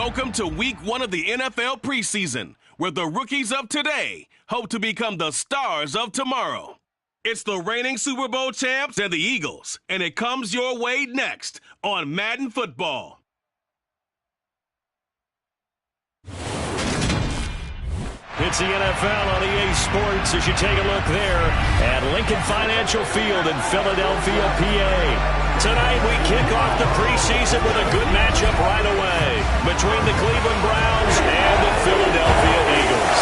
Welcome to week 1 of the NFL preseason, where the rookies of today hope to become the stars of tomorrow. It's the reigning Super Bowl champs and the Eagles, and it comes your way next on Madden Football. It's the NFL on EA Sports as you take a look there at Lincoln Financial Field in Philadelphia, PA. Tonight we kick off the preseason with a good matchup right away between the Cleveland Browns and the Philadelphia Eagles.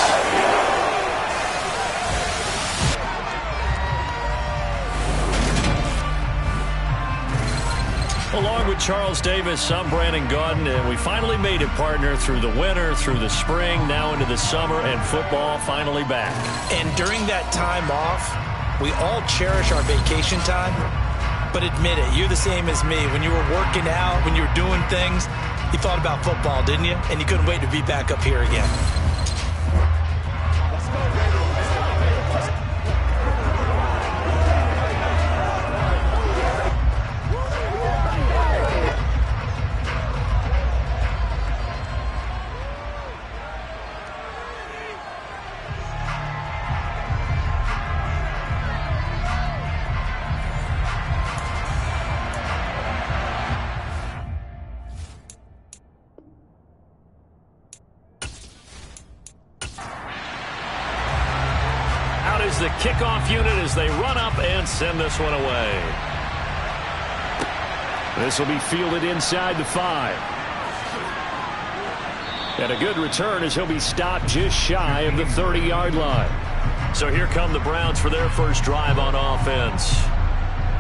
Along with Charles Davis, I'm Brandon Gaudin, and we finally made it, partner, through the winter, through the spring, now into the summer, and football finally back. And during that time off, we all cherish our vacation time. But admit it, you're the same as me. When you were working out, when you were doing things, you thought about football, didn't you? And you couldn't wait to be back up here again. The kickoff unit as they run up and send this one away. This will be fielded inside the 5. And a good return as he'll be stopped just shy of the 30-yard line. So here come the Browns for their first drive on offense.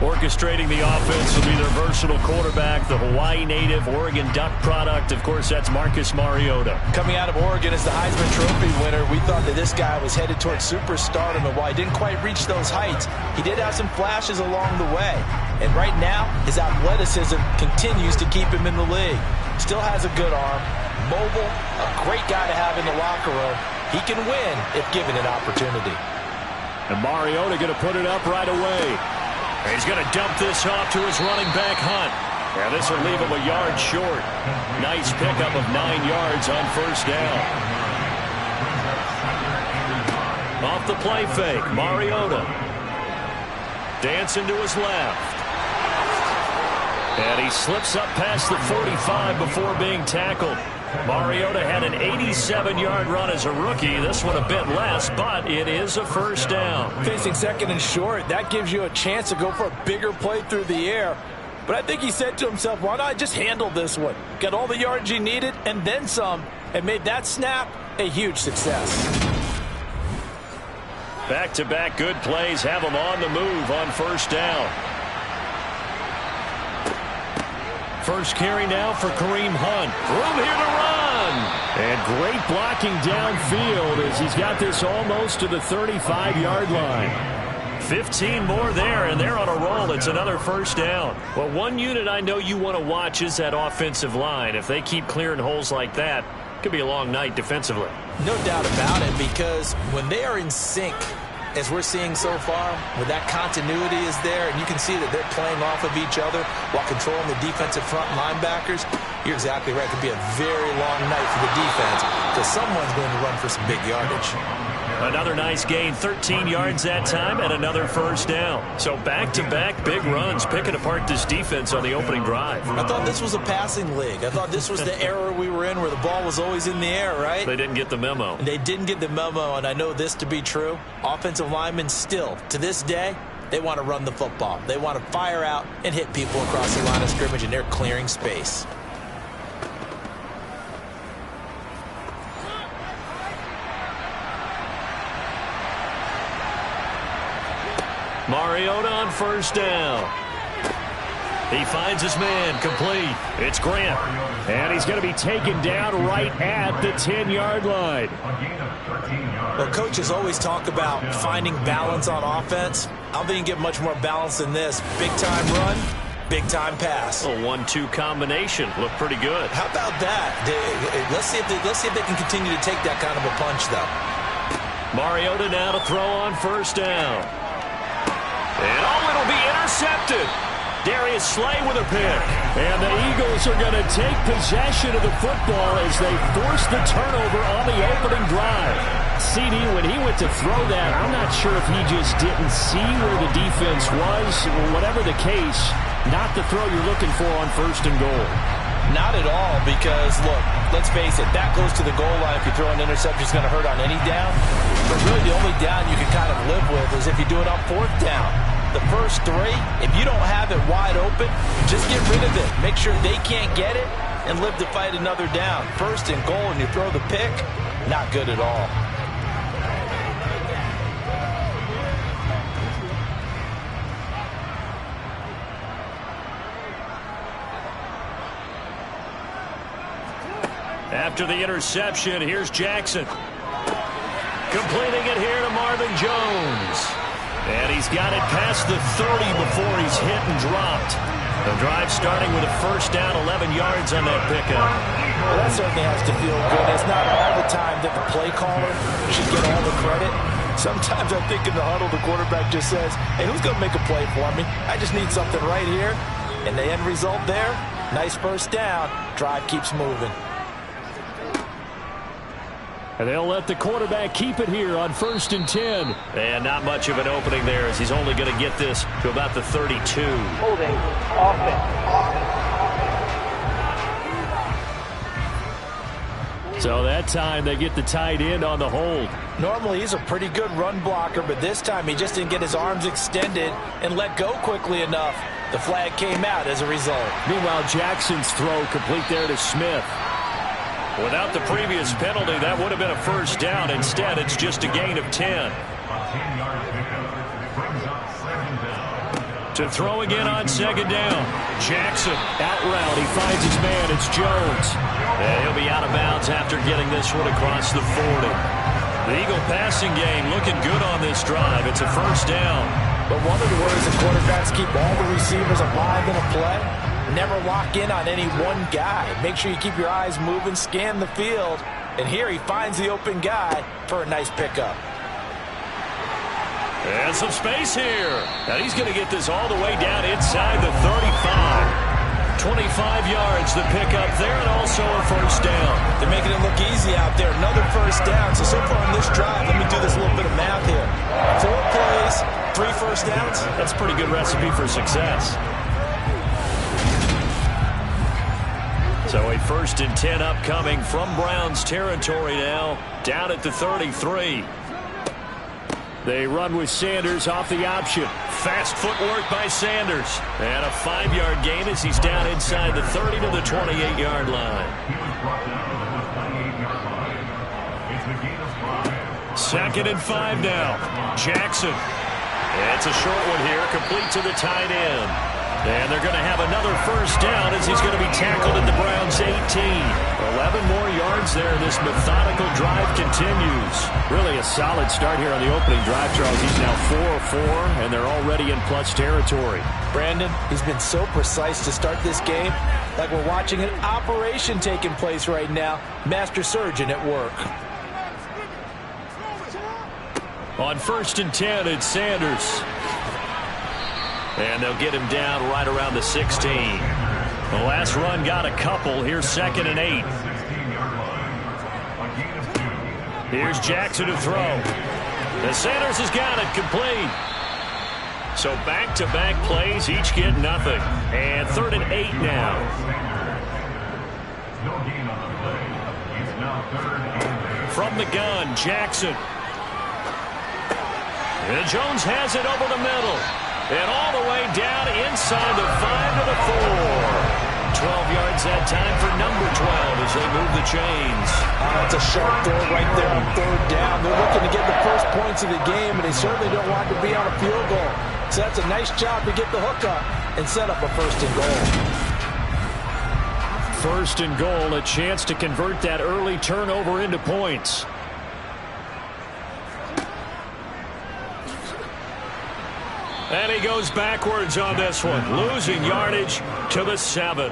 Orchestrating the offense will be their versatile quarterback, the Hawaii native, Oregon Duck product. Of course, that's Marcus Mariota. Coming out of Oregon as the Heisman Trophy winner, we thought that this guy was headed towards superstardom, and while he didn't quite reach those heights, he did have some flashes along the way. And right now, his athleticism continues to keep him in the league. Still has a good arm, mobile, a great guy to have in the locker room. He can win if given an opportunity. And Mariota going to put it up right away. He's going to dump this off to his running back, Hunt. Yeah, this will leave him a yard short. Nice pickup of 9 yards on first down. Off the play fake, Mariota. Dancing to his left. And he slips up past the 45 before being tackled. Mariota had an 87-yard run as a rookie. This one a bit less, but it is a first down. Facing second and short, that gives you a chance to go for a bigger play through the air. But I think he said to himself, why not just handle this one? Got all the yards he needed and then some, and made that snap a huge success. Back-to-back good plays have him on the move on first down. First carry now for Kareem Hunt. Room here to run. And great blocking downfield as he's got this almost to the 35-yard line. 15 more there, and they're on a roll. It's another first down. Well, one unit I know you want to watch is that offensive line. If they keep clearing holes like that, it could be a long night defensively. No doubt about it, because when they are in sync, as we're seeing so far, where that continuity is there, and you can see that they're playing off of each other while controlling the defensive front linebackers, you're exactly right. It could be a very long night for the defense because someone's going to run for some big yardage. Another nice gain, 13 yards that time, and another first down. So back-to-back big runs, picking apart this defense on the opening drive. I thought this was a passing league. I thought this was the era we were in where the ball was always in the air, right? They didn't get the memo. They didn't get the memo, and I know this to be true. Offensive linemen still, to this day, they want to run the football. They want to fire out and hit people across the line of scrimmage, and they're clearing space. Mariota on first down. He finds his man, complete. It's Grant. And he's going to be taken down right at the 10-yard line. Well, coaches always talk about finding balance on offense. I don't think you can get much more balance than this. Big-time run, big-time pass. A 1-2 combination. Looked pretty good. How about that? Let's see if they can continue to take that kind of a punch, though. Mariota now to throw on first down. And it'll be intercepted. Darius Slay with a pick. And the Eagles are going to take possession of the football as they force the turnover on the opening drive. CD, when he went to throw that, I'm not sure if he just didn't see where the defense was. Whatever the case, not the throw you're looking for on 1st and goal. Not at all, because, look, let's face it, that goes to the goal line. If you throw an interception, it's going to hurt on any down. But really, the only down you can kind of live with is if you do it on 4th down. The first 3, if you don't have it wide open, just get rid of it. Make sure they can't get it and live to fight another down. 1st and goal, and you throw the pick, not good at all. After the interception, here's Jackson. Completing it here to Marvin Jones. And he's got it past the 30 before he's hit and dropped. The drive starting with a 1st down, 11 yards on that pickup. Well, that certainly has to feel good. It's not all the time that the play caller should get all the credit. Sometimes I think in the huddle, the quarterback just says, hey, who's going to make a play for me? I just need something right here. And the end result there, nice 1st down. Drive keeps moving. And they'll let the quarterback keep it here on 1st and 10. And not much of an opening there as he's only going to get this to about the 32. Holding offense. So that time they get the tight end on the hold. Normally he's a pretty good run blocker, but this time he just didn't get his arms extended and let go quickly enough. The flag came out as a result. Meanwhile, Jackson's throw complete there to Smith. Without the previous penalty, that would have been a 1st down. Instead, it's just a gain of 10. To throw again on 2nd down. Jackson, out route. He finds his man. It's Jones. And he'll be out of bounds after getting this one across the 40. The Eagle passing game looking good on this drive. It's a 1st down. But one of the ways the quarterbacks keep all the receivers alive in a play, never lock in on any one guy. Make sure you keep your eyes moving, scan the field. And here he finds the open guy for a nice pickup. And some space here. And he's going to get this all the way down inside the 35. 25 yards the pickup there, and also a 1st down. They're making it look easy out there. Another 1st down. So far on this drive, let me do this little bit of math here. 4 plays, 3 1st downs. That's a pretty good recipe for success. So a 1st and 10 upcoming from Browns territory now, down at the 33. They run with Sanders off the option. Fast footwork by Sanders. And a 5-yard gain as he's down inside the 30 to the 28-yard line. 2nd and 5 now. Jackson. It's a short one here, complete to the tight end. And they're going to have another 1st down as he's going to be tackled at the Browns' 18. 11 more yards there. This methodical drive continues. Really a solid start here on the opening drive, Charles. He's now 4-4, and they're already in plus territory. Brandon, he's been so precise to start this game, like we're watching an operation taking place right now. Master surgeon at work. On 1st and 10, it's Sanders. And they'll get him down right around the 16. The last run got a couple. Here's 2nd and 8. Here's Jackson to throw. And Sanders has got it complete. So back-to-back plays, each get nothing. And 3rd and 8 now. From the gun, Jackson. And Jones has it over the middle. And all the way down inside the 5 to the 4. 12 yards that time for number 12 as they move the chains. That's a sharp throw right there on 3rd down. They're looking to get the first points of the game, and they certainly don't want to be on a field goal. So that's a nice job to get the hook up and set up a 1st and goal. 1st and goal, a chance to convert that early turnover into points. And he goes backwards on this one, losing yardage to the 7.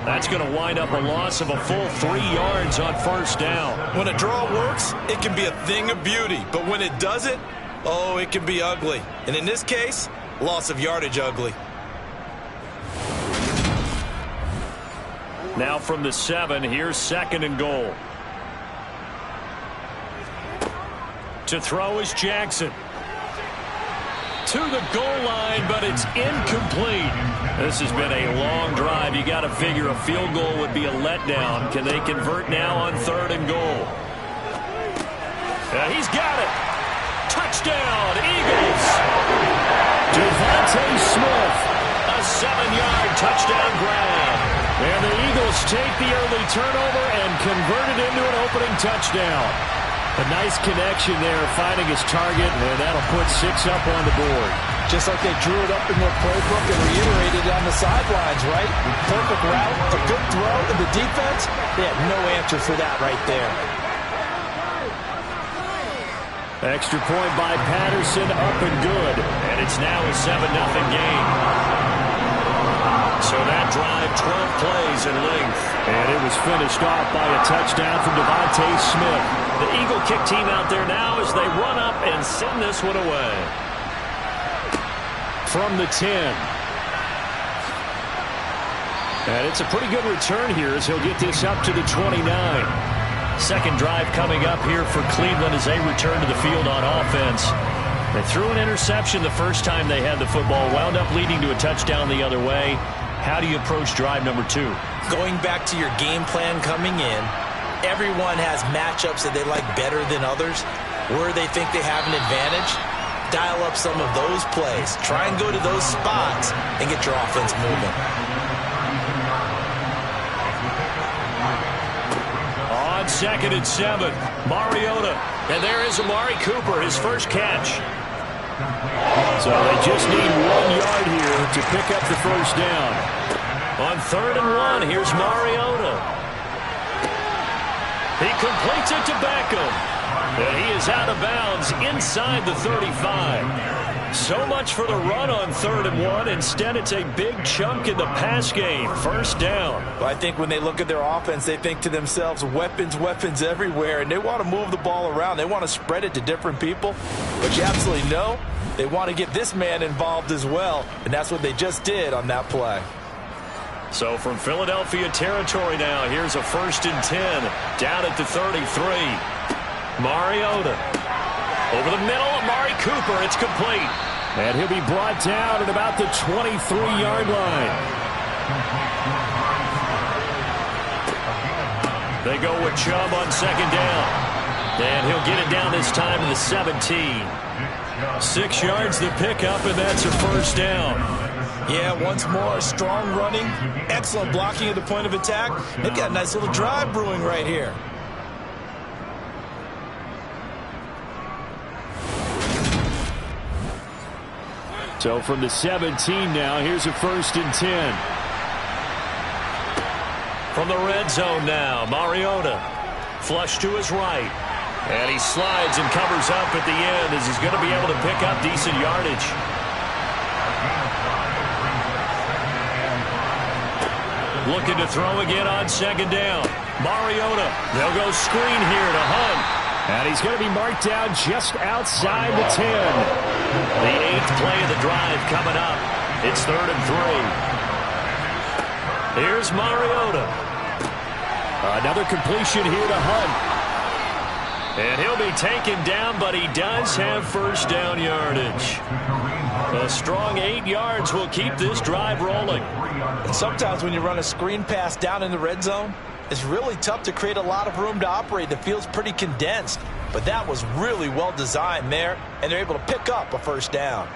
That's going to wind up a loss of a full 3 yards on 1st down. When a draw works, it can be a thing of beauty. But when it doesn't, oh, it can be ugly. And in this case, loss of yardage ugly. Now from the 7, here's 2nd and goal. To throw is Jackson. To the goal line, but it's incomplete. This has been a long drive. You got to figure a field goal would be a letdown. Can they convert now on 3rd and goal? He's got it. Touchdown, Eagles. Devontae Smith, a 7-yard touchdown grab. And the Eagles take the early turnover and convert it into an opening touchdown. A nice connection there, finding his target, and that'll put 6 up on the board. Just like they drew it up in their playbook and reiterated it on the sidelines, right? Perfect route, a good throw, and the defense, they had no answer for that right there. Extra point by Patterson, up and good. And it's now a 7-0 game. So that drive, 12 plays in length. And it was finished off by a touchdown from Devontae Smith. The Eagle kick team out there now as they run up and send this one away. From the 10. And it's a pretty good return here as he'll get this up to the 29. Second drive coming up here for Cleveland as they return to the field on offense. They threw an interception the first time they had the football, wound up leading to a touchdown the other way. How do you approach drive number 2? Going back to your game plan coming in, everyone has matchups that they like better than others. Where they think they have an advantage, dial up some of those plays. Try and go to those spots and get your offense moving. On 2nd and 7, Mariota. And there is Amari Cooper, his first catch. So they just need 1 yard here to pick up the first down. On 3rd and 1, here's Mariota. He completes it to Beckham. And he is out of bounds inside the 35. So much for the run on 3rd and 1. Instead, it's a big chunk in the pass game. First down. Well, I think when they look at their offense, they think to themselves, weapons, weapons everywhere, and they want to move the ball around. They want to spread it to different people. But you absolutely know they want to get this man involved as well, and that's what they just did on that play. So from Philadelphia territory now, here's a 1st and 10 down at the 33. Mariota. Over the middle, Amari Cooper. It's complete. And he'll be brought down at about the 23-yard line. They go with Chubb on 2nd down. And he'll get it down this time to the 17. 6 yards to pick up, and that's a first down. Yeah, once more, strong running, excellent blocking at the point of attack. They've got a nice little drive brewing right here. So from the 17 now, here's a 1st and 10. From the red zone now, Mariota. Flush to his right. And he slides and covers up at the end as he's going to be able to pick up decent yardage. Looking to throw again on 2nd down. Mariota. They'll go screen here to Hunt. And he's going to be marked down just outside the 10. The 8th play of the drive coming up. It's 3rd and 3. Here's Mariota. Another completion here to Hunt. And he'll be taken down, but he does have first down yardage. A strong 8 yards will keep this drive rolling. And sometimes when you run a screen pass down in the red zone, it's really tough to create a lot of room to operate. The field's pretty condensed. But that was really well designed there, and they're able to pick up a first down.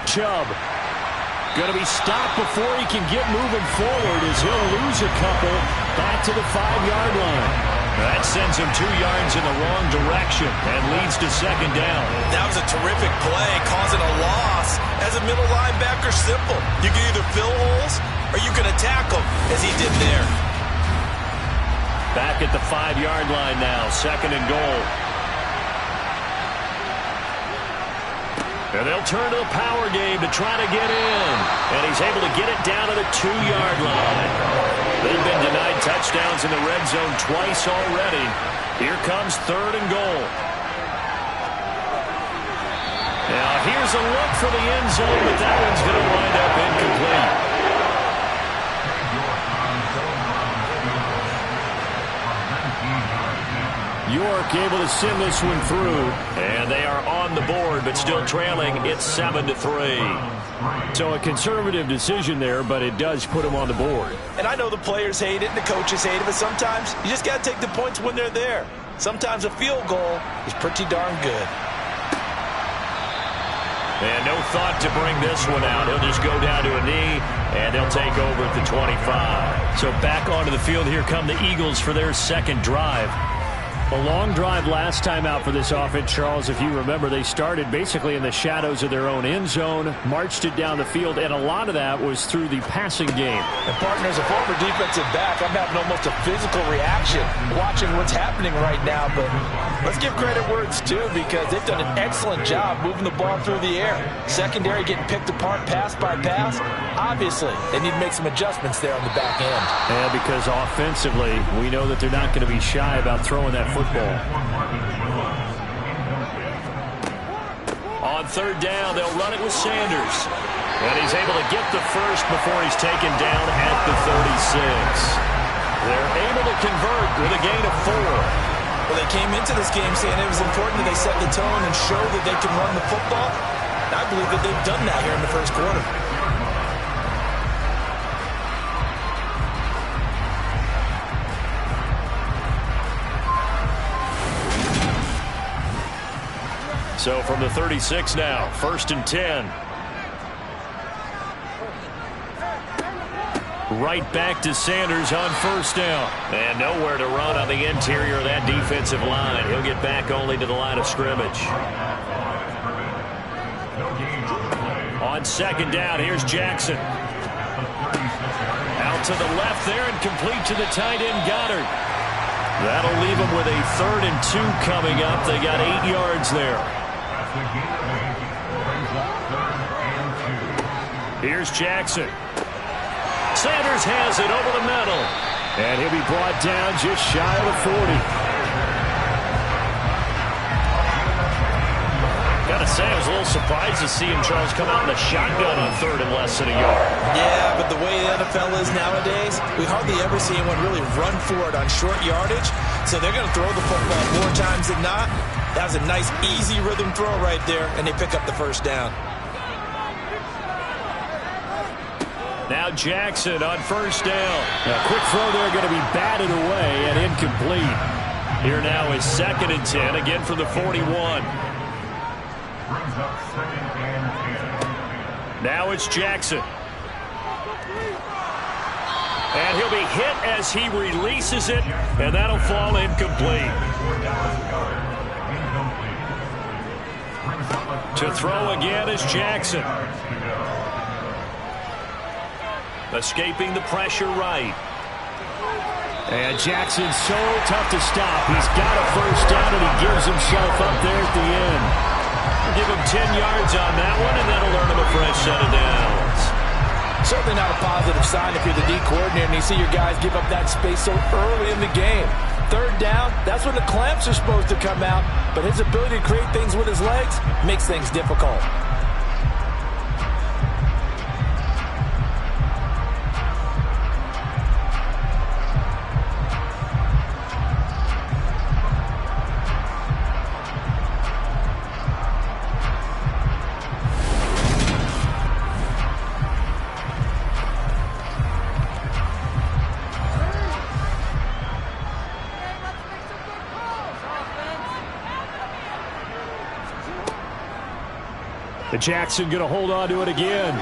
Chubb going to be stopped before he can get moving forward as he'll lose a couple back to the 5-yard line. That sends him 2 yards in the wrong direction and leads to 2nd down. That was a terrific play, causing a loss. As a middle linebacker, simple. You can either fill holes or you can attack them, as he did there. Back at the 5-yard line now, 2nd and goal. And they'll turn to the power game to try to get in. And he's able to get it down to the 2-yard line. They've been denied touchdowns in the red zone twice already. Here comes 3rd and goal. Now here's a look for the end zone, but that one's going to wind up incomplete. York able to send this one through. And they are on the board, but still trailing. It's 7-3. So a conservative decision there, but it does put them on the board. And I know the players hate it and the coaches hate it, but sometimes you just got to take the points when they're there. Sometimes a field goal is pretty darn good. And no thought to bring this one out. He'll just go down to a knee, and they'll take over at the 25. So back onto the field, here come the Eagles for their second drive. A long drive last time out for this offense, Charles. If you remember, they started basically in the shadows of their own end zone, marched it down the field, and a lot of that was through the passing game. And partner, as a former defensive back, I'm having almost a physical reaction watching what's happening right now. But let's give credit where it's due, because they've done an excellent job moving the ball through the air. Secondary getting picked apart pass by pass. Obviously, they need to make some adjustments there on the back end. Yeah, because offensively, we know that they're not going to be shy about throwing that football. On 3rd down, they'll run it with Sanders. And he's able to get the first before he's taken down at the 36. They're able to convert with a gain of 4. Well, they came into this game saying it was important that they set the tone and show that they can run the football. And I believe that they've done that here in the first quarter. So from the 36 now, 1st and 10. Right back to Sanders on 1st down. And nowhere to run on the interior of that defensive line. He'll get back only to the line of scrimmage. On 2nd down, here's Jackson. Out to the left there and complete to the tight end Goddard. That'll leave them with a 3rd and 2 coming up. They got 8 yards there. Here's Jackson. Sanders has it over the middle. And he'll be brought down just shy of the 40. Gotta say, I was a little surprised to see him, Charles, come out in the shotgun on 3rd and less than a yard. Yeah, but the way the NFL is nowadays, we hardly ever see anyone really run for it on short yardage. So they're going to throw the football more times than not. That was a nice, easy rhythm throw right there, and they pick up the 1st down. Now Jackson on 1st down. A quick throw there going to be batted away and incomplete. Here now is 2nd and 10, again from the 41. Now it's Jackson. And he'll be hit as he releases it, and that'll fall incomplete. To throw again is Jackson. Escaping the pressure right. And Jackson's so tough to stop. He's got a 1st down, and he gives himself up there at the end. Give him 10 yards on that one, and that'll earn him a fresh set of downs. Certainly not a positive sign if you're the D coordinator and you see your guys give up that space so early in the game. 3rd down, that's when the clamps are supposed to come out, but his ability to create things with his legs makes things difficult. And Jackson going to hold on to it again. And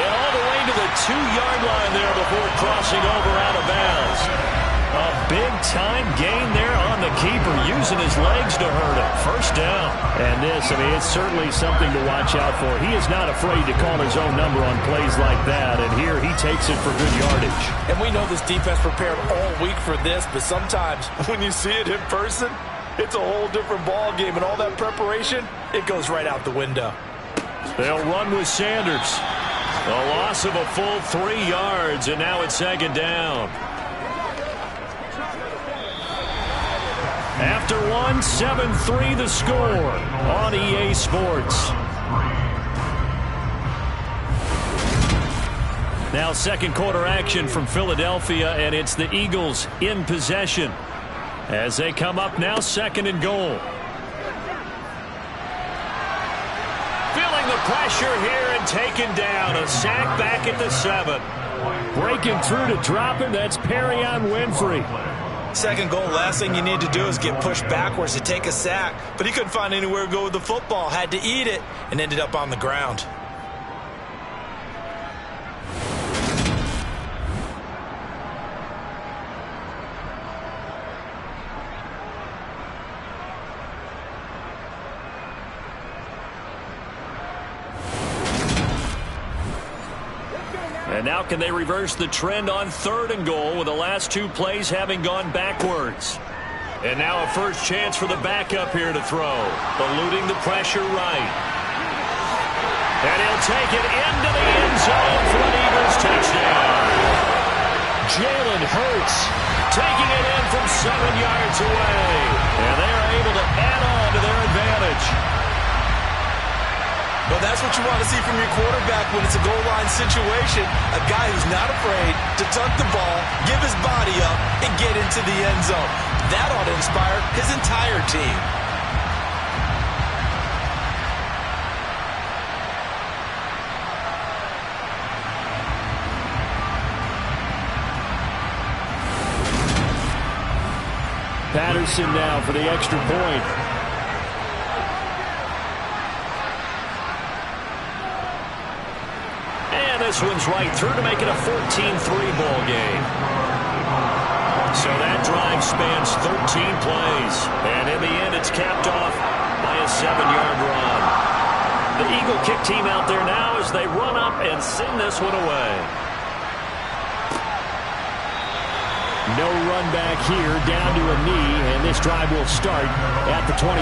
all the way to the 2-yard line there before crossing over out of bounds. A big-time gain there on the keeper, using his legs to hurt him. 1st down. And this, I mean, it's certainly something to watch out for. He is not afraid to call his own number on plays like that, and here he takes it for good yardage. And we know this defense prepared all week for this, but sometimes when you see it in person, it's a whole different ball game, and all that preparation, it goes right out the window. They'll run with Sanders. A loss of a full 3 yards, and now it's second down. After one, 7-3 the score on EA Sports. Now second quarter action from Philadelphia, and it's the Eagles in possession as they come up now second and goal. Feeling the pressure here and taken down. A sack back at the 7. Breaking through to drop him, that's Perrion Winfrey. Second goal, last thing you need to do is get pushed backwards to take a sack. But he couldn't find anywhere to go with the football, had to eat it, and ended up on the ground. And now can they reverse the trend on third and goal with the last 2 plays having gone backwards? And now a first chance for the backup here to throw. Eluding the pressure right. And he'll take it into the end zone for an Eagles touchdown. Jalen Hurts taking it in from 7 yards away. And they are able to add on to their advantage. Well, that's what you want to see from your quarterback when it's a goal line situation. A guy who's not afraid to tuck the ball, give his body up, and get into the end zone. That ought to inspire his entire team. Patterson now for the extra point. This one's right through to make it a 14-3 ball game. So that drive spans 13 plays. And in the end, it's capped off by a 7-yard run. The Eagle kick team out there now as they run up and send this one away. No run back here, down to a knee, and this drive will start at the 25.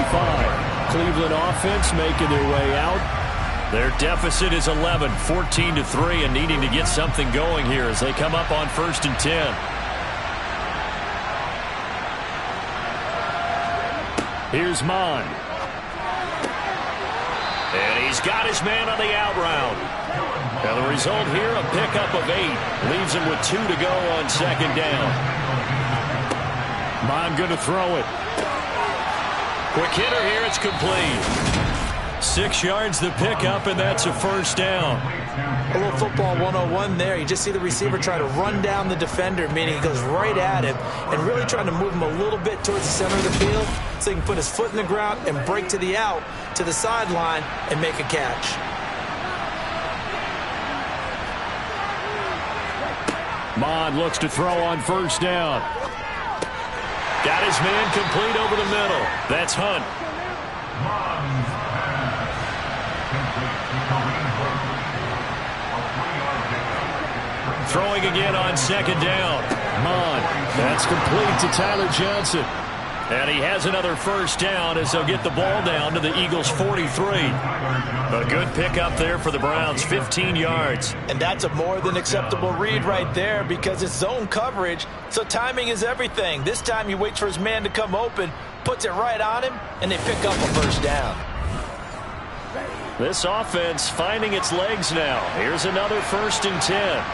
Cleveland offense making their way out. Their deficit is 11, 14-3, and needing to get something going here as they come up on 1st and 10. Here's Mon. And he's got his man on the out route. And the result here, a pickup of 8. Leaves him with 2 to go on second down. Mon going to throw it. Quick hitter here, it's complete. 6 yards the pickup, and that's a first down. A little football 101 there. You just see the receiver try to run down the defender, meaning he goes right at him, and really trying to move him a little bit towards the center of the field so he can put his foot in the ground and break to the out, to the sideline, and make a catch. Mon looks to throw on first down. Got his man complete over the middle. That's Hunt. Throwing again on second down. Mon. That's complete to Tyler Johnson. And he has another first down as they'll get the ball down to the Eagles' 43. A good pickup there for the Browns, 15 yards. And that's a more than acceptable read right there because it's zone coverage, so timing is everything. This time he waits for his man to come open, puts it right on him, and they pick up a first down. This offense finding its legs now. Here's another 1st and 10.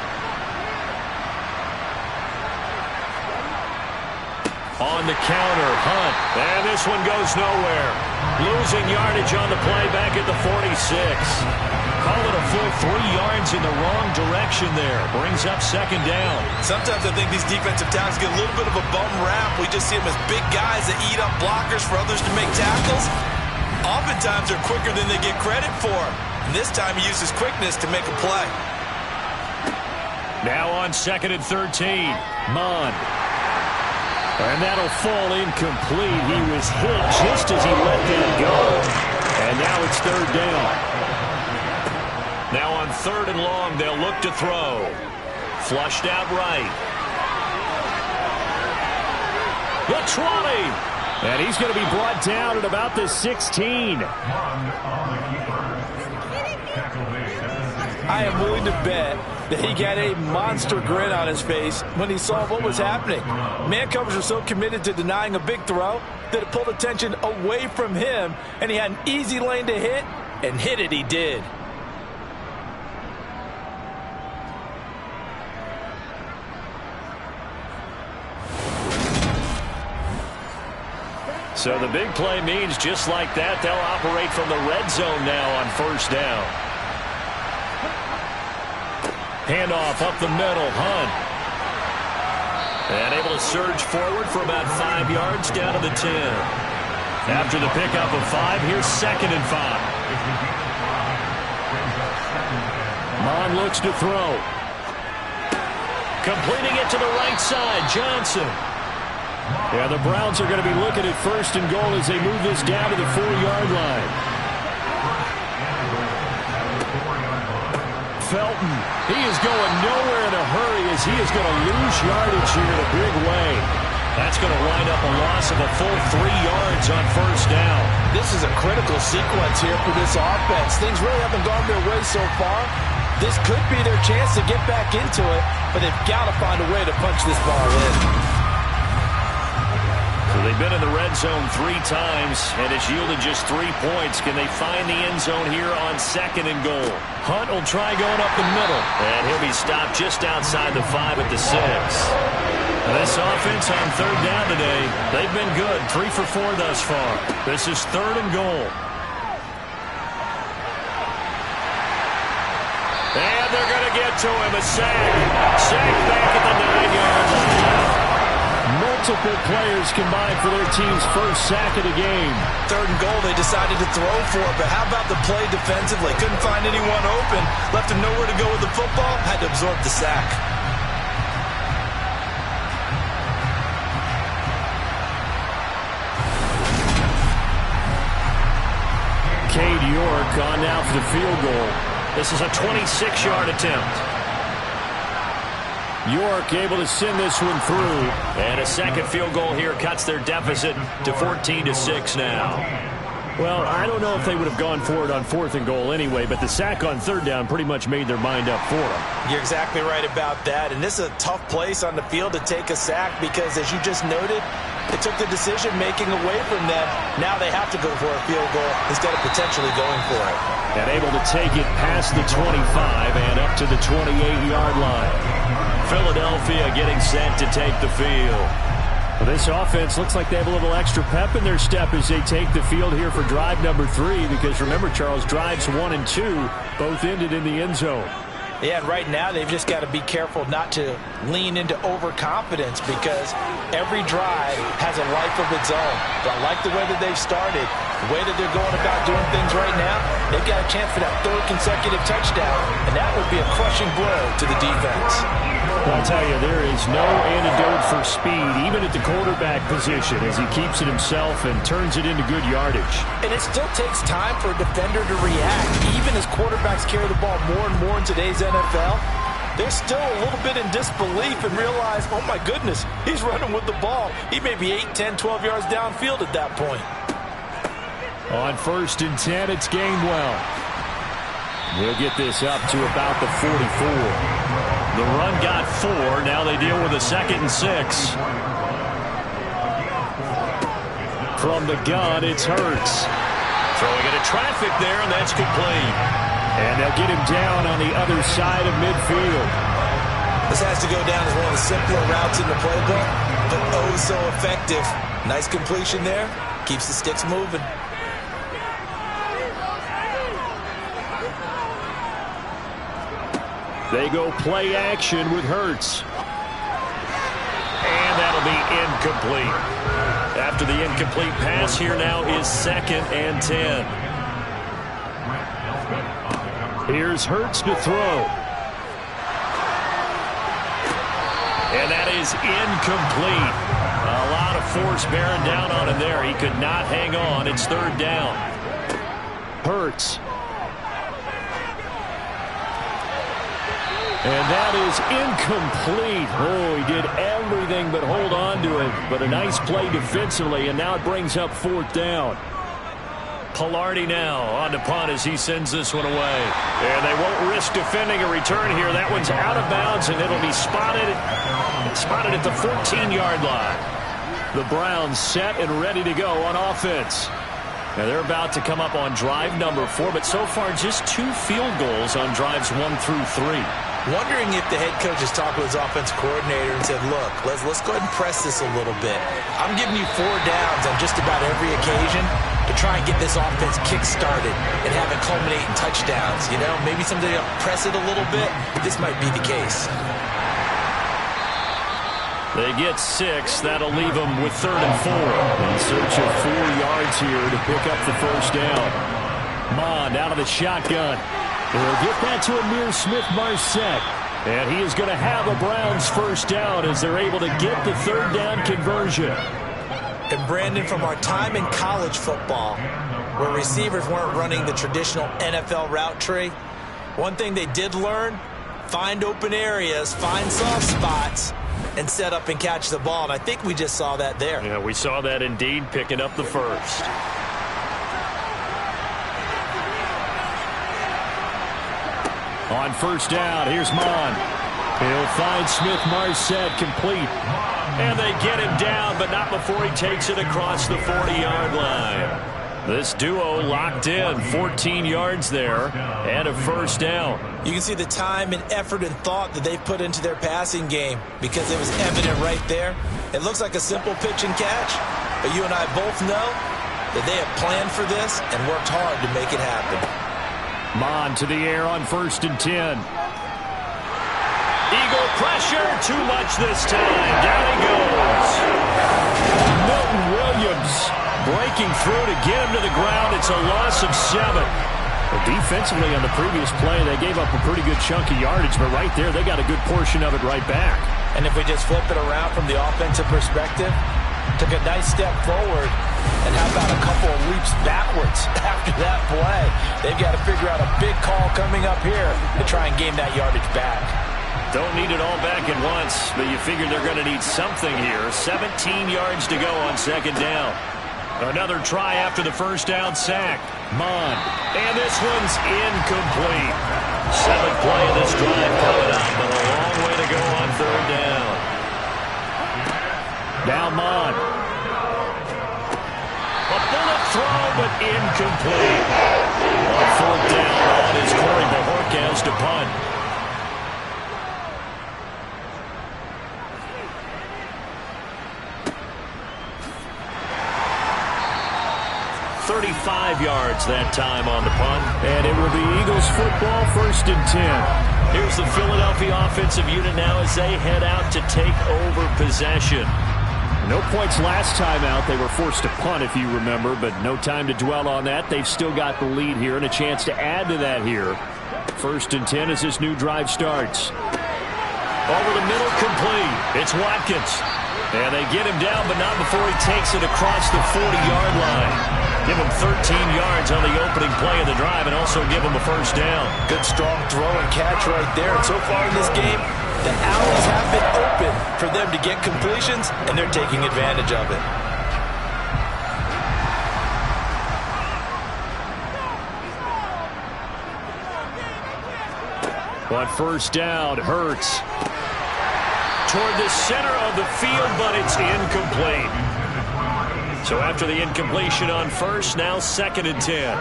On the counter, Hunt. And this one goes nowhere. Losing yardage on the play back at the 46. Call it a full 3 yards in the wrong direction there. Brings up second down. Sometimes I think these defensive tackles get a little bit of a bum rap. We just see them as big guys that eat up blockers for others to make tackles. Oftentimes they're quicker than they get credit for. And this time he uses quickness to make a play. Now on 2nd and 13. Mon. And that'll fall incomplete. He was hit just as he let that go. And now it's 3rd down. Now on 3rd and long, they'll look to throw. Flushed out right. The 20. And he's going to be brought down at about the 16. I am willing to bet that he got a monster grin on his face when he saw what was happening. Man covers are so committed to denying a big throw that it pulled attention away from him, and he had an easy lane to hit, and hit it he did. So the big play means just like that, they'll operate from the red zone now on first down. Handoff up the middle, Hunt. And able to surge forward for about 5 yards down to the 10. After the pickup of 5, here's 2nd and 5. Mon looks to throw. Completing it to the right side, Johnson. Yeah, the Browns are going to be looking at 1st and goal as they move this down to the 4-yard line. Felton, he is going nowhere in a hurry as he is going to lose yardage here in a big way. That's going to wind up a loss of a full 3 yards on first down. This is a critical sequence here for this offense. Things really haven't gone their way so far. This could be their chance to get back into it, but they've got to find a way to punch this ball in. So they've been in the red zone 3 times, and it's yielded just 3 points. Can they find the end zone here on 2nd and goal? Hunt will try going up the middle. And he'll be stopped just outside the 5 at the 6. This offense on 3rd down today, they've been good. 3 for 4 thus far. This is 3rd and goal. And they're going to get to him. A sack. Sack back at the 9-yard line. Multiple players combined for their team's first sack of the game. 3rd and goal, they decided to throw for it, but how about the play defensively? Couldn't find anyone open, left him nowhere to go with the football, had to absorb the sack. Cade York on now for the field goal. This is a 26-yard attempt. York able to send this one through. And a second field goal here cuts their deficit to 14-6 now. Well, I don't know if they would have gone for it on 4th and goal anyway, but the sack on 3rd down pretty much made their mind up for them. You're exactly right about that, and this is a tough place on the field to take a sack because, as you just noted, they took the decision-making away from them. Now they have to go for a field goal instead of potentially going for it. And able to take it past the 25 and up to the 28-yard line. Philadelphia getting set to take the field. Well, this offense looks like they have a little extra pep in their step as they take the field here for drive number 3 because, remember, Charles, drives 1 and 2 both ended in the end zone. Yeah, and right now they've just got to be careful not to lean into overconfidence because every drive has a life of its own. But I like the way that they've started, the way that they're going about doing things right now. They've got a chance for that 3rd consecutive touchdown, and that would be a crushing blow to the defense. Well, I'll tell you, there is no antidote for speed, even at the quarterback position, as he keeps it himself and turns it into good yardage. And it still takes time for a defender to react. Even as quarterbacks carry the ball more and more in today's NFL, they're still a little bit in disbelief and realize, oh my goodness, he's running with the ball. He may be 8, 10, 12 yards downfield at that point. On 1st and 10, it's Gainwell. He'll get this up to about the 44. The run got 4. Now they deal with a 2nd and 6. From the gun, it's Hurts. Throwing into traffic there, and that's complete. And they'll get him down on the other side of midfield. This has to go down as one of the simpler routes in the playbook, but oh so effective. Nice completion there. Keeps the sticks moving. They go play action with Hurts. And that'll be incomplete. After the incomplete pass, here now is 2nd and 10. Here's Hurts to throw. And that is incomplete. A lot of force bearing down on him there. He could not hang on. It's 3rd down. Hurts. And that is incomplete. Oh, he did everything but hold on to it. But a nice play defensively, and now it brings up 4th down. Pilardi now on to punt as he sends this one away. And they won't risk defending a return here. That one's out of bounds, and it'll be spotted at the 14-yard line. The Browns set and ready to go on offense. Now they're about to come up on drive number 4, but so far just 2 field goals on drives 1 through 3. Wondering if the head coach has talked with his offensive coordinator and said, look, let's go ahead and press this a little bit. I'm giving you 4 downs on just about every occasion to try and get this offense kick-started and have it culminate in touchdowns. You know, maybe someday I'll press it a little bit. This might be the case. They get 6. That'll leave them with 3rd and 4. In search of 4 yards here to pick up the first down. Mond out of the shotgun. He'll get that to Amir Smith-Marset. And he is going to have a Browns first down as they're able to get the 3rd down conversion. And Brandon, from our time in college football, where receivers weren't running the traditional NFL route tree, one thing they did learn, find open areas, find soft spots, and set up and catch the ball. And I think we just saw that there. Yeah, we saw that indeed, picking up the first. On first down, here's Mond. He'll find Smith-Marset complete. And they get him down, but not before he takes it across the 40-yard line. This duo locked in, 14 yards there, and a first down. You can see the time and effort and thought that they've put into their passing game because it was evident right there. It looks like a simple pitch and catch, but you and I both know that they have planned for this and worked hard to make it happen. Mond to the air on 1st and 10. Eagle pressure, too much this time. Down he goes. Milton Williams breaking through to get him to the ground. It's a loss of 7. Well, defensively on the previous play, they gave up a pretty good chunk of yardage, but right there, they got a good portion of it right back. And if we just flip it around from the offensive perspective, took a nice step forward, and how about a couple of leaps backwards after that play? They've got to figure out a big call coming up here to try and gain that yardage back. Don't need it all back at once, but you figure they're going to need something here. 17 yards to go on 2nd down. Another try after the first down sack. Mond. And this one's incomplete. 7th play of this drive coming up, but a long way to go on 3rd down. Now Mond. A bullet throw, but incomplete. On 4th down, on is Corey Bojorquez to punt. 35 yards that time on the punt. And it will be Eagles football, 1st and 10. Here's the Philadelphia offensive unit now as they head out to take over possession. No points last time out. They were forced to punt, if you remember, but no time to dwell on that. They've still got the lead here and a chance to add to that here. 1st and 10 as this new drive starts. Over the middle, complete. It's Watkins. And they get him down, but not before he takes it across the 40-yard line. Give him 13 yards on the opening play of the drive and also give him a first down. Good, strong throw and catch right there. And so far in this game, the alleys have been open for them to get completions, and they're taking advantage of it. On 1st down, Hurts. Toward the center of the field, but it's incomplete. So after the incompletion on 1st, now 2nd and 10.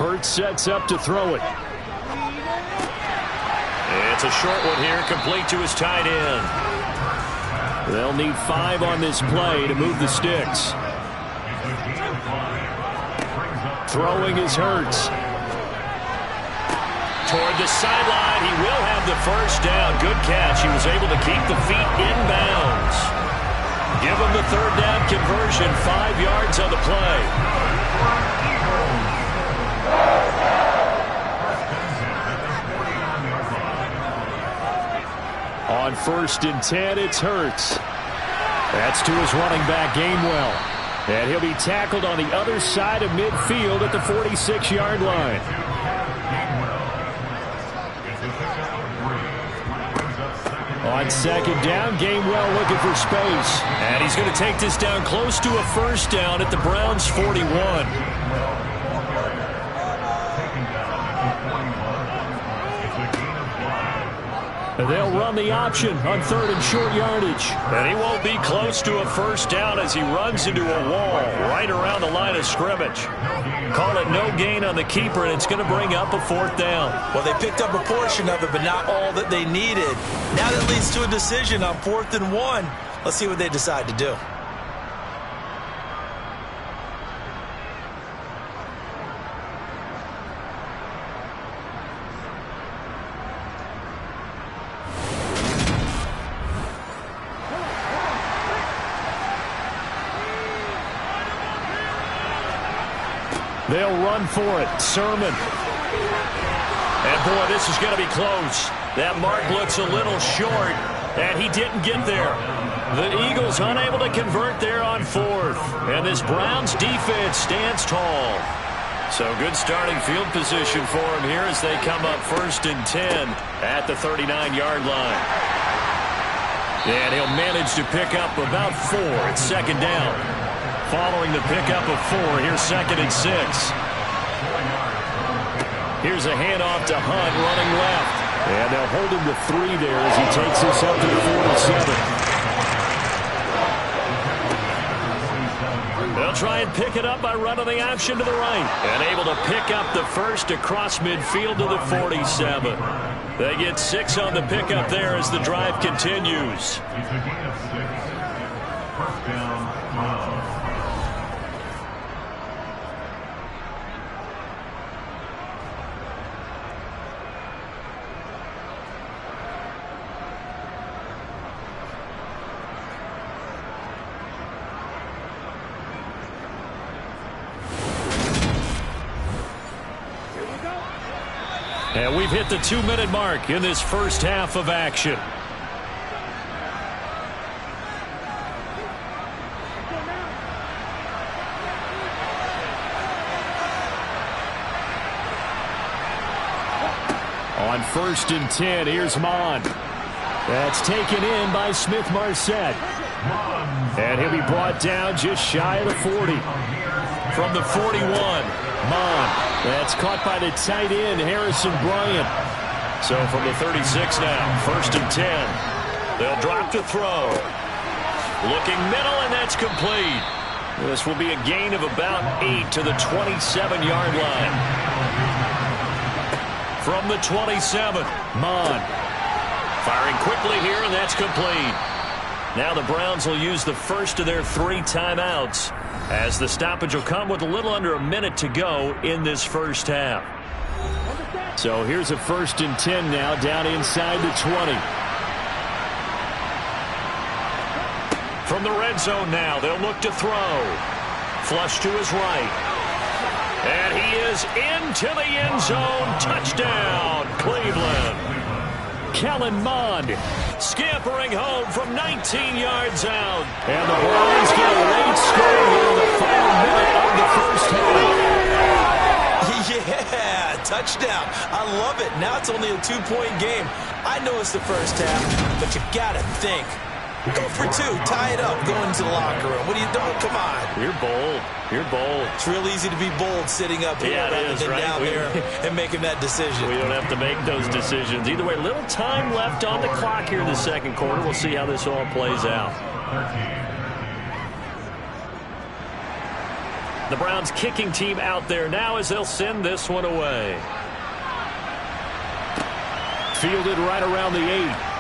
Hurts sets up to throw it. It's a short one here, complete to his tight end. They'll need 5 on this play to move the sticks. Throwing is Hurts. Toward the sideline, he will have the first down. Good catch. He was able to keep the feet in bounds. Give him the 3rd down conversion, 5 yards on the play. On 1st and 10, it's Hurts. That's to his running back, Gainwell. And he'll be tackled on the other side of midfield at the 46-yard line. On second down, Gainwell looking for space. And he's going to take this down close to a first down at the Browns' 41. They'll run the option on third and short yardage. And he won't be close to a first down as he runs into a wall right around the line of scrimmage. Call it no gain on the keeper, and it's going to bring up a fourth down. Well, they picked up a portion of it, but not all that they needed. Now that leads to a decision on 4th and 1. Let's see what they decide to do. They'll run for it. Sermon. And, boy, this is going to be close. That mark looks a little short, and he didn't get there. The Eagles unable to convert there on 4th. And this Browns defense stands tall. So good starting field position for him here as they come up 1st and 10 at the 39-yard line. And he'll manage to pick up about 4 at second down. Following the pickup of 4, here's 2nd and 6. Here's a handoff to Hunt running left. And they'll hold him to 3 there as he takes this up to the 47. They'll try and pick it up by running the option to the right. And able to pick up the first across midfield to the 47. They get 6 on the pickup there as the drive continues. And we've hit the 2-minute mark in this first half of action. On 1st and 10, here's Mond. That's taken in by Smith-Marset. And he'll be brought down just shy of the 40. From the 41, Mond. That's caught by the tight end, Harrison Bryant. So from the 36 now, 1st and 10. They'll drop to throw. Looking middle, and that's complete. This will be a gain of about 8 to the 27-yard line. From the 27, Mond. Firing quickly here, and that's complete. Now the Browns will use the first of their 3 timeouts, as the stoppage will come with a little under a minute to go in this first half. So here's a 1st and 10 now, down inside the 20. From the red zone now, they'll look to throw. Flush to his right. And he is into the end zone. Touchdown, Cleveland. Kellen Mond scampering home from 19 yards out. And the Browns get a late score here in the final minute of the first half. Yeah, touchdown. I love it. Now it's only a 2-point game. I know it's the first half, but you got to think. Go for 2. Tie it up. Go into the locker room. What are you doing? Come on. You're bold. You're bold. It's real easy to be bold sitting up here rather than right? down there and making that decision. We don't have to make those decisions. Either way, little time left on the clock here in the second quarter. We'll see how this all plays out. The Browns kicking team out there now as they'll send this one away. Fielded right around the 8.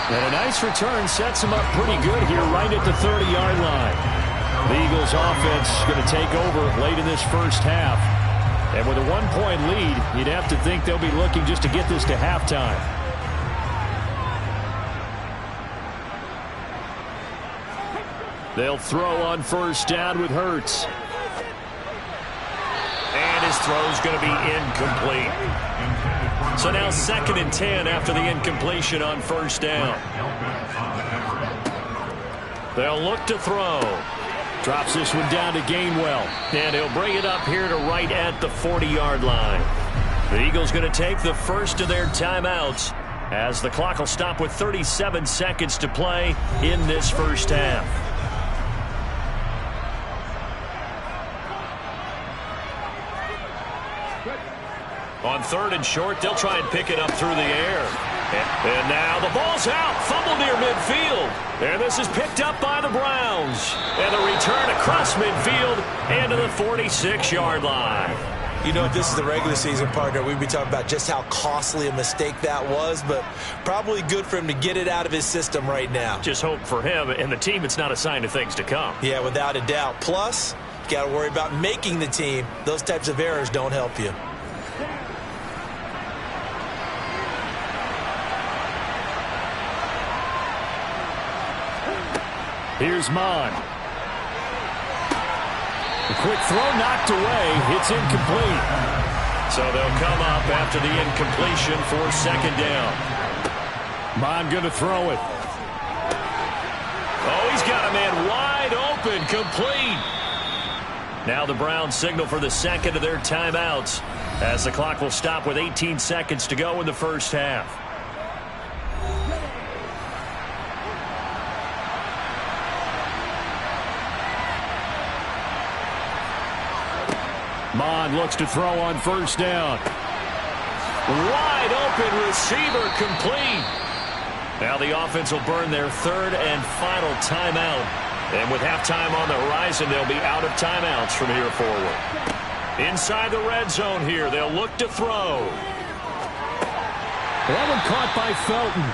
And a nice return sets him up pretty good here right at the 30-yard line. The Eagles offense is going to take over late in this first half. And with a 1-point lead, you'd have to think they'll be looking just to get this to halftime. They'll throw on first down with Hurts. And his throw's going to be incomplete. So now 2nd and 10 after the incompletion on first down. They'll look to throw. Drops this one down to Gainwell. And he'll bring it up here to right at the 40-yard line. The Eagles going to take the first of their timeouts as the clock will stop with 37 seconds to play in this first half. On 3rd and short, they'll try and pick it up through the air. And now the ball's out. Fumble near midfield. And this is picked up by the Browns. And the return across midfield and to the 46-yard line. You know, if this is the regular season, partner, we'd be talking about just how costly a mistake that was, but probably good for him to get it out of his system right now. Just hope for him and the team it's not a sign of things to come. Yeah, without a doubt. Plus, you got to worry about making the team. Those types of errors don't help you. Here's Mon. A quick throw knocked away. It's incomplete. So they'll come up after the incompletion for 2nd down. Mon going to throw it. Oh, he's got a man wide open, complete. Now the Browns signal for the second of their timeouts as the clock will stop with 18 seconds to go in the first half. Mon looks to throw on 1st down. Wide open receiver, complete. Now the offense will burn their 3rd and final timeout. And with halftime on the horizon, they'll be out of timeouts from here forward. Inside the red zone here, they'll look to throw. That one caught by Felton.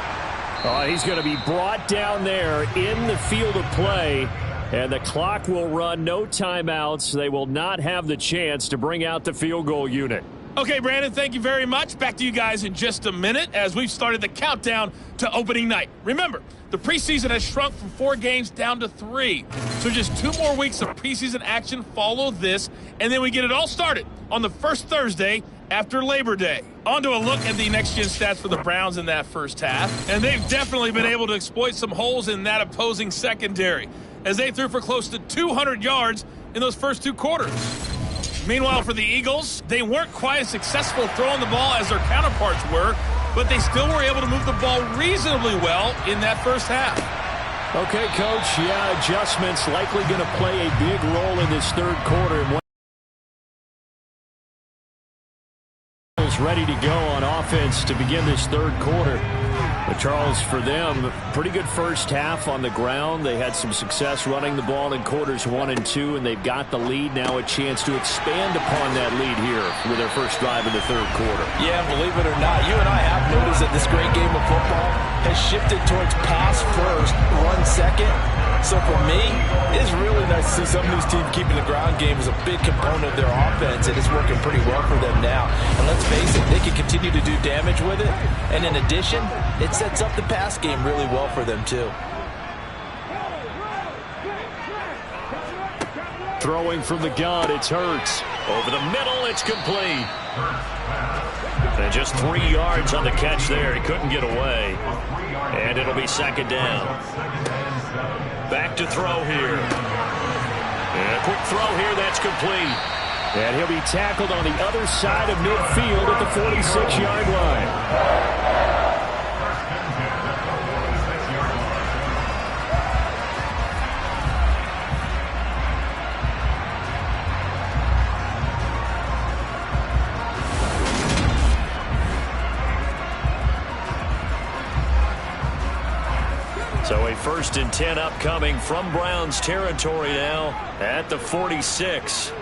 Oh, he's going to be brought down there in the field of play. And the clock will run, no timeouts. They will not have the chance to bring out the field goal unit. Okay, Brandon, thank you very much. Back to you guys in just a minute as we've started the countdown to opening night. Remember, the preseason has shrunk from 4 games down to 3. So just 2 more weeks of preseason action follow this, and then we get it all started on the first Thursday after Labor Day. On to a look at the next-gen stats for the Browns in that first half, and they've definitely been able to exploit some holes in that opposing secondary, as they threw for close to 200 yards in those first 2 quarters. Meanwhile, for the Eagles, they weren't quite as successful throwing the ball as their counterparts were, but they still were able to move the ball reasonably well in that first half. Okay, Coach, yeah, adjustments likely going to play a big role in this 3rd quarter. Ready to go on offense to begin this 3rd quarter. But Charles, for them, pretty good first half on the ground. They had some success running the ball in quarters 1 and 2, and they've got the lead. Now a chance to expand upon that lead here with their first drive in the 3rd quarter. Yeah, believe it or not, you and I have noticed that this great game of football has shifted towards pass first, run second. So for me, it's really nice to see some of these teams keeping the ground game as a big component of their offense, and it's working pretty well for them now. And let's face it, they can continue to do damage with it. And in addition, it sets up the pass game really well for them too. Throwing from the gun, it's Hurts. Over the middle, it's complete. And just 3 yards on the catch there. He couldn't get away. And it'll be 2nd down. Back to throw here. And a quick throw here, that's complete. And he'll be tackled on the other side of midfield at the 46-yard line. So a 1st and 10 upcoming from Browns territory now at the 46.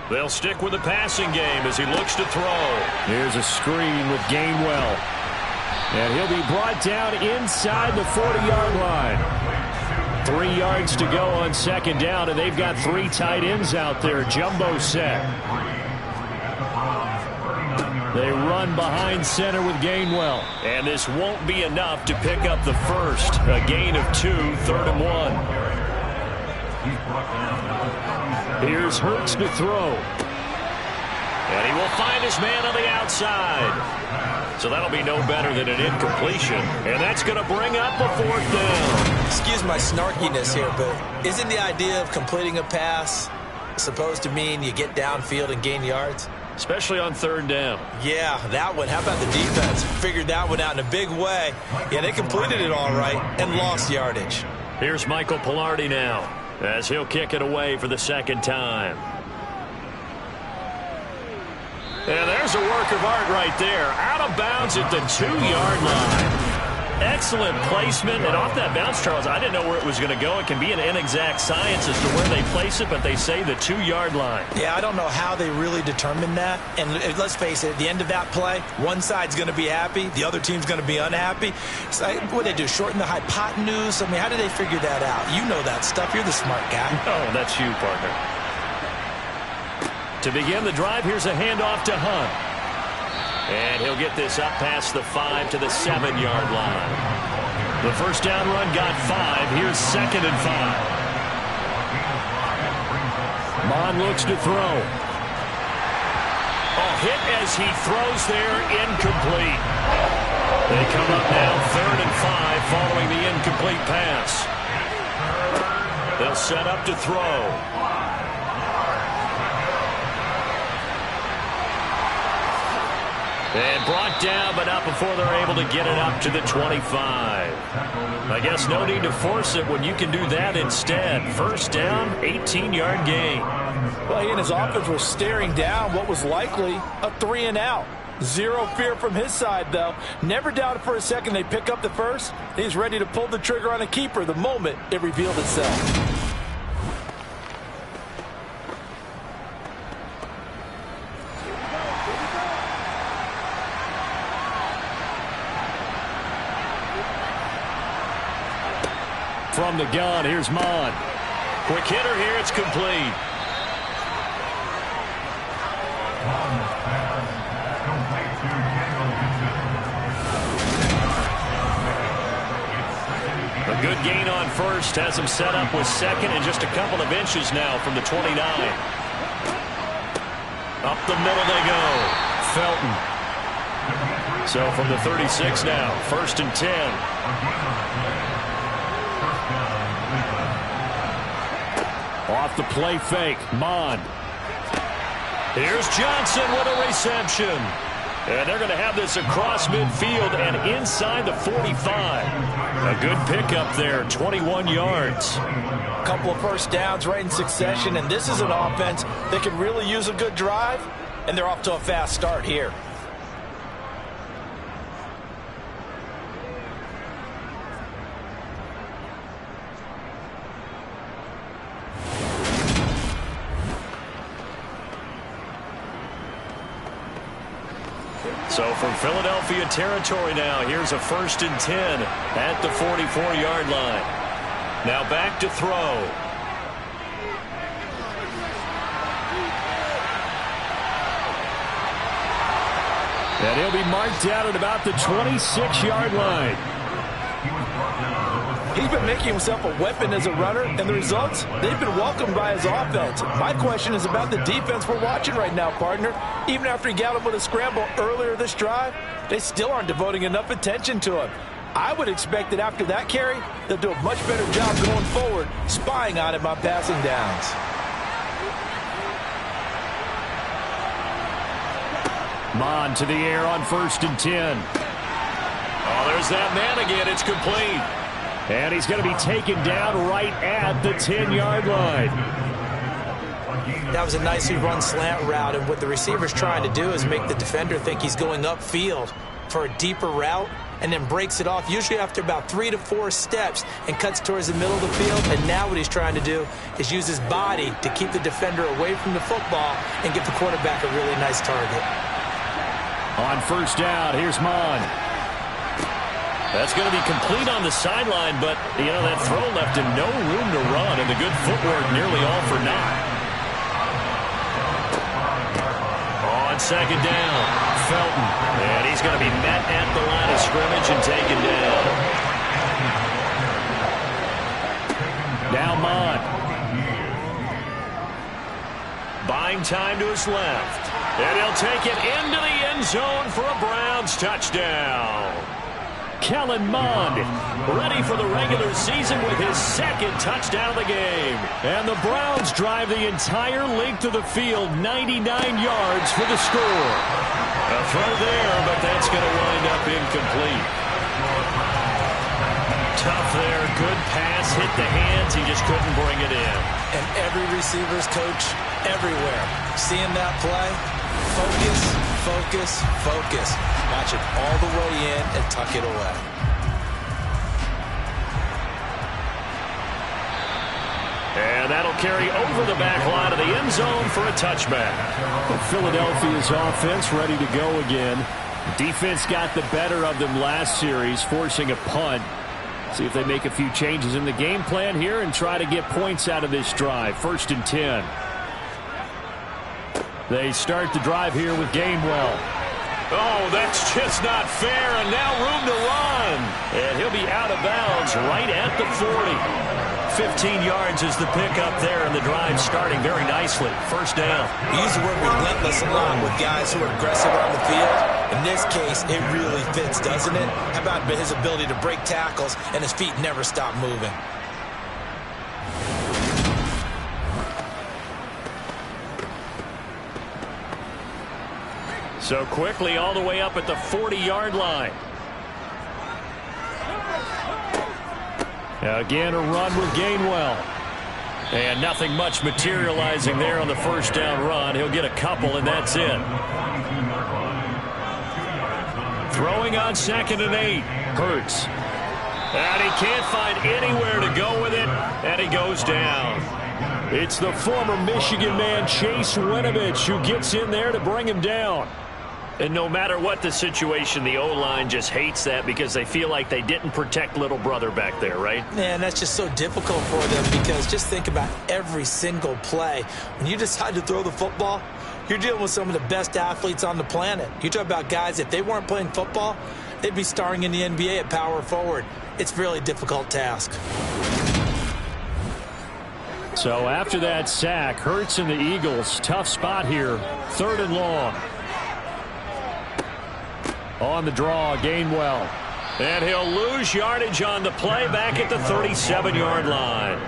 They'll stick with the passing game as he looks to throw. Here's a screen with Gainwell. And he'll be brought down inside the 40-yard line. 3 yards to go on 2nd down, and they've got 3 tight ends out there. Jumbo set. They run behind center with Gainwell. And this won't be enough to pick up the first. A gain of 2, 3rd and 1. Here's Hurts to throw. And he will find his man on the outside. So that'll be no better than an incompletion. And that's going to bring up a 4th down. Excuse my snarkiness here, but isn't the idea of completing a pass supposed to mean you get downfield and gain yards? especially on third down. Yeah, that one. How about the defense? Figured that one out in a big way. Yeah, they completed it all right and lost yardage. Here's Michael Pilardi now as he'll kick it away for the second time. And there's a work of art right there. Out of bounds at the 2-yard line. Excellent placement. And off that bounce, Charles, I didn't know where it was going to go. It can be an inexact science as to where they place it, but they say the 2-yard line. Yeah, I don't know how they really determined that. And let's face it, at the end of that play, one side's going to be happy, the other team's going to be unhappy. So what they do, shorten the hypotenuse? I mean, how did they figure that out? You know that stuff. You're the smart guy. Oh, that's you, partner. To begin the drive, here's a handoff to Hunt. And he'll get this up past the 5 to the 7-yard line. The first down run got 5. Here's 2nd and 5. Mon looks to throw. Oh, hit as he throws there, incomplete. They come up now 3rd and 5 following the incomplete pass. They'll set up to throw. And brought down, but not before they're able to get it up to the 25. I guess no need to force it when you can do that instead. First down, 18-yard gain. Well, he and his offense were staring down what was likely a 3-and-out. Zero fear from his side, though. Never doubted for a second they pick up the first. He's ready to pull the trigger on a keeper the moment it revealed itself. From the gun, here's Mon. Quick hitter here, it's complete. A good gain on first, has him set up with second and just a couple of inches now from the 29. Up the middle they go. Felton. So from the 36 now, 1st and 10. Off the play fake, Mon. Here's Johnson with a reception. And they're going to have this across midfield and inside the 45. A good pickup there, 21 yards. A couple of first downs right in succession, and this is an offense that can really use a good drive, and they're off to a fast start here. So from Philadelphia territory now, here's a 1st and 10 at the 44-yard line. Now back to throw. And he'll be marked out at about the 26-yard line. He's been making himself a weapon as a runner, and the results, they've been welcomed by his offense. My question is about the defense we're watching right now, partner. Even after he got him with a scramble earlier this drive, they still aren't devoting enough attention to him. I would expect that after that carry, they'll do a much better job going forward, spying on him on passing downs. Mon to the air on 1st and 10. Oh, there's that man again. It's complete. And he's going to be taken down right at the 10-yard line. That was a nicely run slant route, and what the receiver's trying to do is make the defender think he's going upfield for a deeper route and then breaks it off, usually after about 3 to 4 steps, and cuts towards the middle of the field. And now what he's trying to do is use his body to keep the defender away from the football and give the quarterback a really nice target. On 1st down, here's Mon. That's going to be complete on the sideline, but, you know, that throw left him no room to run, and the good footwork nearly all for naught. On 2nd down, Felton. And he's going to be met at the line of scrimmage and taken down. Now Mon. Buying time to his left. And he'll take it into the end zone for a Browns touchdown. Kellen Mond, ready for the regular season with his second touchdown of the game. And the Browns drive the entire length of the field, 99 yards for the score. A throw there, but that's going to wind up incomplete. Tough there, good pass, hit the hands, he just couldn't bring it in. And every receiver's coach everywhere, seeing that play, focus, focus, focus. Watch it all the way in and tuck it away. And that'll carry over the back line of the end zone for a touchback. Philadelphia's offense ready to go again. Defense got the better of them last series, forcing a punt. See if they make a few changes in the game plan here and try to get points out of this drive. 1st and 10. They start the drive here with Gainwell. Oh, that's just not fair, and now room to run. And he'll be out of bounds right at the 40. 15 yards is the pickup there, and the drive starting very nicely. 1st down. We use the word relentless a lot with guys who are aggressive on the field. In this case, it really fits, doesn't it? How about his ability to break tackles and his feet never stop moving? So quickly all the way up at the 40-yard line. Again, a run with Gainwell. And nothing much materializing there on the 1st down run. He'll get a couple, and that's it. Throwing on 2nd and 8. Hurts. And he can't find anywhere to go with it, and he goes down. It's the former Michigan man, Chase Winovich, who gets in there to bring him down. And no matter what the situation, the O-line just hates that because they feel like they didn't protect little brother back there, right? Man, that's just so difficult for them because just think about every single play. When you decide to throw the football, you're dealing with some of the best athletes on the planet. You talk about guys, if they weren't playing football, they'd be starring in the NBA at power forward. It's a really difficult task. So after that sack, Hurts and the Eagles, tough spot here. 3rd and long. On the draw, Gainwell. And he'll lose yardage on the play back at the 37-yard line.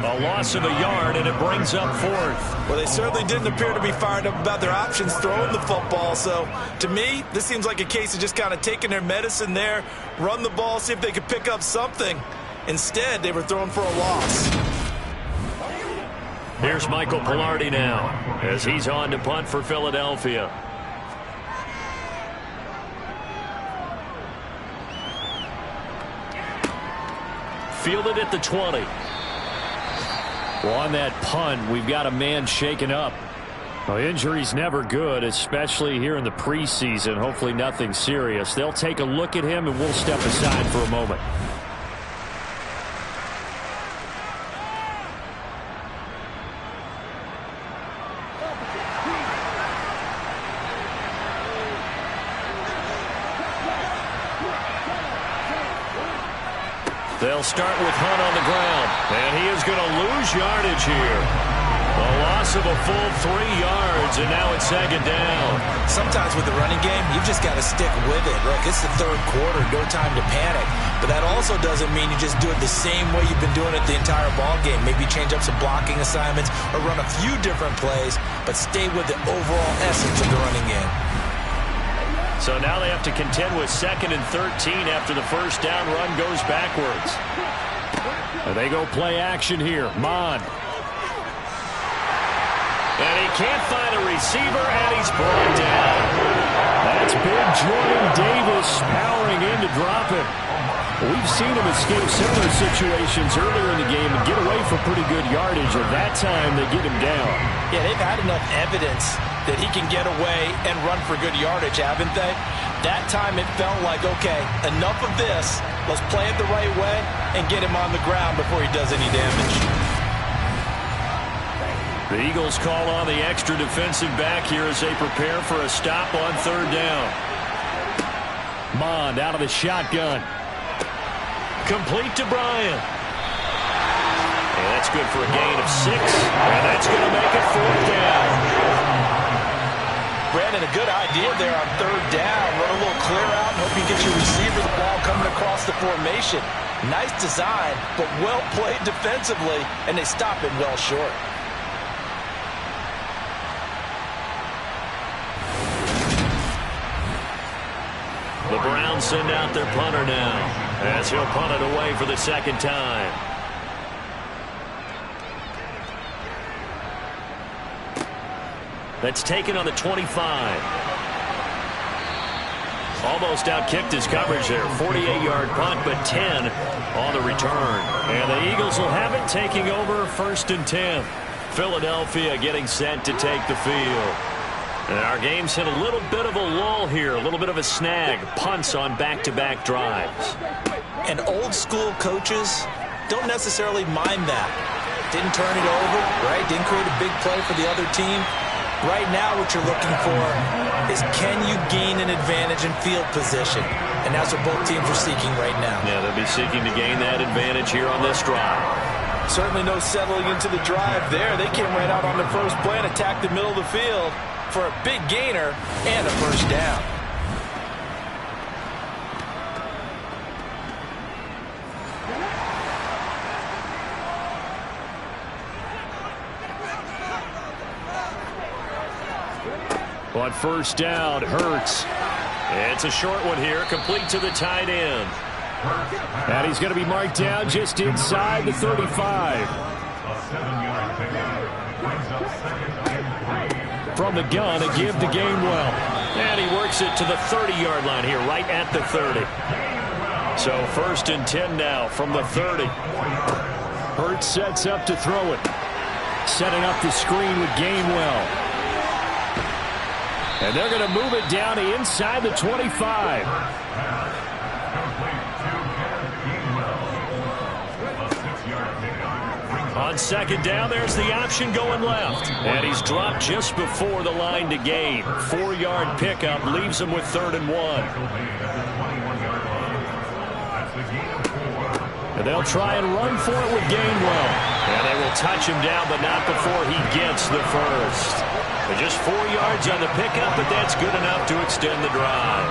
A loss of a yard, and it brings up 4th. Well, they certainly didn't appear to be fired up about their options throwing the football. So, to me, this seems like a case of just kind of taking their medicine there, run the ball, see if they could pick up something. Instead, they were throwing for a loss. Here's Michael Palardy now as he's on to punt for Philadelphia. Fielded at the 20. Well, on that punt, we've got a man shaken up. Well, injury's never good, especially here in the preseason. Hopefully nothing serious. They'll take a look at him, and we'll step aside for a moment. They'll start with Hunt on the ground, and he is going to lose yardage here. A loss of a full 3 yards, and now it's 2nd down. Sometimes with the running game, you've just got to stick with it. Look, it's the 3rd quarter, no time to panic. But that also doesn't mean you just do it the same way you've been doing it the entire ball game. Maybe change up some blocking assignments or run a few different plays, but stay with the overall essence of the running game. So now they have to contend with 2nd and 13 after the 1st down run goes backwards. And they go play action here. Mond. And he can't find a receiver, and he's brought down. That's big Jordan Davis powering in to drop him. We've seen him escape similar situations earlier in the game and get away for pretty good yardage, and that time they get him down. Yeah, they've had enough evidence that he can get away and run for good yardage, haven't they? That time it felt like, okay, enough of this. Let's play it the right way and get him on the ground before he does any damage. The Eagles call on the extra defensive back here as they prepare for a stop on 3rd down. Mond out of the shotgun. Complete to Bryant. And that's good for a gain of 6. And that's going to make it 4th down. Brandon, and a good idea there on third down. Run a little clear out and hope you get your receiver the ball coming across the formation. Nice design, but well played defensively, and they stop it well short. The Browns send out their punter now, as he'll punt it away for the second time. That's taken on the 25. Almost out-kicked his coverage there. 48-yard punt, but 10 on the return. And the Eagles will have it, taking over 1st and 10. Philadelphia getting set to take the field. And our game's hit a little bit of a lull here, a little bit of a snag. Punts on back-to-back drives. And old-school coaches don't necessarily mind that. Didn't turn it over, right? Didn't create a big play for the other team. Right now what you're looking for is, can you gain an advantage in field position? And that's what both teams are seeking right now. Yeah, they'll be seeking to gain that advantage here on this drive. Certainly no settling into the drive there. They came right out on the first play and attacked the middle of the field for a big gainer and a first down. On first down, Hurts. It's a short one here, complete to the tight end. And he's going to be marked down just inside the 35. From the gun, a give to Gainwell. And he works it to the 30-yard line here, right at the 30. So 1st and 10 now from the 30. Hurts sets up to throw it. Setting up the screen with Gainwell. And they're going to move it down to inside the 25. On second down, there's the option going left. And he's dropped just before the line to gain. 4-yard pickup leaves him with 3rd and 1. And they'll try and run for it with Gainwell. And they will touch him down, but not before he gets the first. Just 4 yards on the pickup, but that's good enough to extend the drive.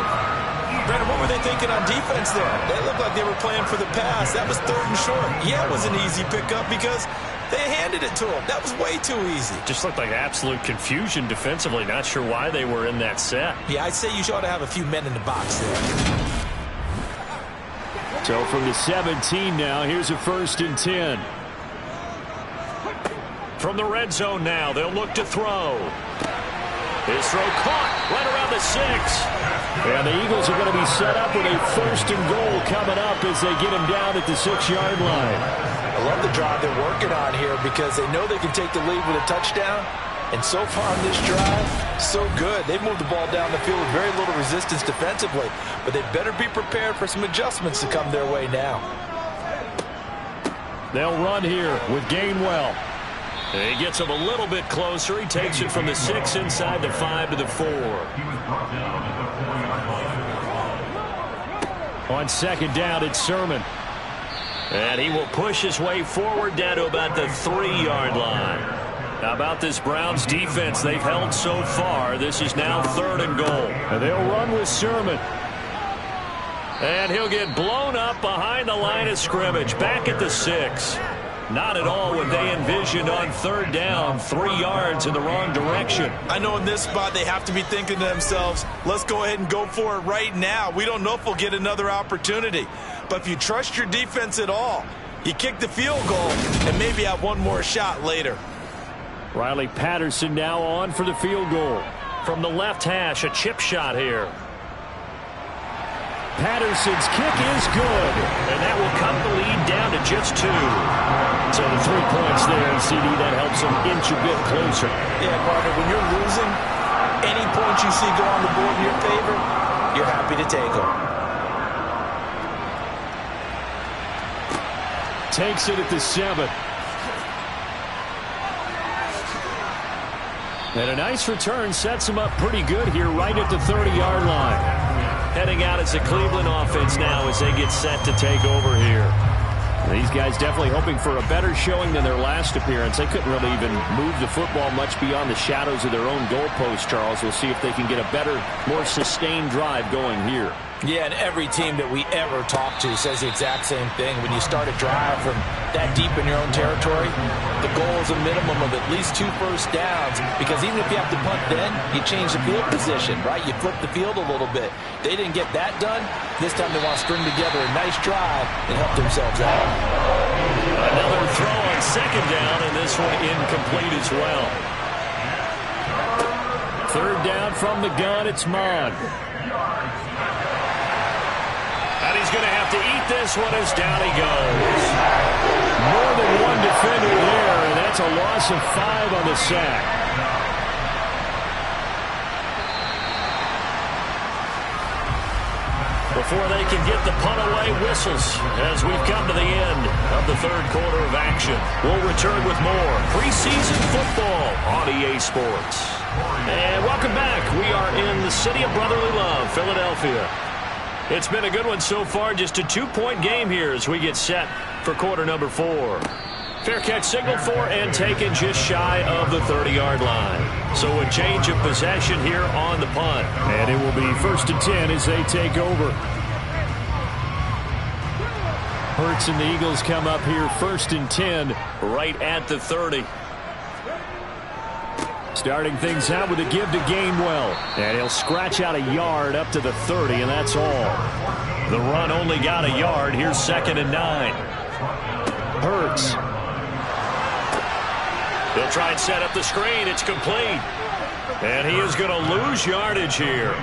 Brandon, what were they thinking on defense there? They looked like they were playing for the pass. That was 3rd and short. Yeah, it was an easy pickup because they handed it to him. That was way too easy. Just looked like absolute confusion defensively. Not sure why they were in that set. Yeah, I'd say you ought to have a few men in the box there. So from the 17 now, here's a 1st and 10. From the red zone now, they'll look to throw. His throw caught right around the 6. And the Eagles are going to be set up with a 1st and goal coming up as they get him down at the 6-yard line. I love the drive they're working on here because they know they can take the lead with a touchdown. And so far on this drive, so good. They've moved the ball down the field with very little resistance defensively. But they better be prepared for some adjustments to come their way now. They'll run here with Gainwell. He gets him a little bit closer. He takes it from the 6 inside the 5 to the 4. On second down, it's Sermon. And he will push his way forward down to about the 3-yard line. How about this Browns defense? They've held so far. This is now 3rd and goal. And they'll run with Sermon. And he'll get blown up behind the line of scrimmage. Back at the 6. Not at all what they envisioned on 3rd down. 3 yards in the wrong direction. I know in this spot they have to be thinking to themselves, let's go ahead and go for it right now. We don't know if we'll get another opportunity. But if you trust your defense at all, you kick the field goal and maybe have one more shot later. Riley Patterson now on for the field goal. From the left hash, a chip shot here. Patterson's kick is good. And that will cut the lead down to just 2. So the 3 points there, and CD, that helps them inch a bit closer. Yeah, partner, when you're losing, any points you see go on the board in your favor, you're happy to take them. Takes it at the 7. And a nice return sets him up pretty good here right at the 30-yard line. Heading out as a Cleveland offense now as they get set to take over here. These guys definitely hoping for a better showing than their last appearance. They couldn't really even move the football much beyond the shadows of their own goalpost, Charles. We'll see if they can get a better, more sustained drive going here. Yeah, and every team that we ever talk to says the exact same thing. When you start a drive from that deep in your own territory, the goal is a minimum of at least 2 first downs, because even if you have to punt then, you change the field position, right? You flip the field a little bit. They didn't get that done. This time they want to string together a nice drive and help themselves out. Another throw on second down, and this one incomplete as well. Third down from the gun, it's Mon. And he's going to have to eat this one as down he goes. More than one defender there, and that's a loss of 5 on the sack. Before they can get the punt away, whistles as we've come to the end of the third quarter of action. We'll return with more preseason football on EA Sports. And welcome back. We are in the city of brotherly love, Philadelphia. It's been a good one so far. Just a 2-point game here as we get set for quarter number 4. Fair catch signaled for and taken just shy of the 30-yard line. So a change of possession here on the punt. And it will be 1st and 10 as they take over. Hurts and the Eagles come up here 1st and 10 right at the 30. Starting things out with a give to Gainwell. And he'll scratch out a yard up to the 30, and that's all. The run only got a yard. Here's 2nd and 9. Hurts. He'll try and set up the screen. It's complete. And he is going to lose yardage here.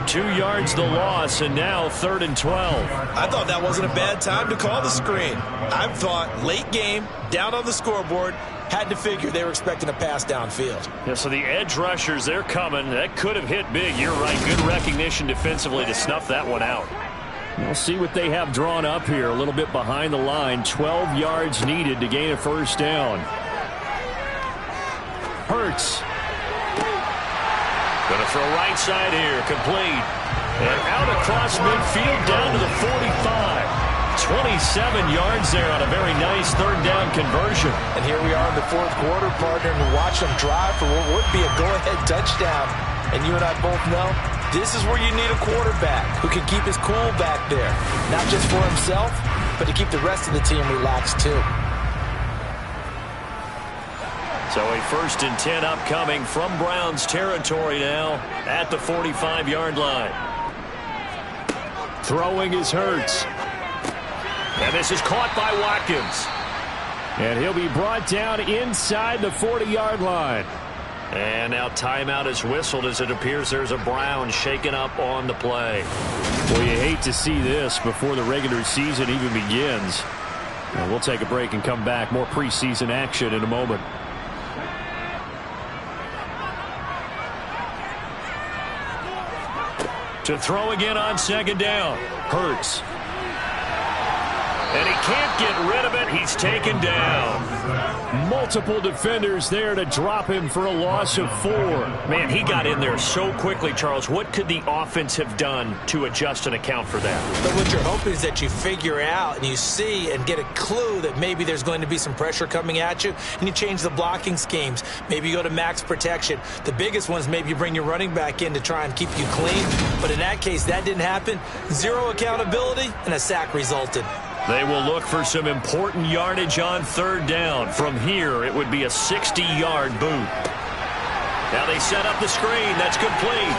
2 yards the loss, and now 3rd and 12. I thought that wasn't a bad time to call the screen. I thought late game, down on the scoreboard, had to figure they were expecting a pass downfield. Yeah, so the edge rushers, they're coming. That could have hit big. You're right. Good recognition defensively to snuff that one out. We'll see what they have drawn up here. A little bit behind the line. 12 yards needed to gain a 1st down. Hurts. Going to throw right side here. Complete. And out across midfield down to the 45. 27 yards there on a very nice 3rd down conversion. And here we are in the 4th quarter, partner, and watch them drive for what would be a go-ahead touchdown. And you and I both know this is where you need a quarterback who can keep his cool back there. Not just for himself, but to keep the rest of the team relaxed too. So a 1st and 10 upcoming from Browns territory now at the 45-yard line. Throwing is Hurts. And this is caught by Watkins. And he'll be brought down inside the 40-yard line. And now timeout is whistled as it appears there's a Brown shaken up on the play. Well, you hate to see this before the regular season even begins. And we'll take a break and come back. More preseason action in a moment. To throw again on 2nd down. Hurts. And he can't get rid of it. He's taken down. Multiple defenders there to drop him for a loss of 4. Man, he got in there so quickly, Charles. What could the offense have done to adjust and account for that? But what you're hoping is that you figure out and you see and get a clue that maybe there's going to be some pressure coming at you, and you change the blocking schemes. Maybe you go to max protection. The biggest one is maybe you bring your running back in to try and keep you clean. But in that case, that didn't happen. 0 accountability, and a sack resulted. They will look for some important yardage on 3rd down. From here, it would be a 60-yard boot. Now they set up the screen. That's complete.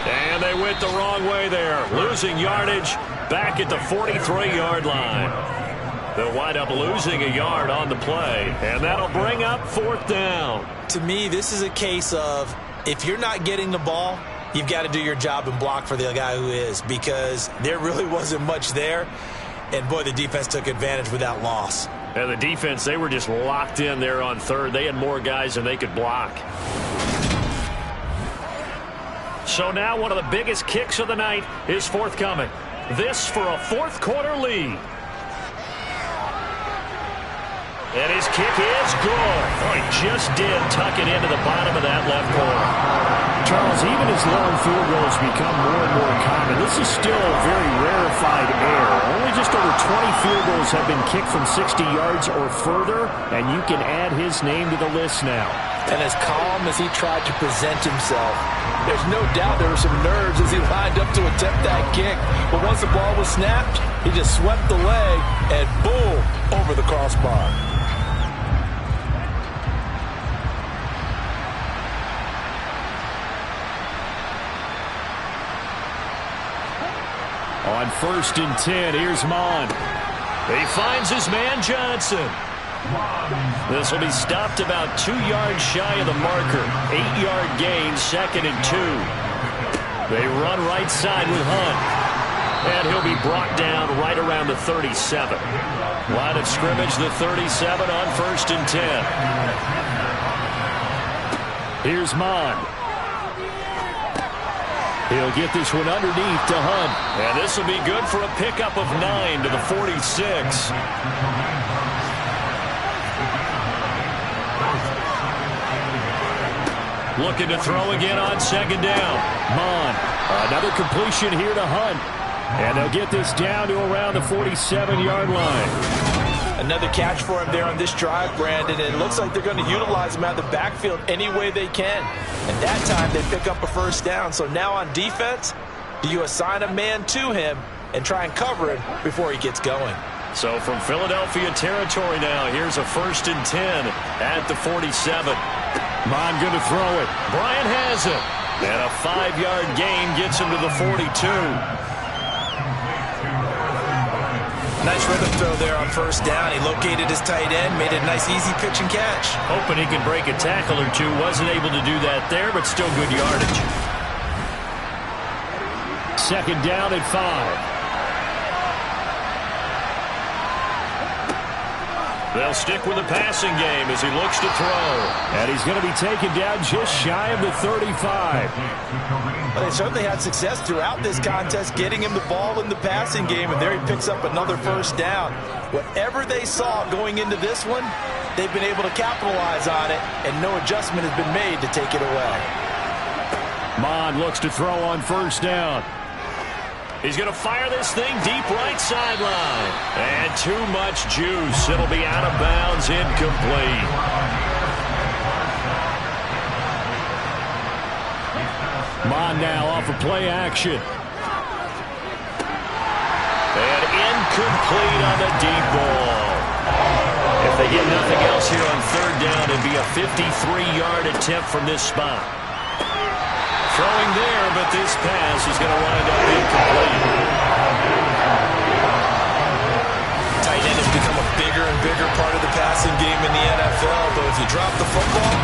And they went the wrong way there. Losing yardage back at the 43-yard line. They'll wind up losing a yard on the play. And that'll bring up 4th down. To me, this is a case of if you're not getting the ball, you've got to do your job and block for the guy who is, because there really wasn't much there. And, boy, the defense took advantage with that loss. And the defense, they were just locked in there on 3rd. They had more guys than they could block. So now one of the biggest kicks of the night is forthcoming. This for a 4th quarter lead. And his kick is good. Oh, he just did tuck it into the bottom of that left corner. Charles, even as long field goals become more and more common, this is still a very rarefied air. Only just over 20 field goals have been kicked from 60 yards or further, and you can add his name to the list now. And as calm as he tried to present himself, there's no doubt there were some nerves as he lined up to attempt that kick. But once the ball was snapped, he just swept the leg and boom, over the crossbar. On 1st and 10, here's Mon. He finds his man Johnson. This will be stopped about 2 yards shy of the marker. 8-yard gain, 2nd and 2. They run right side with Hunt. And he'll be brought down right around the 37. Line of scrimmage, the 37 on 1st and 10. Here's Mon. He'll get this one underneath to Hunt. And this will be good for a pickup of 9 to the 46. Looking to throw again on 2nd down. Mon. Another completion here to Hunt. And they'll get this down to around the 47-yard line. Another catch for him there on this drive, Brandon. And it looks like they're going to utilize him out of the backfield any way they can. And that time they pick up a 1st down. So now on defense, do you assign a man to him and try and cover him before he gets going? So from Philadelphia territory now, here's a 1st and 10 at the 47. Mon going to throw it. Bryant has it. And a 5-yard gain gets him to the 42. Nice rhythm throw there on 1st down. He located his tight end, made it a nice easy pitch and catch. Hoping he could break a tackle or two. Wasn't able to do that there, but still good yardage. 2nd down and 5. They'll stick with the passing game as he looks to throw. And he's going to be taken down just shy of the 35. Well, they certainly had success throughout this contest getting him the ball in the passing game, and there he picks up another 1st down. Whatever they saw going into this one, they've been able to capitalize on it, and no adjustment has been made to take it away. Mon looks to throw on 1st down. He's going to fire this thing deep right sideline. And too much juice. It'll be out of bounds, incomplete. Mon now off of play action. And incomplete on the deep ball. If they get nothing else here on 3rd down, it'd be a 53-yard attempt from this spot. Throwing there, but this pass is going to wind up incomplete. Tight end has become a bigger and bigger part of the passing game in the NFL, but if you drop the football,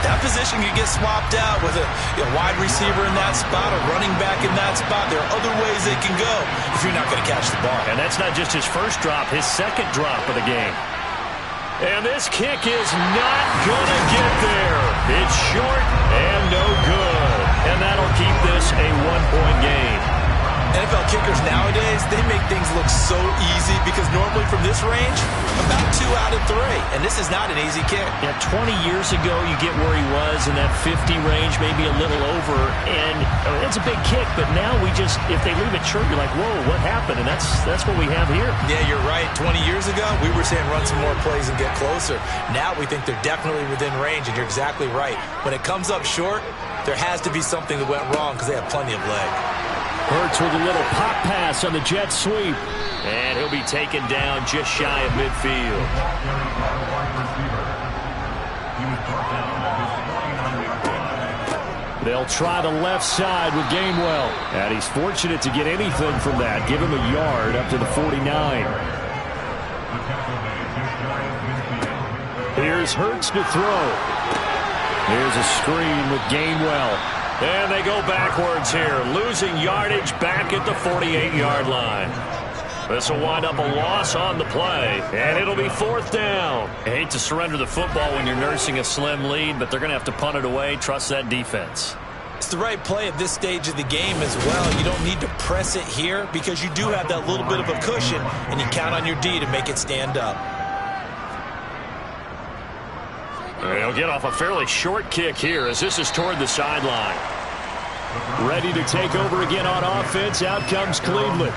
that position can get swapped out with a wide receiver in that spot, a running back in that spot. There are other ways they can go if you're not going to catch the ball. And that's not just his 1st drop, his 2nd drop of the game. And this kick is not going to get there. It's short and no good. And that'll keep this a 1-point game. NFL kickers nowadays, they make things look so easy because normally from this range, about 2 out of 3. And this is not an easy kick. Yeah, 20 years ago, you get where he was in that 50 range, maybe a little over. And it's a big kick, but now we just, if they leave it short, you're like, whoa, what happened? And that's what we have here. Yeah, you're right. 20 years ago, we were saying run some more plays and get closer. Now we think they're definitely within range, and you're exactly right. When it comes up short, there has to be something that went wrong because they have plenty of leg. Hurts with a little pop pass on the jet sweep. And he'll be taken down just shy of midfield. They'll try the left side with Gainwell. And he's fortunate to get anything from that. Give him a yard up to the 49. Here's Hurts to throw. Here's a screen with Gainwell. And they go backwards here, losing yardage back at the 48-yard line. This will wind up a loss on the play, and it'll be 4th down. I hate to surrender the football when you're nursing a slim lead, but they're going to have to punt it away. Trust that defense. It's the right play at this stage of the game as well. You don't need to press it here because you do have that little bit of a cushion, and you count on your D to make it stand up. He'll get off a fairly short kick here as this is toward the sideline. Ready to take over again on offense. Out comes Cleveland.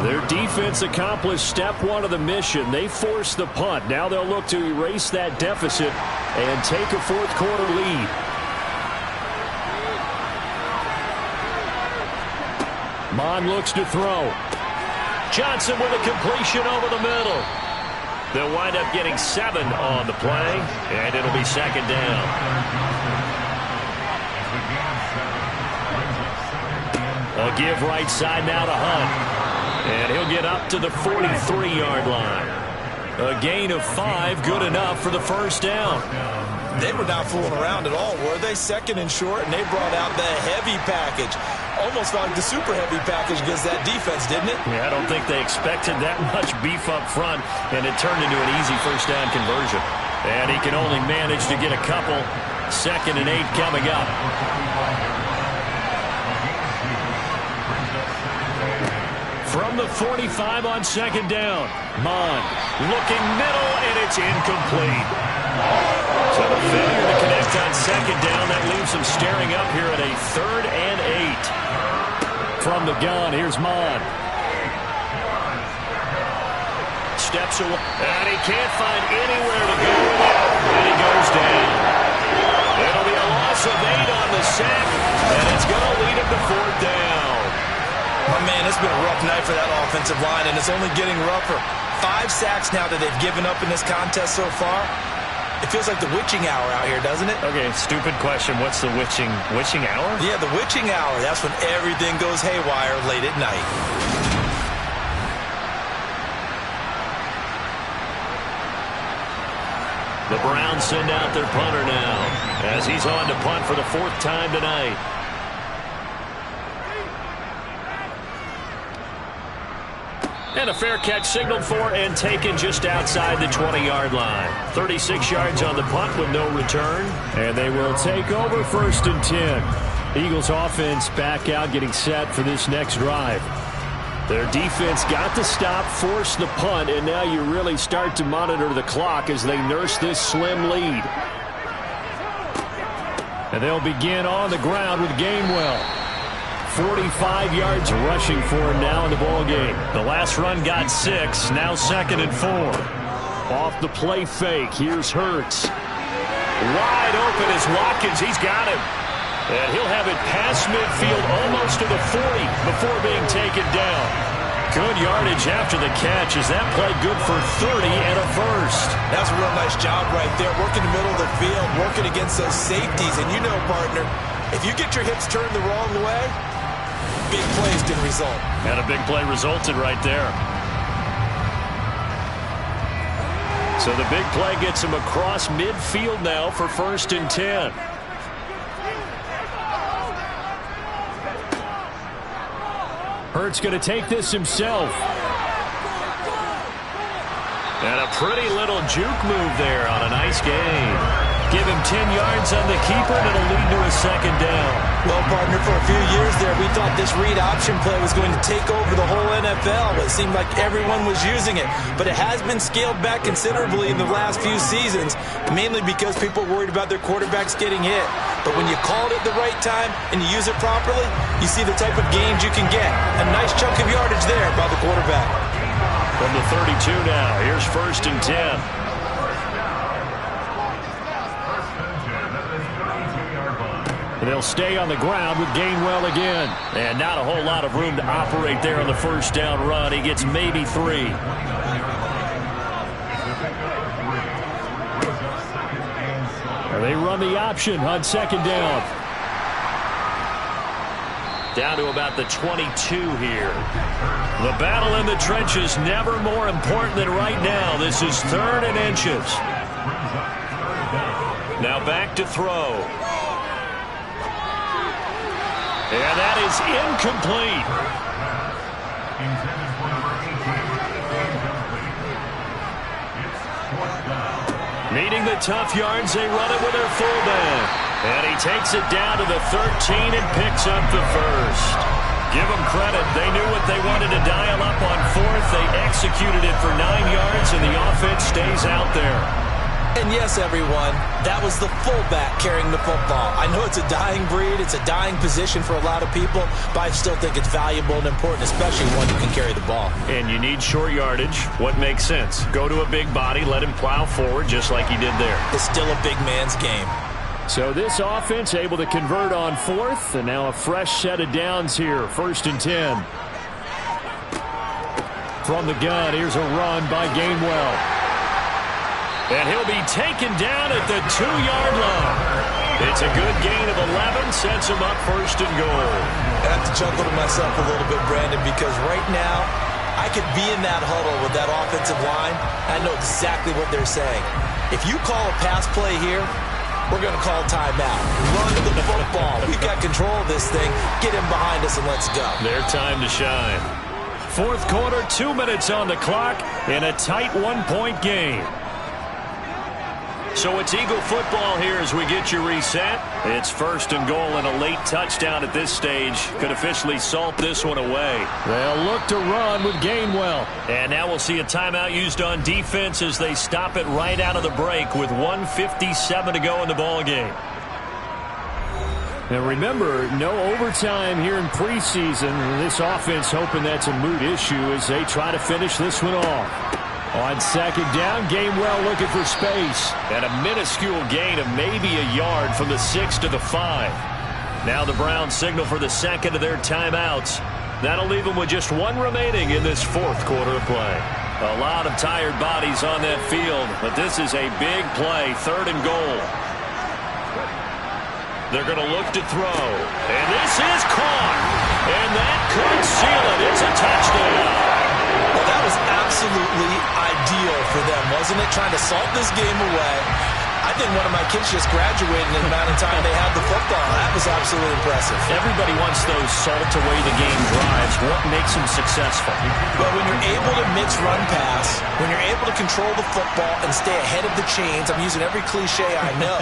Their defense accomplished step one of the mission. They forced the punt. Now they'll look to erase that deficit and take a fourth quarter lead. Mon looks to throw. Johnson with a completion over the middle. They'll wind up getting 7 on the play, and it'll be second down. A give right side now to Hunt. And he'll get up to the 43-yard line. A gain of 5, good enough for the first down. They were not fooling around at all, were they? Second and short, and they brought out the heavy package. Almost like the super heavy package against that defense, didn't it? Yeah, I don't think they expected that much beef up front, and it turned into an easy first down conversion. And he can only manage to get a couple. 2nd and 8 coming up. From the 45 on second down. Mon looking middle, and it's incomplete. So the failure to connect on second down, that leaves him staring up here at a 3rd and 8. From the gun, here's Mon. Steps away, and he can't find anywhere to go with it, and he goes down. It'll be a loss of 8 on the sack, and it's going to lead him to 4th down. My man, it's been a rough night for that offensive line, and it's only getting rougher. 5 sacks now that they've given up in this contest so far. It feels like the witching hour out here, doesn't it? Okay, stupid question. What's the witching hour? Yeah, the witching hour. That's when everything goes haywire late at night. The Browns send out their punter now as he's on to punt for the 4th time tonight. And a fair catch signaled for and taken just outside the 20-yard line. 36 yards on the punt with no return. And they will take over 1st and 10. Eagles offense back out getting set for this next drive. Their defense got the stop, forced the punt, and now you really start to monitor the clock as they nurse this slim lead. And they'll begin on the ground with Gainwell. 45 yards rushing for him now in the ballgame. The last run got 6, now 2nd and 4. Off the play fake, here's Hurts. Wide open is Watkins, he's got him. And he'll have it past midfield almost to the 40 before being taken down. Good yardage after the catch. Is that play good for 30 and a first? That's a real nice job right there. Working the middle of the field, working against those safeties. And you know, partner, if you get your hips turned the wrong way, big plays didn't result. And a big play resulted right there. So the big play gets him across midfield now for 1st and 10. Hurts going to take this himself. And a pretty little juke move there on a nice gain. Give him 10 yards on the keeper, and it'll lead to a 2nd down. Well, partner, for a few years there, we thought this read option play was going to take over the whole NFL. It seemed like everyone was using it. But it has been scaled back considerably in the last few seasons, mainly because people are worried about their quarterbacks getting hit. But when you call it at the right time and you use it properly, you see the type of gains you can get. A nice chunk of yardage there by the quarterback. From the 32 now, here's 1st and 10. They'll stay on the ground with Gainwell again. And not a whole lot of room to operate there on the first down run. He gets maybe 3. And they run the option on 2nd down. Down to about the 22 here. The battle in the trenches never more important than right now. This is 3rd and inches. Now back to throw. And that is incomplete. Meeting the tough yards, they run it with their fullback. And he takes it down to the 13 and picks up the first. Give them credit. They knew what they wanted to dial up on 4th. They executed it for 9 yards, and the offense stays out there. And yes, everyone, that was the fullback carrying the football. I know it's a dying breed, it's a dying position for a lot of people, but I still think it's valuable and important, especially one who can carry the ball. And you need short yardage. What makes sense? Go to a big body, let him plow forward just like he did there. It's still a big man's game. So this offense able to convert on fourth, and now a fresh set of downs here. 1st and 10. From the gun, here's a run by Gainwell. And he'll be taken down at the 2-yard line. It's a good gain of 11, sets him up 1st and goal. I have to chuckle to myself a little bit, Brandon, because right now I could be in that huddle with that offensive line. I know exactly what they're saying. If you call a pass play here, we're going to call timeout. Run the football. We've got control of this thing. Get him behind us and let's go. Their time to shine. 4th quarter, 2 minutes on the clock in a tight 1-point game. So it's Eagle football here as we get you reset. It's 1st and goal and a late touchdown at this stage. Could officially salt this one away. They'll look to run with Gainwell. And now we'll see a timeout used on defense as they stop it right out of the break with 1:57 to go in the ball game. Now remember, no overtime here in preseason. This offense hoping that's a moot issue as they try to finish this one off. On 2nd down, Gainwell looking for space. And a minuscule gain of maybe a yard from the 6 to the 5. Now the Browns signal for the 2nd of their timeouts. That'll leave them with just 1 remaining in this 4th quarter of play. A lot of tired bodies on that field, but this is a big play, 3rd and goal. They're going to look to throw. And this is caught. And that could seal it. It's a touchdown. Well, that was absolutely ideal for them, wasn't it? Trying to salt this game away. I think one of my kids just graduated in the amount of time they had the football. That was absolutely impressive. Everybody wants those salt-away-the-game drives. What makes them successful? But when you're able to mix run-pass, when you're able to control the football and stay ahead of the chains, I'm using every cliche I know,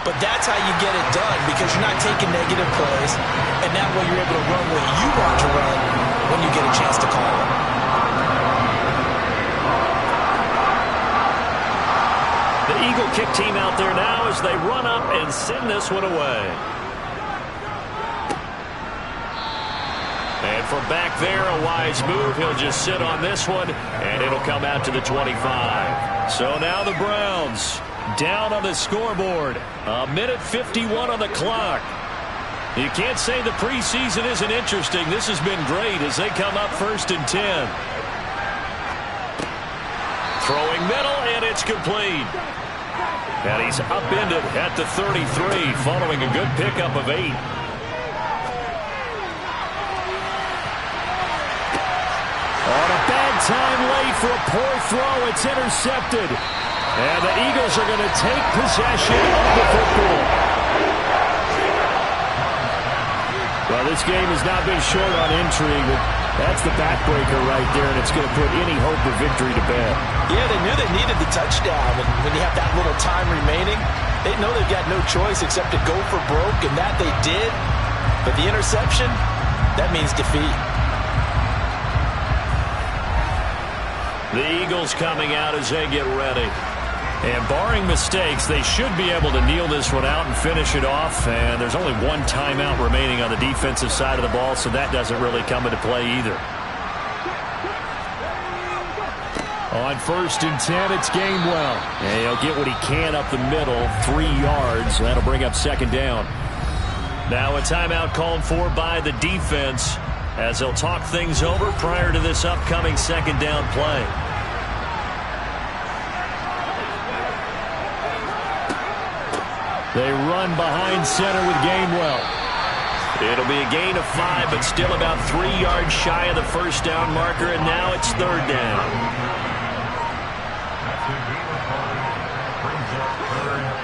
but that's how you get it done because you're not taking negative plays, and that way you're able to run what you want to run when you get a chance to call it. The Eagle kick team out there now as they run up and send this one away. And from back there, a wise move. He'll just sit on this one, and it'll come out to the 25. So now the Browns down on the scoreboard. 1:51 on the clock. You can't say the preseason isn't interesting. This has been great as they come up 1st and 10. Throwing middle, and it's complete. And he's upended at the 33, following a good pickup of 8. On a bad time late for a poor throw. It's intercepted. And the Eagles are going to take possession of the football. Well, this game has not been short on intrigue. That's the backbreaker right there, and it's going to put any hope of victory to bed. Yeah, they knew they needed the touchdown, and when you have that little time remaining, they know they've got no choice except to go for broke, and that they did. But the interception, that means defeat. The Eagles coming out as they get ready. And barring mistakes, they should be able to kneel this one out and finish it off. And there's only 1 timeout remaining on the defensive side of the ball, so that doesn't really come into play either. On 1st and 10, it's Gainwell. And he'll get what he can up the middle, 3 yards. That'll bring up 2nd down. Now a timeout called for by the defense as they'll talk things over prior to this upcoming 2nd down play. They run behind center with Gainwell. It'll be a gain of 5, but still about 3 yards shy of the 1st down marker, and now it's 3rd down.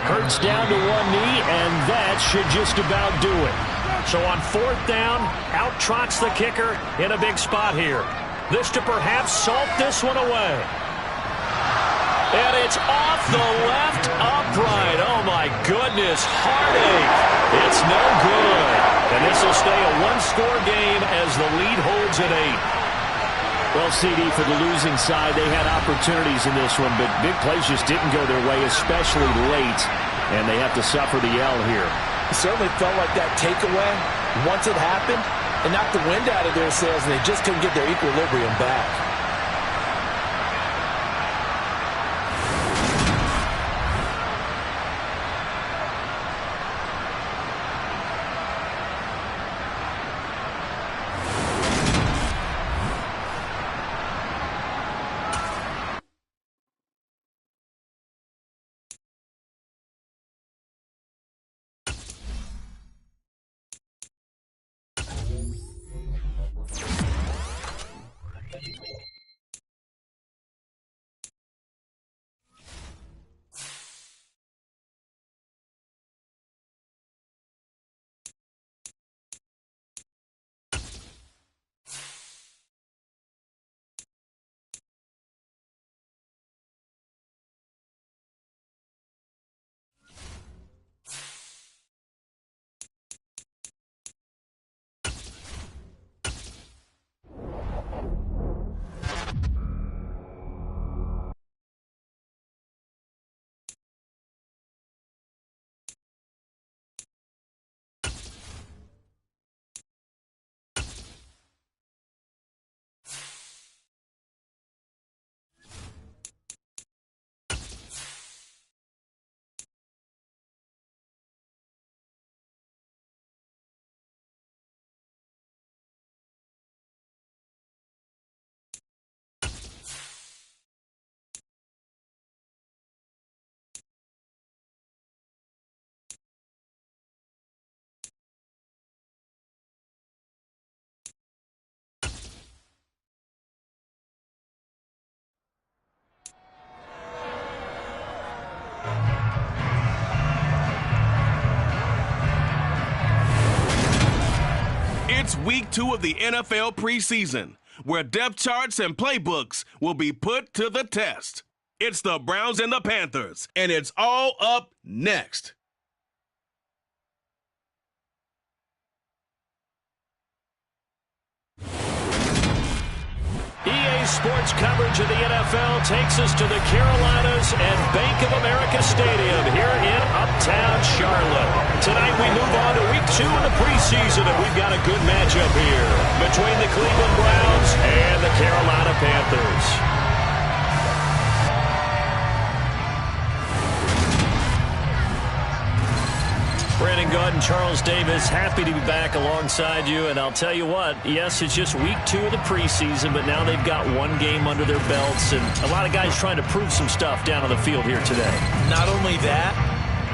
Hurts down to 1 knee, and that should just about do it. So on 4th down, out trots the kicker in a big spot here. This to perhaps salt this one away. And it's off the left upright. Oh, my goodness. Heartache. It's no good. And this will stay a 1-score game as the lead holds at 8. Well, CD, for the losing side, they had opportunities in this one, but big plays just didn't go their way, especially late, and they have to suffer the L here. It certainly felt like that takeaway, once it happened, it knocked the wind out of their sails, and they just couldn't get their equilibrium back. It's week 2 of the NFL preseason, where depth charts and playbooks will be put to the test. It's the Browns and the Panthers, and it's all up next. EA Sports coverage of the NFL takes us to the Carolinas and Bank of America Stadium here in Uptown Charlotte. Tonight we move on to week 2 of the preseason, and we've got a good matchup here between the Cleveland Browns and the Carolina Panthers. Brandon Gaud and Charles Davis, happy to be back alongside you. And I'll tell you what, yes, it's just week 2 of the preseason, but now they've got one game under their belts, and a lot of guys trying to prove some stuff down on the field here today. Not only that,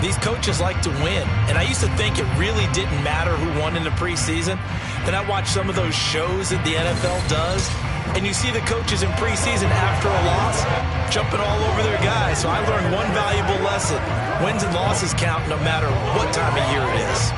these coaches like to win. And I used to think it really didn't matter who won in the preseason. Then I watched some of those shows that the NFL does, and you see the coaches in preseason after a loss jumping all over their guys. So I learned one valuable lesson. Wins and losses count no matter what time of year it is.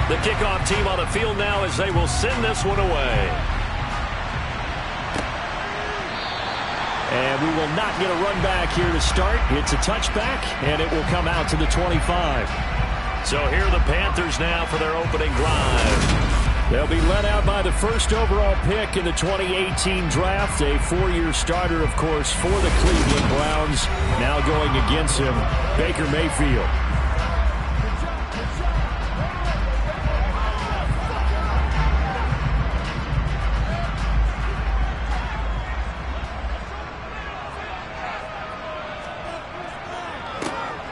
The kickoff team on the field now as they will send this one away. And we will not get a run back here to start. It's a touchback, and it will come out to the 25. So here are the Panthers now for their opening drive. They'll be led out by the first overall pick in the 2018 draft. A 4-year starter, of course, for the Cleveland Browns. Now going against him, Baker Mayfield.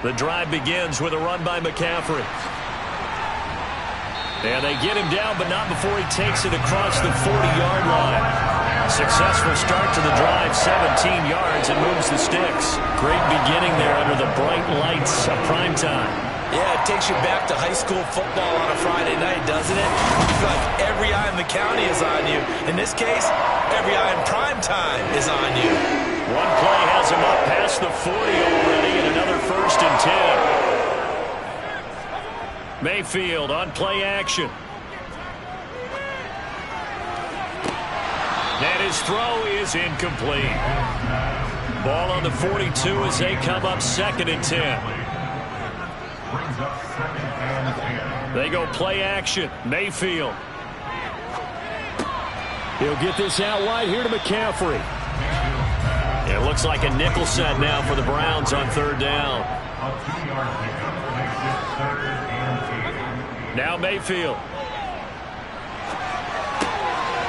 The drive begins with a run by McCaffrey. And they get him down, but not before he takes it across the 40-yard line. Successful start to the drive, 17 yards, and moves the sticks. Great beginning there under the bright lights of prime time. Yeah, it takes you back to high school football on a Friday night, doesn't it? You feel like every eye in the county is on you. In this case, every eye in prime time is on you. One play has him up past the 40 already, and another 1st and 10. Mayfield on play action. And his throw is incomplete. Ball on the 42 as they come up 2nd and 10. They go play action. Mayfield. He'll get this out wide here to McCaffrey. It looks like a nickel set now for the Browns on 3rd down. Now Mayfield.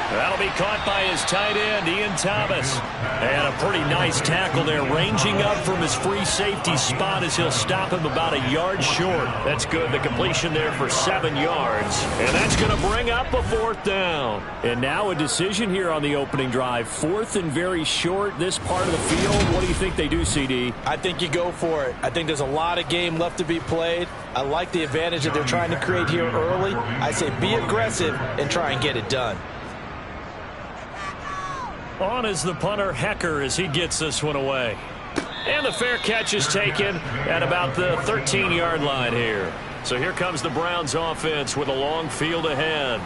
That'll be caught by his tight end, Ian Thomas. And a pretty nice tackle there, ranging up from his free safety spot as he'll stop him about a yard short. That's good. The completion there for 7 yards. And that's going to bring up a 4th down. And now a decision here on the opening drive. 4th and very short, this part of the field. What do you think they do, CD? I think you go for it. I think there's a lot of game left to be played. I like the advantage that they're trying to create here early. I say be aggressive and try and get it done. On is the punter, Hecker, as he gets this one away. And the fair catch is taken at about the 13-yard line here. So here comes the Browns offense with a long field ahead.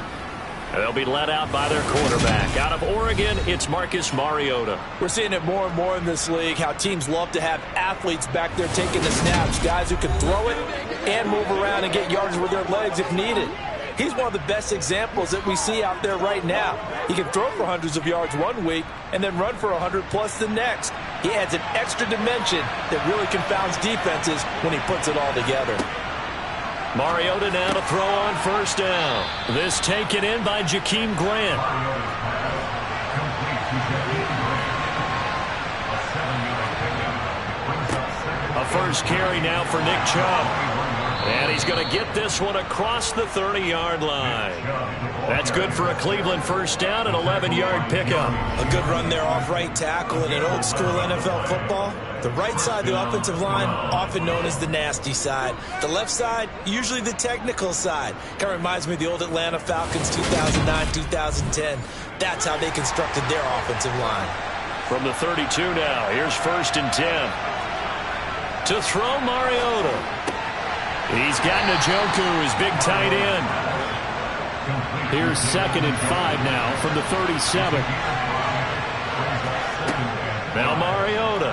And they'll be let out by their quarterback. Out of Oregon, it's Marcus Mariota. We're seeing it more and more in this league, how teams love to have athletes back there taking the snaps, guys who can throw it and move around and get yards with their legs if needed. He's one of the best examples that we see out there right now. He can throw for hundreds of yards one week and then run for 100+ the next. He adds an extra dimension that really confounds defenses when he puts it all together. Mariota now to throw on 1st down. This taken in by Jakeem Grant. A first carry now for Nick Chubb. And he's going to get this one across the 30-yard line. That's good for a Cleveland 1st down and 11-yard pickup. A good run there off right tackle in an old-school NFL football. The right side of the offensive line, often known as the nasty side. The left side, usually the technical side. Kind of reminds me of the old Atlanta Falcons 2009-2010. That's how they constructed their offensive line. From the 32 now, here's 1st and 10. To throw Mariota. He's got Njoku, his big tight end. Here's 2nd and 5 now from the 37. Now Mariota.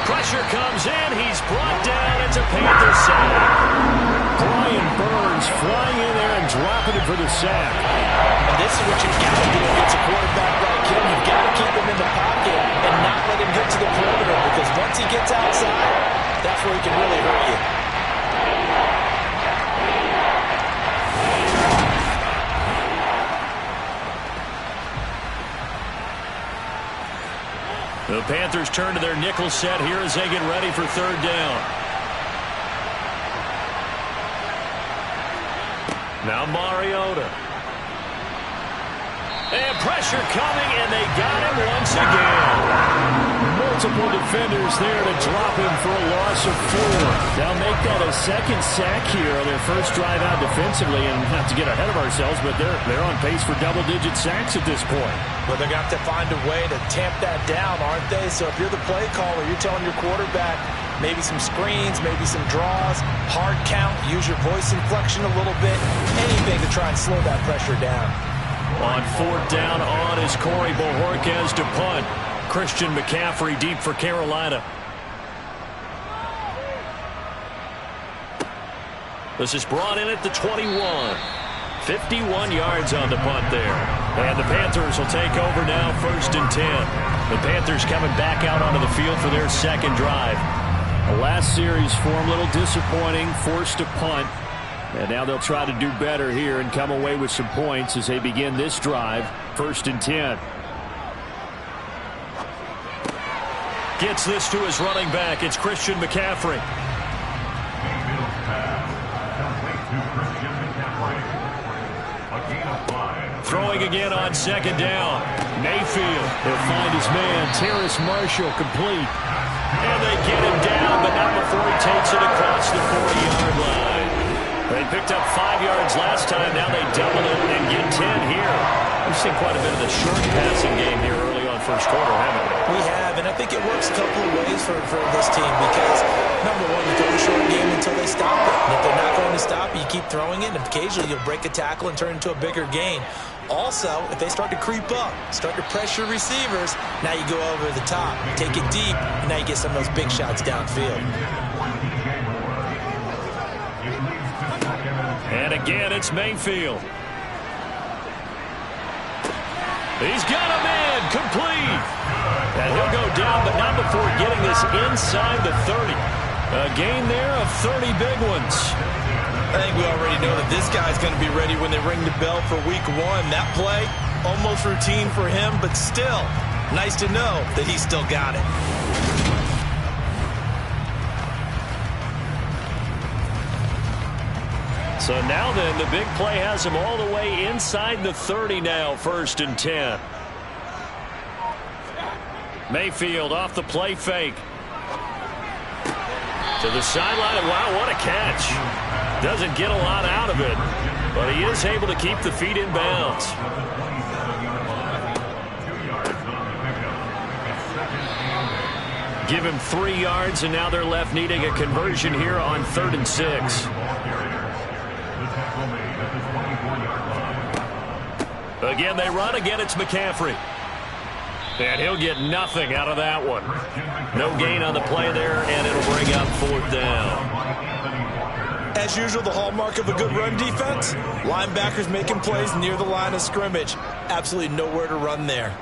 Pressure comes in. He's brought down. It's a Panther sack. Brian Burns flying in there and dropping it for the sack. And this is what you've got to do against a quarterback like him. You've got to keep him in the pocket and not let him get to the perimeter, because once he gets outside, that's where he can really hurt you. The Panthers turn to their nickel set here as they get ready for 3rd down. Now Mariota. And pressure coming, and they got him once again. Multiple defenders there to drop him for a loss of 4. They'll make that a 2nd sack here on their first drive out defensively, and not to get ahead of ourselves, but they're on pace for double-digit sacks at this point. But they're going to have to find a way to tamp that down, aren't they? So if you're the play caller, you're telling your quarterback maybe some screens, maybe some draws, hard count, use your voice inflection a little bit, anything to try and slow that pressure down. On 4th down on is Corey Bojorquez to punt. Christian McCaffrey deep for Carolina. This is brought in at the 21. 51 yards on the punt there. And the Panthers will take over now, 1st and 10. The Panthers coming back out onto the field for their 2nd drive. The last series for them, a little disappointing, forced to punt. And now they'll try to do better here and come away with some points as they begin this drive, 1st and 10. Gets this to his running back. It's Christian McCaffrey. Throwing again on 2nd down. Mayfield. He'll find his man, Terrace Marshall, complete. And they get him down, but not before he takes it across the 40-yard line. They picked up 5 yards last time. Now they double it and get 10 here. We've seen quite a bit of the short passing game here early on first quarter, haven't we? We have, and I think it works a couple of ways for this team because, number one, you throw the short game until they stop it. And if they're not going to stop it, you keep throwing it, and occasionally you'll break a tackle and turn it into a bigger gain. Also, if they start to creep up, start to pressure receivers, now you go over the top, take it deep, and now you get some of those big shots downfield. And again, it's Mayfield. He's got him in, complete. And he'll go down, but not before getting this inside the 30. A gain there of 30 big ones. I think we already know that this guy's going to be ready when they ring the bell for week 1. That play, almost routine for him, but still, nice to know that he's still got it. So now then, the big play has him all the way inside the 30 now, 1st and 10. Mayfield off the play fake. To the sideline, and wow, what a catch. Doesn't get a lot out of it, but he is able to keep the feet in bounds. Give him 3 yards, and now they're left needing a conversion here on 3rd and 6. Again, they run. Again, it's McCaffrey. And he'll get nothing out of that one. No gain on the play there, and it'll bring up 4th down. As usual, the hallmark of a good run defense, linebackers making plays near the line of scrimmage. Absolutely nowhere to run there.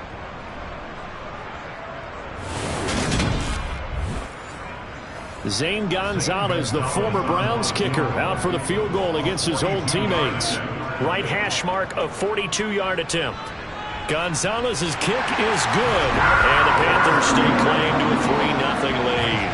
Zane Gonzalez, the former Browns kicker, out for the field goal against his old teammates. Right hash mark of 42-yard attempt. Gonzalez's kick is good, and the Panthers stake claim to a 3-0 lead.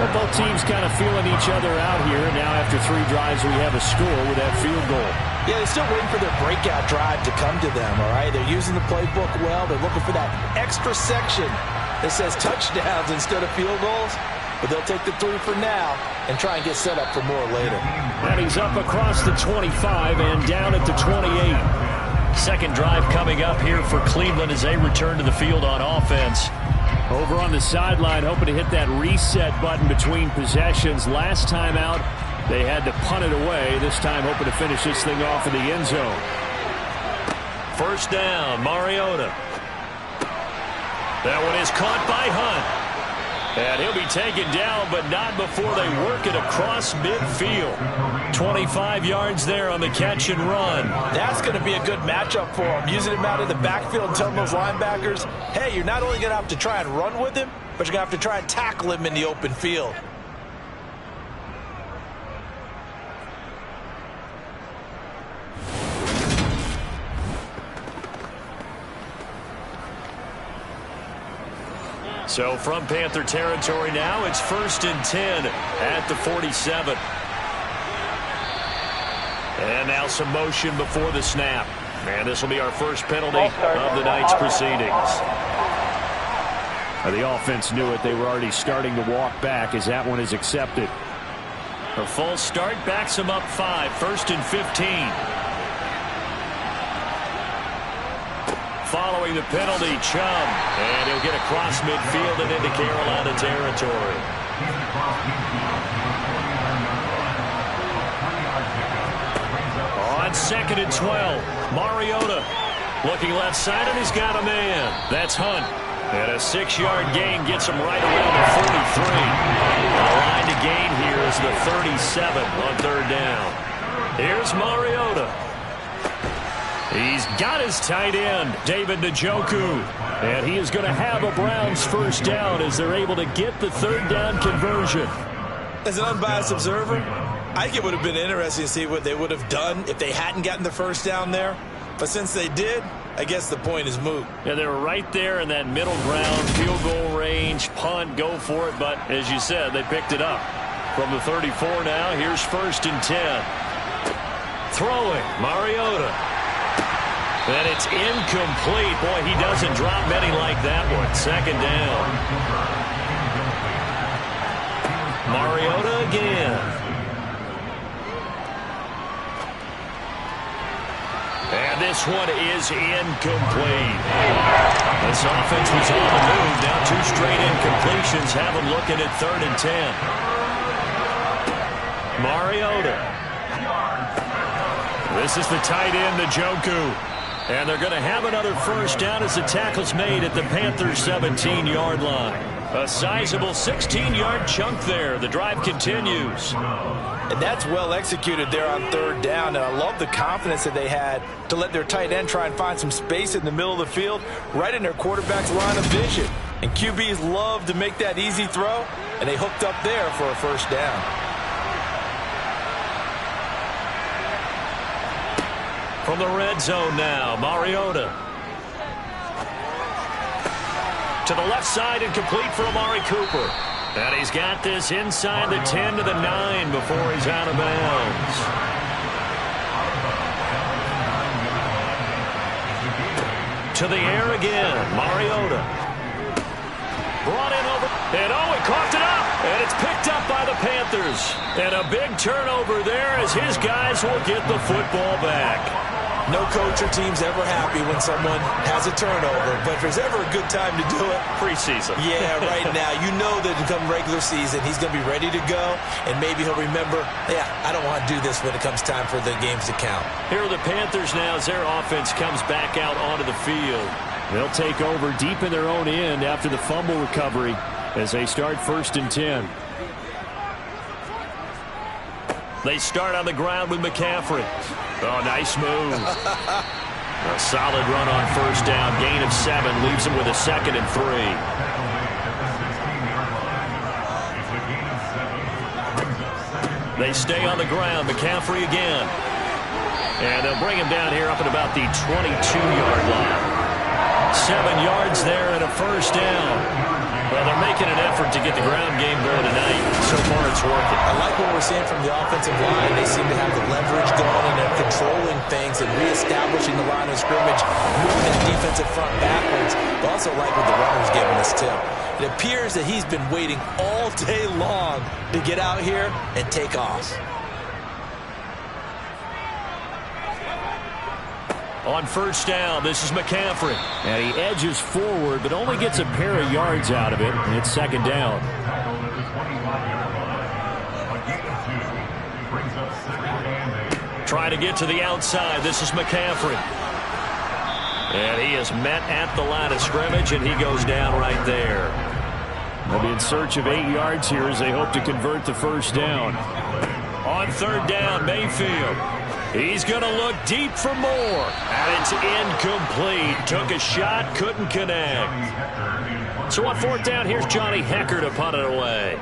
Well, both teams kind of feeling each other out here. Now after 3 drives, we have a score with that field goal. Yeah, they're still waiting for their breakout drive to come to them, all right? They're using the playbook well. They're looking for that extra section that says touchdowns instead of field goals. But they'll take the 3 for now and try and get set up for more later. And he's up across the 25 and down at the 28. Second drive coming up here for Cleveland as they return to the field on offense. Over on the sideline, hoping to hit that reset button between possessions. Last time out, they had to punt it away. This time, hoping to finish this thing off in the end zone. 1st down, Mariota. That one is caught by Hunt. And he'll be taken down, but not before they work it across midfield. 25 yards there on the catch and run. That's going to be a good matchup for him. Using him out of the backfield and telling those linebackers, hey, you're not only going to have to try and run with him, but you're going to have to try and tackle him in the open field. So from Panther territory now, it's 1st and 10 at the 47. And now some motion before the snap. And this will be our first penalty of the night's proceedings. The offense knew it. They were already starting to walk back as that one is accepted. A false start backs them up 5. 1st and 15. Following the penalty, Chubb. And he'll get across midfield and into Carolina territory. On 2nd and 12, Mariota looking left side, and he's got a man. That's Hunt. And a 6-yard gain gets him right around the 43. And the line to gain here is the 37 on 3rd down. Here's Mariota. He's got his tight end, David Njoku. And he is going to have a Browns 1st down as they're able to get the 3rd down conversion. As an unbiased observer, I think it would have been interesting to see what they would have done if they hadn't gotten the 1st down there. But since they did, I guess the point is moot. Yeah, they were right there in that middle ground, field goal range, punt, go for it. But as you said, they picked it up. From the 34 now, here's 1st and 10. Throwing, Mariota. And it's incomplete. Boy, he doesn't drop many like that one. 2nd down. Mariota again. And And this one is incomplete. This offense was on the move. Now 2 straight incompletions have them looking at 3rd and 10. Mariota. This is the tight end, Njoku. And they're going to have another first down as the tackle's made at the Panthers' 17-yard line. A sizable 16-yard chunk there. The drive continues. And that's well executed there on 3rd down. And I love the confidence that they had to let their tight end try and find some space in the middle of the field, right in their quarterback's line of vision. And QBs love to make that easy throw, and they hooked up there for a first down. From the red zone now, Mariota. To the left side and complete for Amari Cooper. And he's got this inside the 10 to the 9 before he's out of bounds. To the air again, Mariota. Brought in over, and he coughed it up, and it's picked up by the Panthers. And a big turnover there as his guys will get the football back. No coach or team's ever happy when someone has a turnover, but if there's ever a good time to do it, preseason. Yeah, right now. You know that come regular season, he's going to be ready to go, and maybe he'll remember, yeah, I don't want to do this when it comes time for the games to count. Here are the Panthers now as their offense comes back out onto the field. They'll take over deep in their own end after the fumble recovery as they start 1st and 10. They start on the ground with McCaffrey. Oh, nice move. A solid run on 1st down. Gain of 7 leaves them with a 2nd and 3. They stay on the ground. McCaffrey again. And they'll bring him down here up at about the 22-yard line. 7 yards there and a first down. Well, they're making an effort to get the ground game going tonight. So far, it's working. I like what we're seeing from the offensive line. They seem to have the leverage going, and they're controlling things and reestablishing the line of scrimmage, moving that defensive front backwards. But also like what the runner's giving us, too. It appears that he's been waiting all day long to get out here and take off. On 1st down, this is McCaffrey. And he edges forward, but only gets a pair of yards out of it, and it's 2nd down. Trying to get to the outside. This is McCaffrey. And he is met at the line of scrimmage, and he goes down right there. They'll be in search of 8 yards here as they hope to convert the first down. On 3rd down, Mayfield. He's going to look deep for more. And it's incomplete. Took a shot, couldn't connect. So on 4th down, here's Johnny Hecker to punt it away.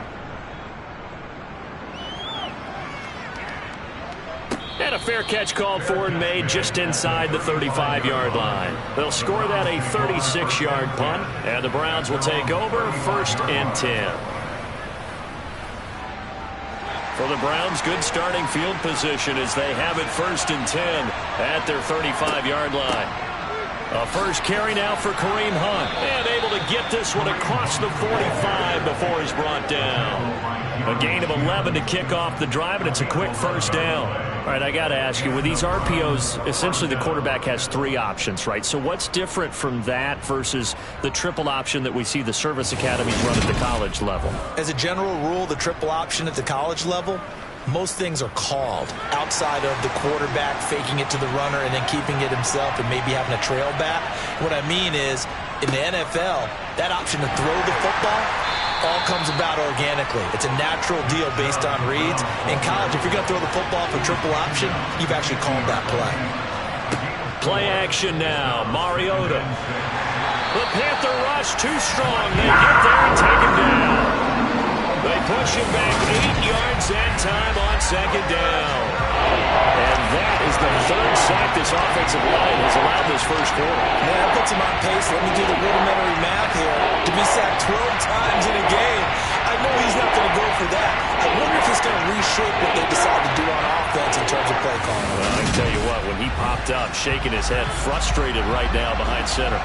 And a fair catch called for and made just inside the 35-yard line. They'll score that a 36-yard punt, and the Browns will take over 1st and 10. For the Browns, good starting field position as they have it 1st and 10 at their 35-yard line. A first carry now for Kareem Hunt. And able to get this one across the 45 before he's brought down. A gain of 11 to kick off the drive, and it's a quick first down. All right, I got to ask you, with these RPOs, essentially the quarterback has 3 options, right? So what's different from that versus the triple option that we see the service academies run at the college level? As a general rule, the triple option at the college level, most things are called outside of the quarterback faking it to the runner and then keeping it himself and maybe having a trail back. What I mean is, in the NFL, that option to throw the football all comes about organically. It's a natural deal based on reads. In college, if you're going to throw the football for triple option, you've actually called that play. Play action now. Mariota. The Panther rush too strong. They get there and take him down. They push him back 8 yards that time on 2nd down. And that is the 3rd sack this offensive line has allowed this first quarter. Yeah, that puts him on pace. Let me do the rudimentary math here. To be sacked 12 times in a game, I know he's not going to go for that. I wonder if he's going to reshape what they decide to do on offense in terms of play calling. Well, I can tell you what, when he popped up, shaking his head, frustrated right now behind center.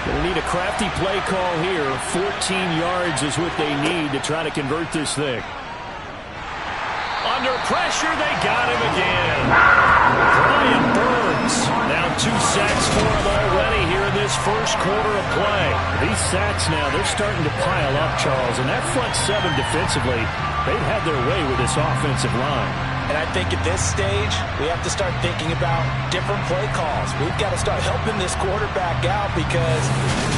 Going to need a crafty play call here. 14 yards is what they need to try to convert this thing. Under pressure, they got him again. Brian Burns. Now 2 sacks for him already here in this first quarter of play. These sacks now, they're starting to pile up, Charles. And that front seven defensively, they've had their way with this offensive line. And I think at this stage, we have to start thinking about different play calls. We've got to start helping this quarterback out because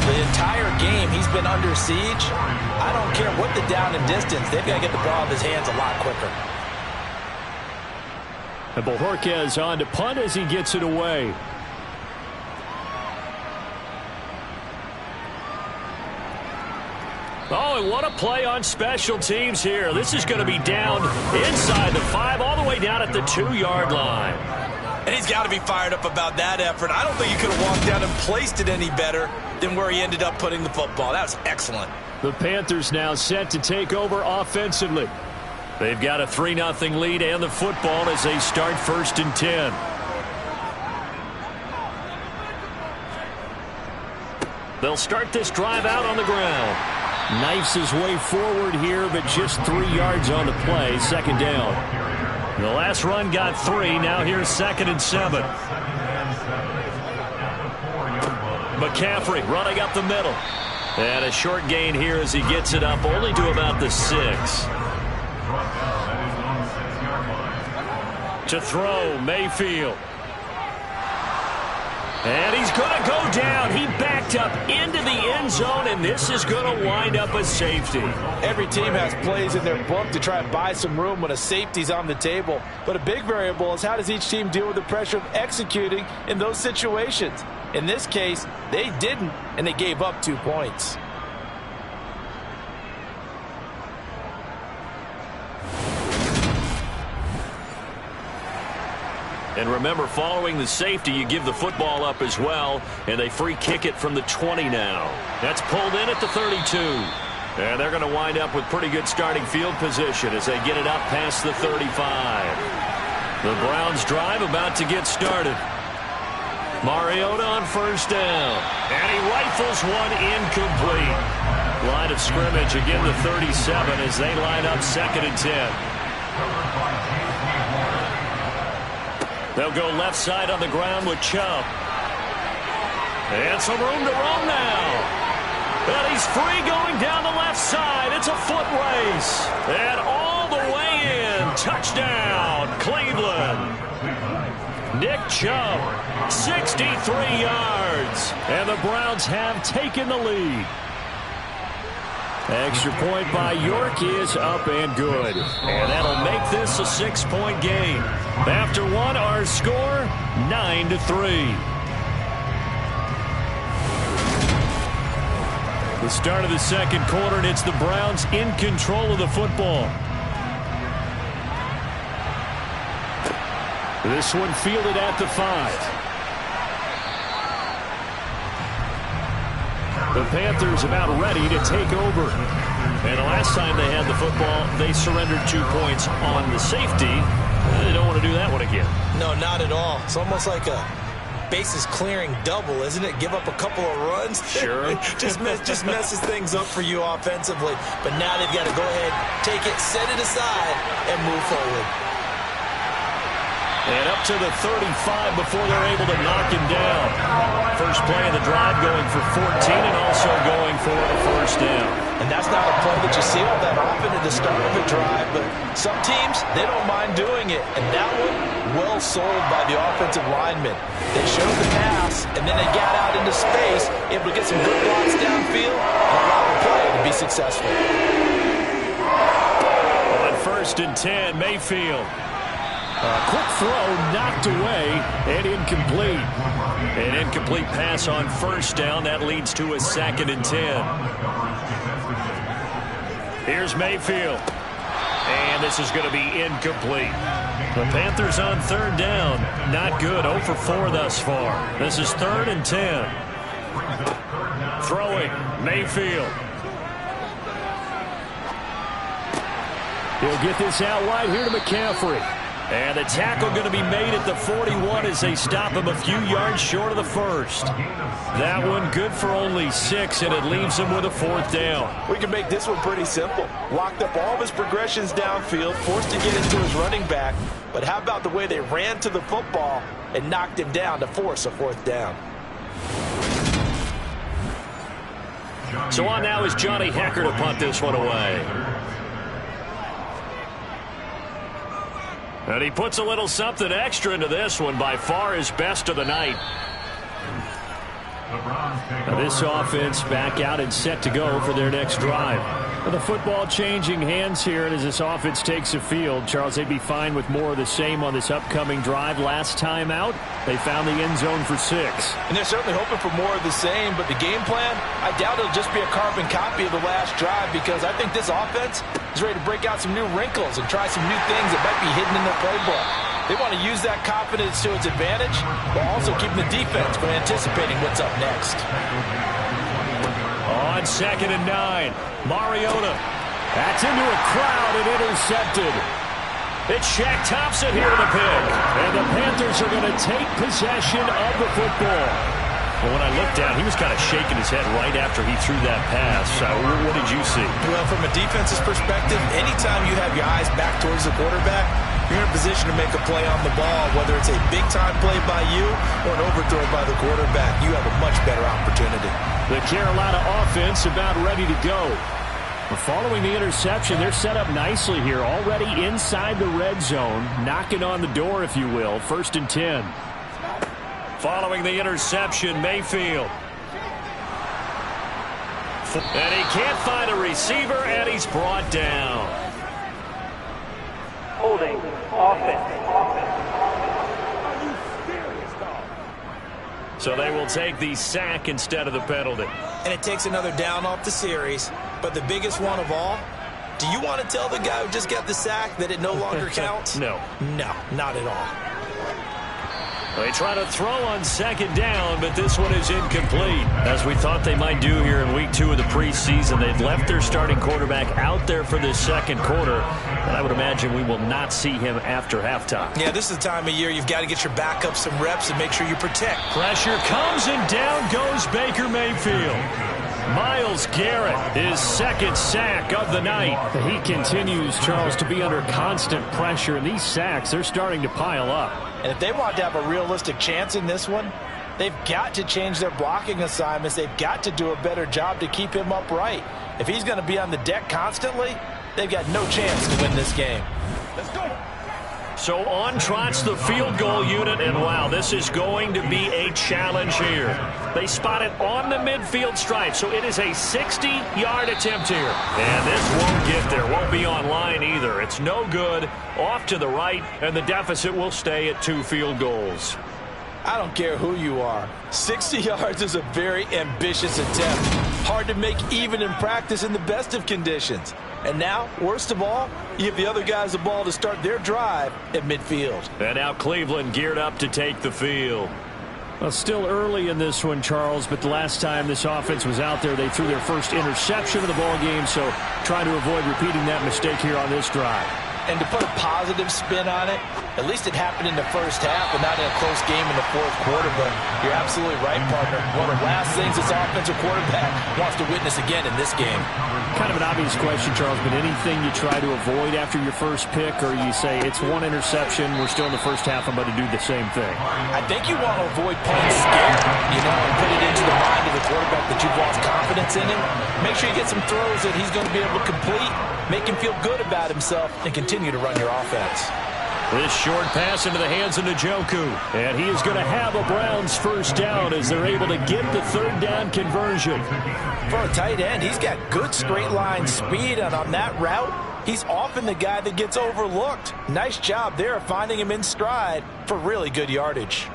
the entire game he's been under siege. I don't care what the down and distance. They've got to get the ball in his hands a lot quicker. And Bojorquez on to punt as he gets it away. Oh, and what a play on special teams here. This is going to be down inside the 5, all the way down at the 2-yard line. And he's got to be fired up about that effort. I don't think he could have walked down and placed it any better than where he ended up putting the football. That was excellent. The Panthers now set to take over offensively. They've got a 3-0 lead and the football as they start 1st and 10. They'll start this drive out on the ground. Knifes his way forward here, but just 3 yards on the play. 2nd down. The last run got 3. Now here's 2nd and 7. McCaffrey running up the middle. And a short gain here as he gets it up only to about the 6. To throw, Mayfield. And he's going to go down. He backed up into the end zone, and this is going to wind up a safety. Every team has plays in their book to try and buy some room when a safety's on the table. But a big variable is how does each team deal with the pressure of executing in those situations. In this case, they didn't, and they gave up 2 points. And remember, following the safety, you give the football up as well, and they free kick it from the 20 now. That's pulled in at the 32. And they're going to wind up with pretty good starting field position as they get it up past the 35. The Browns drive about to get started. Mariota on 1st down. And he rifles one incomplete. Line of scrimmage, again the 37 as they line up 2nd and 10. They'll go left side on the ground with Chubb. And some room to roam now. And he's free going down the left side. It's a foot race. And all the way in. Touchdown, Cleveland. Nick Chubb, 63 yards. And the Browns have taken the lead. Extra point by York is up and good. And that'll make this a 6-point game. After one, our score, 9-3. The start of the 2nd quarter, and it's the Browns in control of the football. This one fielded at the 5. The Panthers about ready to take over. And the last time they had the football, they surrendered 2 points on the safety. They don't want to do that one again. No, not at all. It's almost like a bases clearing double, isn't it? Give up a couple of runs. Sure. just messes things up for you offensively. But now they've got to go ahead, take it, set it aside, and move forward. And up to the 35 before they're able to knock him down. First play of the drive going for 14 and also going for a 1st down. And that's not a play that you see all that often at the start of a drive, but some teams, they don't mind doing it. And that one, well sold by the offensive linemen. They showed the pass, and then they got out into space, able to get some good blocks downfield, and allow the play to be successful. On 1st and 10, Mayfield. A quick throw knocked away and incomplete. An incomplete pass on 1st down. That leads to a 2nd and 10. Here's Mayfield. And this is going to be incomplete. The Panthers on 3rd down. Not good. 0 for 4 thus far. This is 3rd and 10. Throwing. Mayfield. He'll get this out wide here to McCaffrey. And the tackle going to be made at the 41 as they stop him a few yards short of the 1st. That one good for only 6, and it leaves him with a 4th down. We can make this one pretty simple. Locked up all of his progressions downfield, forced to get into his running back. But how about the way they ran to the football and knocked him down to force a 4th down. So on now is Johnny Hecker to punt this one away. And he puts a little something extra into this one, by far his best of the night. Now this offense back out and set to go for their next drive. The football changing hands here, and as this offense takes the field, Charles, they'd be fine with more of the same on this upcoming drive. Last time out, they found the end zone for 6. And they're certainly hoping for more of the same, but the game plan, I doubt it'll just be a carbon copy of the last drive, because I think this offense is ready to break out some new wrinkles and try some new things that might be hidden in their playbook. They want to use that confidence to its advantage, while also keeping the defense from anticipating what's up next. On 2nd and 9, Mariota. That's into a crowd and intercepted. It's Shaq Thompson here to the pick. And the Panthers are going to take possession of the football. Well, when I looked down, he was kind of shaking his head right after he threw that pass. What did you see? Well, from a defense's perspective, anytime you have your eyes back towards the quarterback, you're in a position to make a play on the ball, whether it's a big-time play by you or an overthrow by the quarterback. You have a much better opportunity. The Carolina offense about ready to go. Following the interception, they're set up nicely here, already inside the red zone, knocking on the door, if you will. 1st and 10. Following the interception, Mayfield. And he can't find a receiver, and he's brought down. Holding. Offense. So they will take the sack instead of the penalty. And it takes another down off the series. But the biggest one of all, do you want to tell the guy who just got the sack that it no longer counts? No. No, not at all. They try to throw on 2nd down, but this one is incomplete. As we thought they might do here in week 2 of the preseason, they've left their starting quarterback out there for this 2nd quarter, and I would imagine we will not see him after halftime. Yeah, this is the time of year you've got to get your backup some reps and make sure you protect. Pressure comes, and down goes Baker Mayfield. Myles Garrett, his 2nd sack of the night. He continues, Charles, to be under constant pressure, and these sacks, they're starting to pile up. And if they want to have a realistic chance in this one, they've got to change their blocking assignments. They've got to do a better job to keep him upright. If he's going to be on the deck constantly, they've got no chance to win this game. Let's go. So on trots the field goal unit, and wow, this is going to be a challenge here. They spot it on the midfield stripe, so it is a 60-yard attempt here. And this won't get there, won't be on line either. It's no good, off to the right, and the deficit will stay at 2 field goals. I don't care who you are. 60 yards is a very ambitious attempt. Hard to make even in practice in the best of conditions. And now, worst of all, you give the other guys the ball to start their drive at midfield. And now Cleveland geared up to take the field. Well, still early in this one, Charles, but the last time this offense was out there, they threw their first interception of the ball game, so trying to avoid repeating that mistake here on this drive. And to put a positive spin on it, at least it happened in the first half and not in a close game in the 4th quarter. But you're absolutely right, partner. One of the last things this offensive quarterback wants to witness again in this game. Kind of an obvious question, Charles, but anything you try to avoid after your first pick, or you say it's one interception, we're still in the first half, I'm about to do the same thing? I think you want to avoid playing scared, and put it into the mind of the quarterback that you've lost confidence in him. Make sure you get some throws that he's going to be able to complete, make him feel good about himself, and continue to run your offense. This short pass into the hands of Njoku. And he is going to have a Browns first down as they're able to get the 3rd down conversion. For a tight end, he's got good straight line speed, and on that route, he's often the guy that gets overlooked. Nice job there finding him in stride for really good yardage.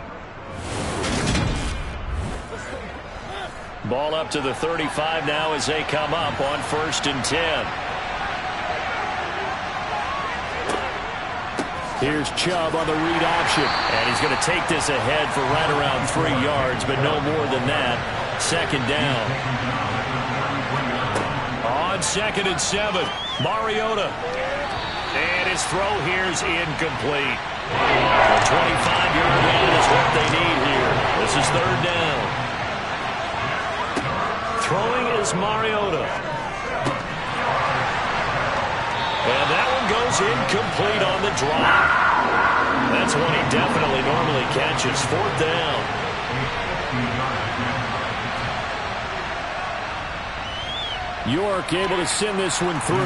Ball up to the 35 now as they come up on 1st and 10. Here's Chubb on the read option. And he's going to take this ahead for right around 3 yards, but no more than that. 2nd down. On 2nd and 7, Mariota. And his throw here's incomplete. A 25-yard line is what they need here. This is 3rd down. Throwing is Mariota. And that one goes incomplete on the drop. That's one he definitely normally catches. 4th down. York able to send this one through.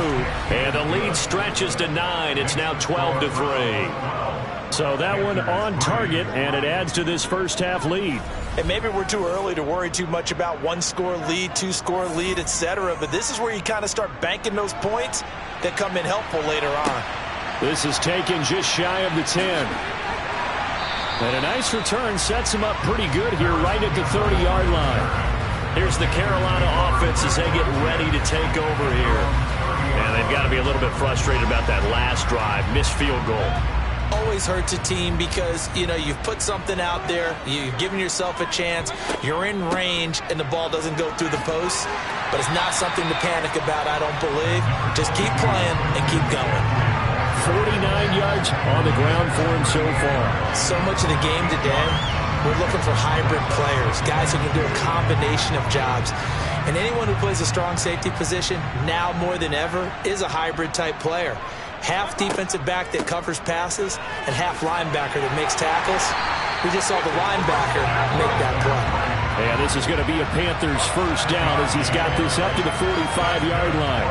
And the lead stretches to 9. It's now 12-3. So that one on target, and it adds to this first half lead. And maybe we're too early to worry too much about 1-score lead, 2-score lead, etc. But this is where you kind of start banking those points that come in helpful later on. This is taken just shy of the 10. And a nice return sets him up pretty good here right at the 30-yard line. Here's the Carolina offense as they get ready to take over here. And they've got to be a little bit frustrated about that last drive, missed field goal. Always hurts a team because, you know, you've put something out there, you've given yourself a chance, you're in range, and the ball doesn't go through the post. But it's not something to panic about, I don't believe. Just keep playing and keep going. 49 yards on the ground for him so far. So much of the game today, we're looking for hybrid players, guys who can do a combination of jobs. And anyone who plays a strong safety position, now more than ever, is a hybrid-type player. Half defensive back that covers passes and half linebacker that makes tackles. We just saw the linebacker make that play. And this is going to be a Panthers first down as he's got this up to the 45-yard line.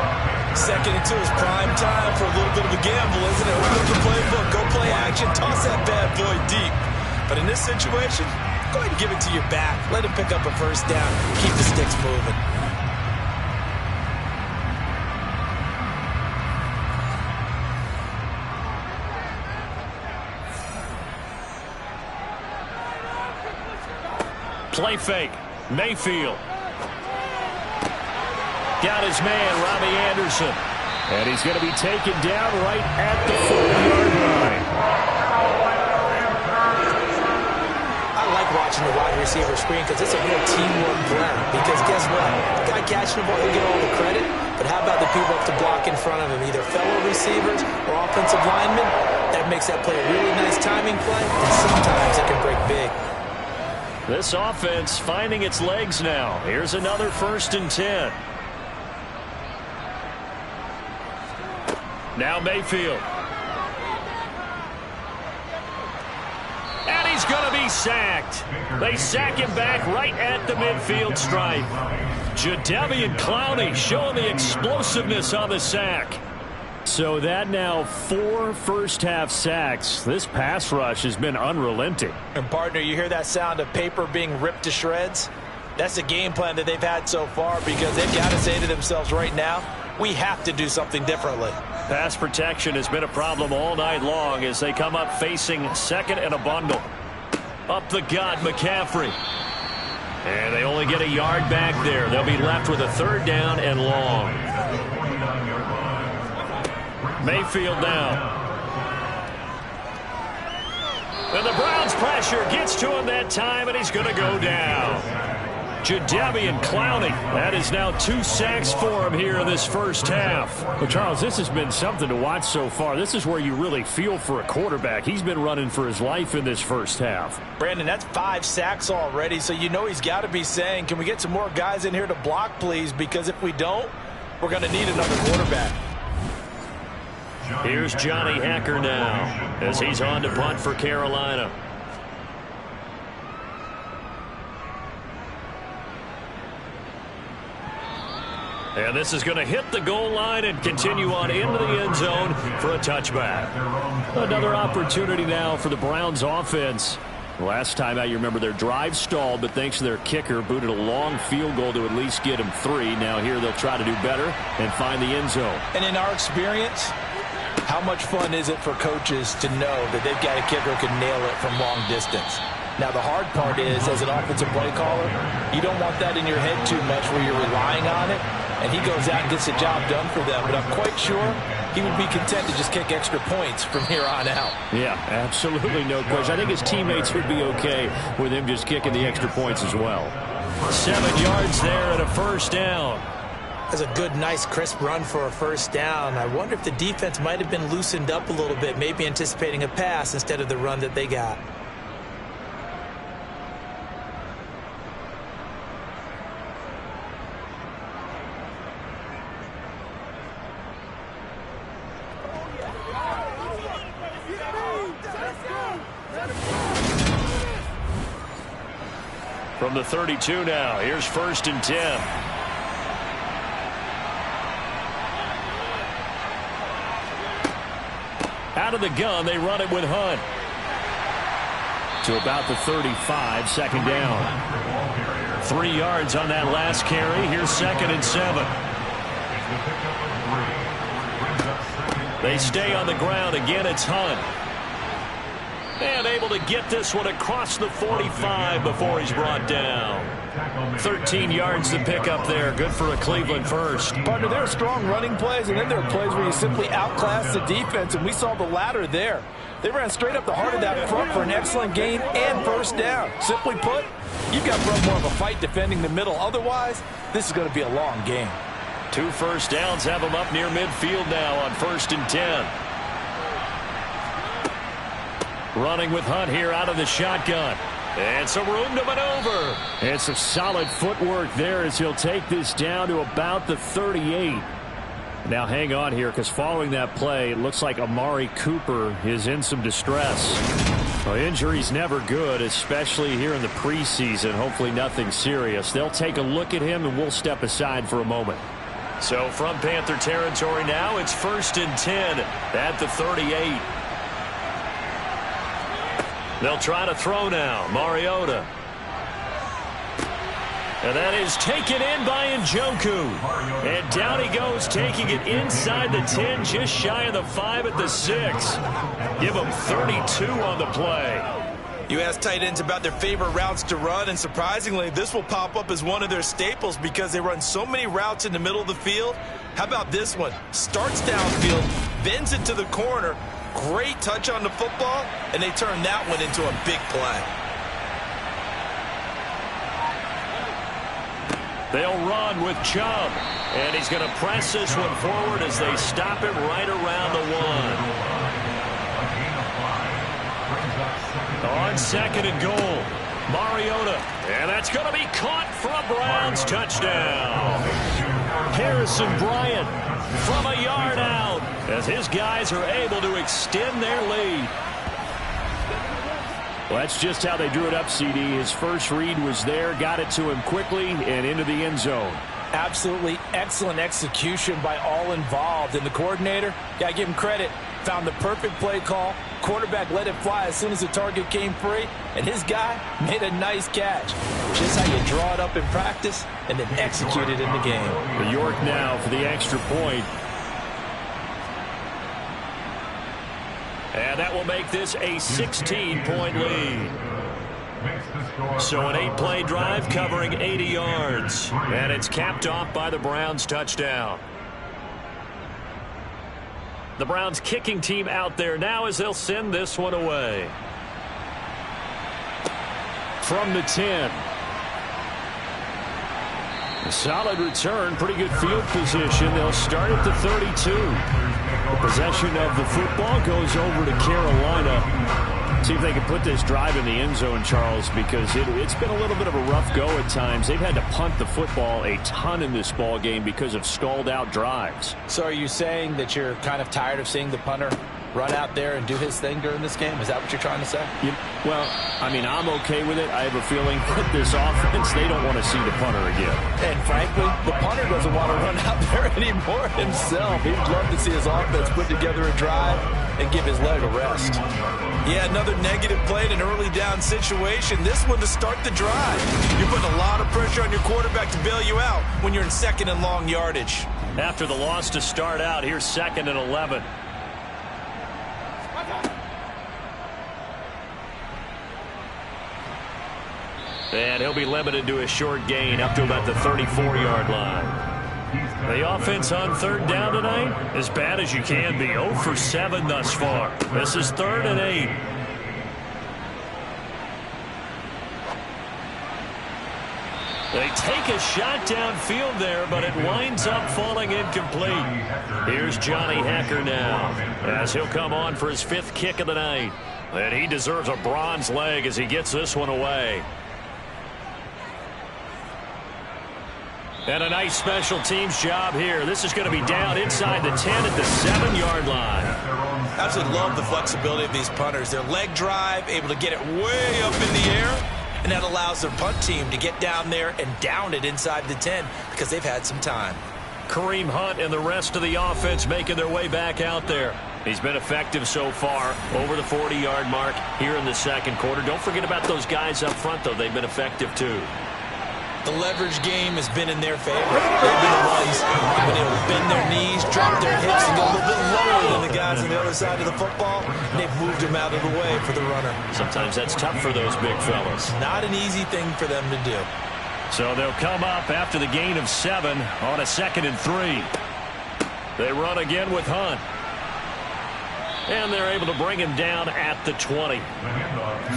2nd and 2 is prime time for a little bit of a gamble, isn't it? Open up the playbook, go play action, toss that bad boy deep. But in this situation, go ahead and give it to your back. Let him pick up a first down. Keep the sticks moving. Play fake. Mayfield. Got his man, Robbie Anderson. And he's going to be taken down right at the 40-yard line. I like watching the wide receiver screen because it's a real teamwork play. Because guess what? The guy catching the ball, he'll get all the credit. But how about the people up to block in front of him? Either fellow receivers or offensive linemen. That makes that play a really nice timing play. And sometimes it can break big. This offense finding its legs now. Here's another 1st and 10. Now Mayfield. And he's going to be sacked. They sack him back right at the midfield stripe. Jadeveon Clowney showing the explosiveness on the sack. So that now 4 first-half sacks. This pass rush has been unrelenting. And, partner, you hear that sound of paper being ripped to shreds? That's the game plan that they've had so far because they've got to say to themselves right now, we have to do something differently. Pass protection has been a problem all night long as they come up facing 2nd and a bundle. Up the gut, McCaffrey. And they only get a yard back there. They'll be left with a 3rd down and long. Mayfield now. And the Browns pressure gets to him that time, and he's going to go down. Jadeveon Clowney. That is now 2 sacks for him here in this first half. Well, Charles, this has been something to watch so far. This is where you really feel for a quarterback. He's been running for his life in this first half. Brandon, that's 5 sacks already, so you know he's got to be saying, can we get some more guys in here to block, please? Because if we don't, we're going to need another quarterback. Here's Johnny Hacker now as he's on to punt for Carolina. And this is going to hit the goal line and continue on into the end zone for a touchback. Another opportunity now for the Browns offense. Last time out, you remember their drive stalled, but thanks to their kicker, booted a long field goal to at least get them 3. Now here they'll try to do better and find the end zone. And in our experience, how much fun is it for coaches to know that they've got a kicker who can nail it from long distance? Now, the hard part is, as an offensive play caller, you don't want that in your head too much where you're relying on it, and he goes out and gets the job done for them. But I'm quite sure he would be content to just kick extra points from here on out. Yeah, absolutely no question. I think his teammates would be okay with him just kicking the extra points as well. 7 yards there and a first down. That's a good, nice, crisp run for a first down. I wonder if the defense might have been loosened up a little bit, maybe anticipating a pass instead of the run that they got. From the 32 now, here's 1st and 10. Out of the gun, they run it with Hunt. To about the 35, 2nd down. 3 yards on that last carry. Here's 2nd and 7. They stay on the ground. Again, it's Hunt. And able to get this one across the 45 before he's brought down. 13 yards to pick up there. Good for a Cleveland first. Partner, there are strong running plays, and then there are plays where you simply outclass the defense, and we saw the latter there. They ran straight up the heart of that front for an excellent gain and 1st down. Simply put, you've got to run more of a fight defending the middle. Otherwise, this is going to be a long game. 2 first downs have them up near midfield now on 1st and 10. Running with Hunt here out of the shotgun. And some room to maneuver. And some solid footwork there as he'll take this down to about the 38. Now hang on here, because following that play, it looks like Amari Cooper is in some distress. Well, injury's never good, especially here in the preseason. Hopefully nothing serious. They'll take a look at him, and we'll step aside for a moment. So from Panther territory now, it's 1st and 10 at the 38. They'll try to throw now. Mariota. And that is taken in by Njoku. And down he goes, taking it inside the 10, just shy of the 5 at the 6. Give him 32 on the play. You ask tight ends about their favorite routes to run, and surprisingly, this will pop up as one of their staples because they run so many routes in the middle of the field. How about this one? Starts downfield, bends it to the corner, great touch on the football, and they turn that one into a big play. They'll run with Chubb, and he's going to press this one forward as they stop him right around the 1. On 2nd and goal, Mariota, and that's going to be caught for a Browns touchdown. Harrison Bryant from a yard out as his guys are able to extend their lead. Well, that's just how they drew it up, CD. His first read was there, got it to him quickly, and into the end zone. Absolutely excellent execution by all involved. And the coordinator, got to give him credit, found the perfect play call. Quarterback let it fly as soon as the target came free, and his guy made a nice catch. Just how you draw it up in practice and then execute it in the game. The York now for the extra point. And that will make this a 16-point lead. So an 8-play drive covering 80 yards. And it's capped off by the Browns touchdown. The Browns kicking team out there now as they'll send this one away. From the 10. A solid return, pretty good field position. They'll start at the 32. The possession of the football goes over to Carolina. See if they can put this drive in the end zone, Charles, because it's been a little bit of a rough go at times. They've had to punt the football a ton in this ball game because of stalled-out drives. So are you saying that you're kind of tired of seeing the punter run out there and do his thing during this game? Is that what you're trying to say? Well, I mean, I'm okay with it. I have a feeling that this offense, they don't want to see the punter again. And frankly, the punter doesn't want to run out there anymore himself. He'd love to see his offense put together a drive and give his leg a rest. Yeah, another negative play in an early down situation. This one to start the drive. You're putting a lot of pressure on your quarterback to bail you out when you're in 2nd and long yardage. After the loss to start out, here's 2nd and 11. And he'll be limited to a short gain up to about the 34-yard line. The offense on 3rd down tonight, as bad as you can be. 0 for 7 thus far. This is 3rd and 8. They take a shot downfield there, but it winds up falling incomplete. Here's Johnny Hecker now, as he'll come on for his 5th kick of the night. And he deserves a bronze leg as he gets this one away. And a nice special teams job here. This is going to be down inside the 10 at the 7-yard line. Absolutely love the flexibility of these punters. Their leg drive, able to get it way up in the air and that allows their punt team to get down there and down it inside the 10 because they've had some time. Kareem Hunt and the rest of the offense making their way back out there. He's been effective so far, over the 40-yard mark here in the second quarter. Don't forget about those guys up front, though. They've been effective, too. The leverage game has been in their favor. They've been the ones who've been able to bend their knees, drop their hips, and go a little bit lower than the guys on the other side of the football, and they've moved them out of the way for the runner. Sometimes that's tough for those big fellas. Not an easy thing for them to do. So they'll come up after the gain of 7 on a 2nd and 3. They run again with Hunt. And they're able to bring him down at the 20.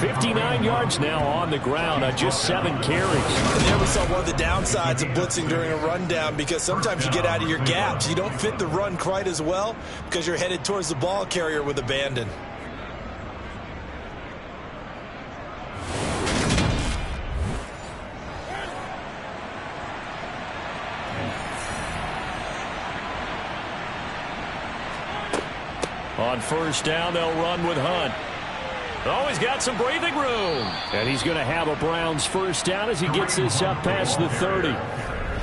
59 yards now on the ground on just 7 carries. And there we saw one of the downsides of blitzing during a rundown, because sometimes you get out of your gaps. You don't fit the run quite as well because you're headed towards the ball carrier with abandon. On first down, they'll run with Hunt. Oh, he's got some breathing room. And he's going to have a Browns first down as he gets this up past the 30.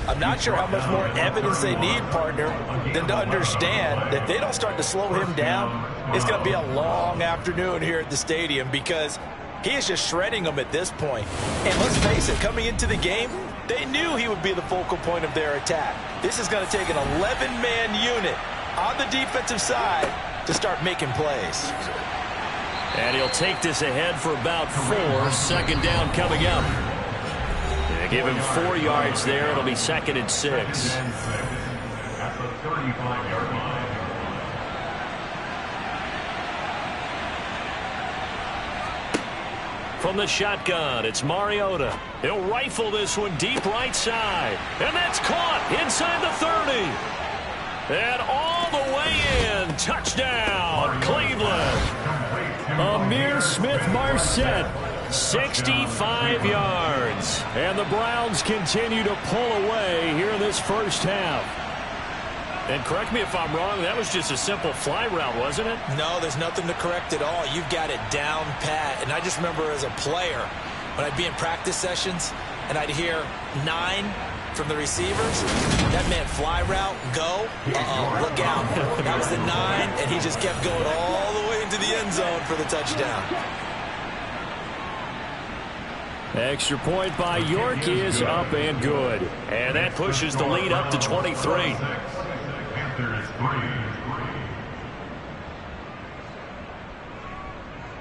I'm not sure how much more evidence they need, partner, than to understand that if they don't start to slow him down, it's going to be a long afternoon here at the stadium, because he is just shredding them at this point. And let's face it, coming into the game, they knew he would be the focal point of their attack. This is going to take an 11-man unit on the defensive side to start making plays. And he'll take this ahead for about 4. 2nd down coming up. They give him 4 yards there. It'll be 2nd and 6. From the shotgun, it's Mariota. He'll rifle this one deep right side. And that's caught inside the 30. And all the way in. Touchdown, Cleveland. Amir Smith-Marset, 65 yards. And the Browns continue to pull away here in this first half. And correct me if I'm wrong, that was just a simple fly route, wasn't it? No, there's nothing to correct at all. You've got it down pat. And I just remember as a player, when I'd be in practice sessions and I'd hear 9 from the receivers, that meant fly route, go, look out. That was the 9, and he just kept going all the way into the end zone for the touchdown. Extra point by York is up and good. And that pushes the lead up to 23.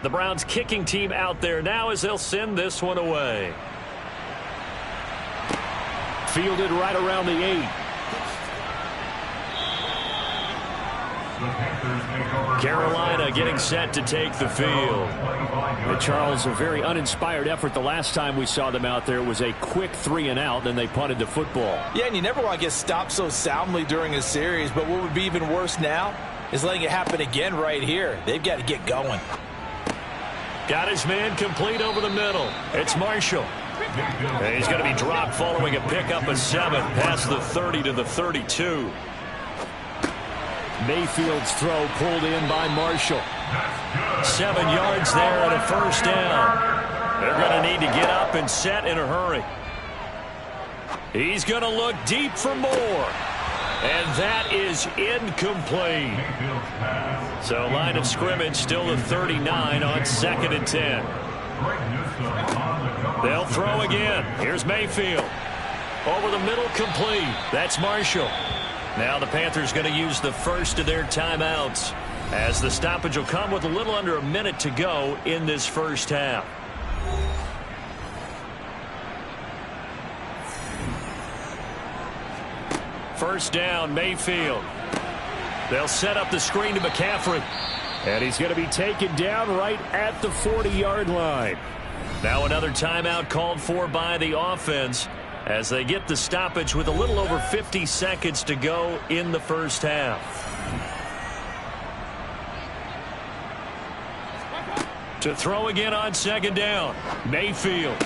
The Browns kicking team out there now as they'll send this one away. Fielded right around the 8. Carolina getting set to take the field. And Charles, a very uninspired effort the last time we saw them out there. It was a quick 3 and out, then they punted the football. Yeah, and you never want to get stopped so soundly during a series, but what would be even worse now is letting it happen again right here. They've got to get going. Got his man complete over the middle. It's Marshall. And he's going to be dropped following a pickup of 7 past the 30 to the 32. Mayfield's throw pulled in by Marshall. 7 yards there and a first down. They're going to need to get up and set in a hurry. He's going to look deep for more. And that is incomplete. So line of scrimmage still the 39 on 2nd and 10. They'll throw again. Here's Mayfield. Over the middle, complete. That's Marshall. Now the Panthers going to use the first of their timeouts, as the stoppage will come with a little under a minute to go in this first half. First down, Mayfield. They'll set up the screen to McCaffrey. And he's going to be taken down right at the 40-yard line. Now another timeout called for by the offense as they get the stoppage with a little over 50 seconds to go in the first half. To throw again on 2nd down, Mayfield.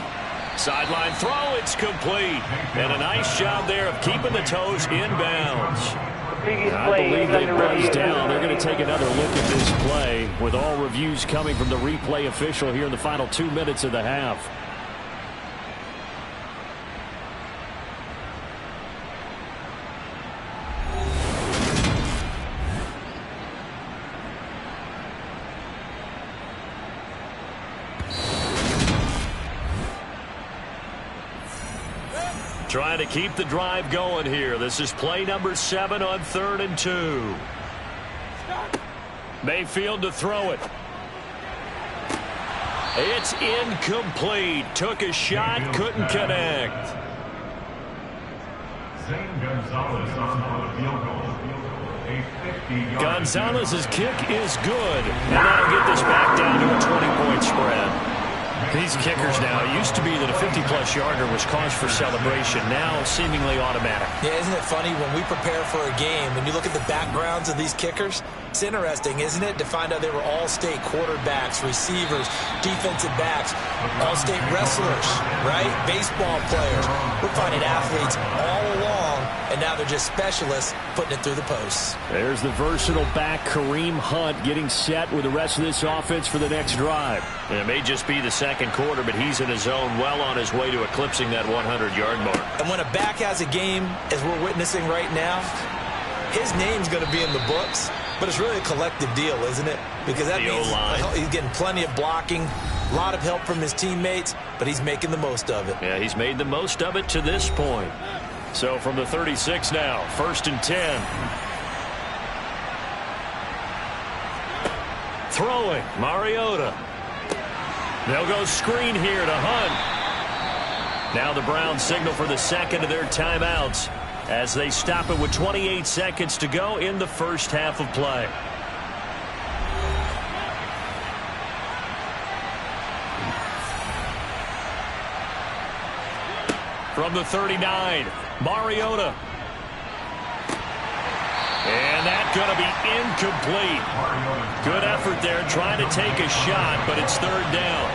Sideline throw, it's complete. And a nice job there of keeping the toes inbounds. I believe they buzzed down. They're going to take another look at this play with all reviews coming from the replay official here in the final 2 minutes of the half. Trying to keep the drive going here. This is play number 7 on 3rd and 2. Mayfield to throw it. It's incomplete. Took a shot, couldn't connect. Gonzalez's kick is good. And that'll get this back down to a 20-point spread. These kickers now, it used to be that a 50-plus yarder was cause for celebration. Now seemingly automatic. Yeah, isn't it funny when we prepare for a game, when you look at the backgrounds of these kickers, it's interesting, isn't it, to find out they were all-state quarterbacks, receivers, defensive backs, all-state wrestlers, right? Baseball players. We're finding athletes all along, and now they're just specialists putting it through the posts. There's the versatile back, Kareem Hunt, getting set with the rest of this offense for the next drive. And it may just be the second quarter, but he's in his zone, well on his way to eclipsing that 100-yard mark. And when a back has a game, as we're witnessing right now, his name's going to be in the books, but it's really a collective deal, isn't it? Because that means he's getting plenty of blocking, a lot of help from his teammates, but he's making the most of it. Yeah, he's made the most of it to this point. So from the 36 now, 1st and 10. Throwing, Mariota. They'll go screen here to Hunt. Now the Browns signal for the second of their timeouts as they stop it with 28 seconds to go in the first half of play. From the 39, Mariota. And that's going to be incomplete. Good effort there trying to take a shot, but it's 3rd down.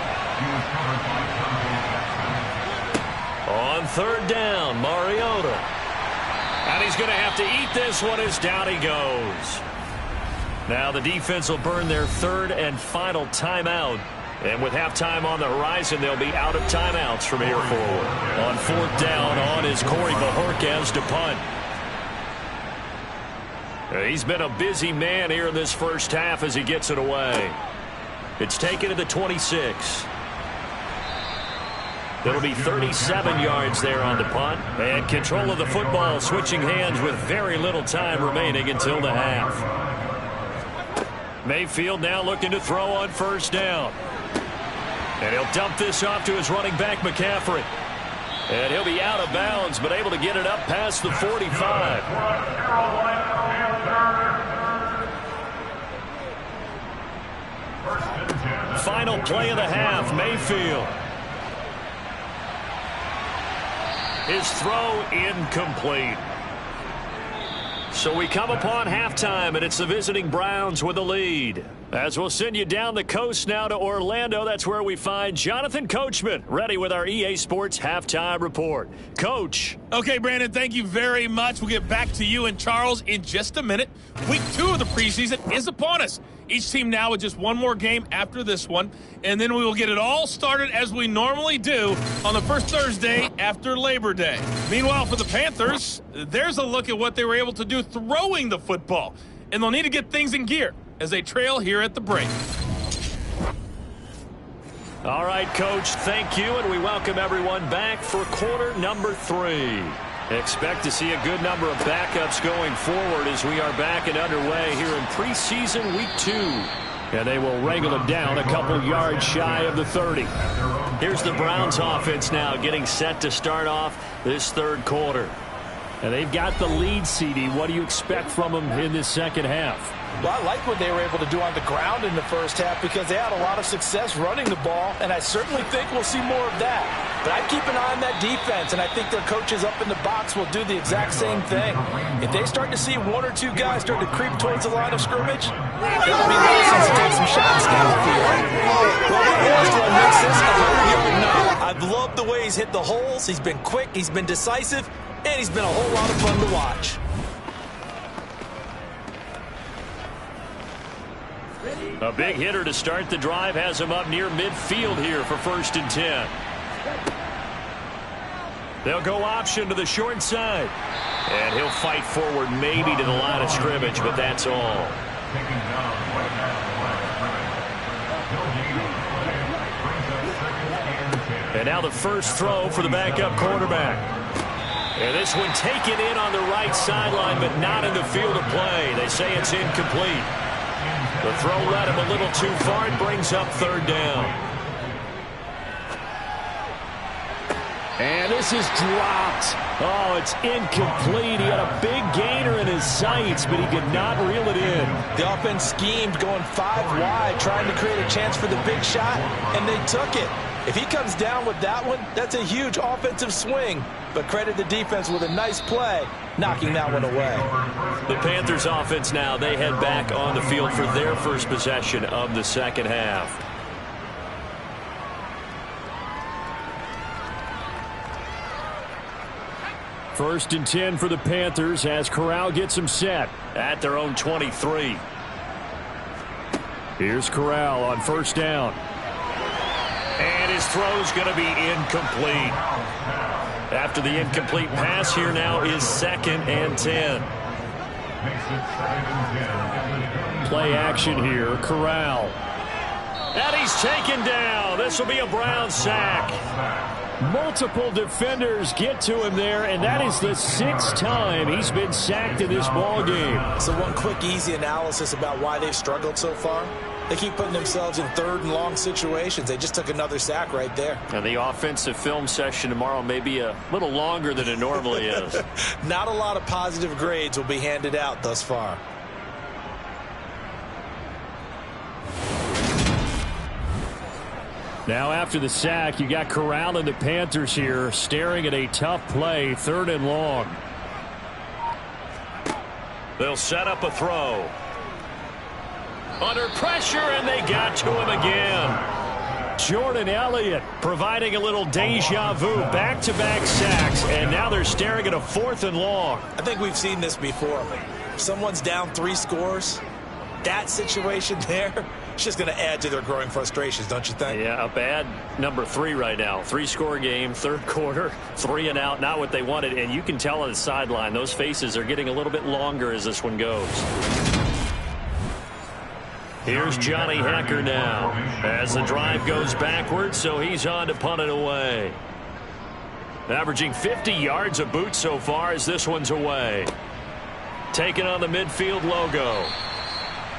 On 3rd down, Mariota. And he's going to have to eat this one as down he goes. Now the defense will burn their 3rd and final timeout. And with halftime on the horizon, they'll be out of timeouts from here forward. On 4th down, on is Corey Bojorquez to punt. He's been a busy man here in this first half as he gets it away. It's taken to the 26. It'll be 37 yards there on the punt. And control of the football switching hands with very little time remaining until the half. Mayfield now looking to throw on 1st down. And he'll dump this off to his running back, McCaffrey. And he'll be out of bounds, but able to get it up past the 45. Final play of the half, Mayfield. His throw incomplete. So we come upon halftime, and it's the visiting Browns with the lead. As we'll send you down the coast now to Orlando, that's where we find Jonathan Coachman, ready with our EA Sports Halftime Report. Coach. Okay, Brandon, thank you very much. We'll get back to you and Charles in just a minute. Week 2 of the preseason is upon us. Each team now with just one more game after this one, and then we will get it all started as we normally do on the first Thursday after Labor Day. Meanwhile, for the Panthers, there's a look at what they were able to do throwing the football, and they'll need to get things in gear as they trail here at the break. All right, Coach, thank you, and we welcome everyone back for quarter number 3. Expect to see a good number of backups going forward as we are back and underway here in preseason week 2. And they will wrangle them down a couple yards shy of the 30. Here's the Browns offense now getting set to start off this 3rd quarter. And they've got the lead, CD. What do you expect from them in this second half? Well, I like what they were able to do on the ground in the first half because they had a lot of success running the ball, and I certainly think we'll see more of that. But I'd keep an eye on that defense, and I think their coaches up in the box will do the exact same thing. If they start to see 1 or 2 guys start to creep towards the line of scrimmage, they'll be licensed to take some shots downfield. Well, Armstrong makes this a 100-yard night. I've loved the way he's hit the holes. He's been quick, he's been decisive, and he's been a whole lot of fun to watch. A big hitter to start the drive has him up near midfield here for 1st and 10. They'll go option to the short side. And he'll fight forward maybe to the line of scrimmage, but that's all. And now the first throw for the backup quarterback. And this one taken in on the right sideline, but not in the field of play. They say it's incomplete. The throw led him a little too far and brings up third down. And this is dropped. Oh, it's incomplete. He had a big gainer in his sights, but he could not reel it in. The offense schemed going 5 wide, trying to create a chance for the big shot, and they took it. If he comes down with that one, that's a huge offensive swing. But credit the defense with a nice play, knocking that one away. The Panthers offense now, they head back on the field for their first possession of the second half. First and 10 for the Panthers as Corral gets them set At their own 23. Here's Corral on first down. And his throw's going to be incomplete. After the incomplete pass, here now is 2nd and 10. Play action here. Corral. And he's taken down. This will be a Brown sack. Multiple defenders get to him there, and that is the 6th time he's been sacked in this ball game. So one quick, easy analysis about why they've struggled so far. They keep putting themselves in 3rd and long situations. They just took another sack right there. And the offensive film session tomorrow may be a little longer than it normally is. Not a lot of positive grades will be handed out thus far. Now after the sack, you got Corral and the Panthers here staring at a tough play, 3rd and long. They'll set up a throw. Under pressure, and they got to him again. Jordan Elliott providing a little deja vu, back-to-back sacks, and now they're staring at a 4th and long. I think we've seen this before. Someone's down 3 scores. That situation there, it's just going to add to their growing frustrations, don't you think? Yeah, a bad number 3 right now. 3-score game, 3rd quarter, 3 and out, not what they wanted. And you can tell on the sideline, those faces are getting a little bit longer as this one goes. Here's Johnny Hecker now as the drive goes backwards, so he's on to punt it away. Averaging 50 yards a boot so far as this one's away. Taking on the midfield logo.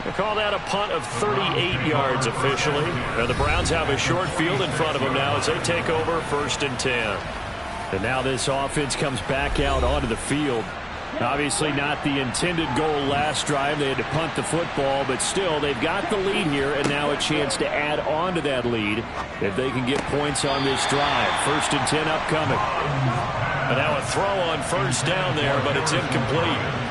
They call that a punt of 38 yards officially. And the Browns have a short field in front of them now as they take over 1st and 10. And now this offense comes back out onto the field. Obviously not the intended goal last drive. They had to punt the football, but still they've got the lead here and now a chance to add on to that lead if they can get points on this drive. 1st and 10 upcoming. And now a throw on first down there, but it's incomplete.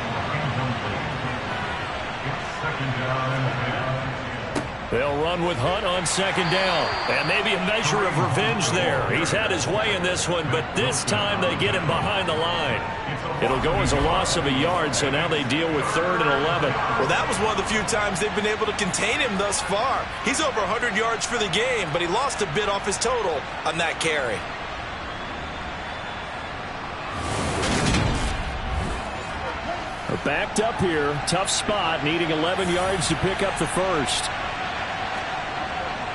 They'll run with Hunt on 2nd down. And maybe a measure of revenge there. He's had his way in this one, but this time they get him behind the line. It'll go as a loss of a yard, so now they deal with 3rd and 11. Well, that was one of the few times they've been able to contain him thus far. He's over 100 yards for the game, but he lost a bit off his total on that carry. They're backed up here. Tough spot, needing 11 yards to pick up the first.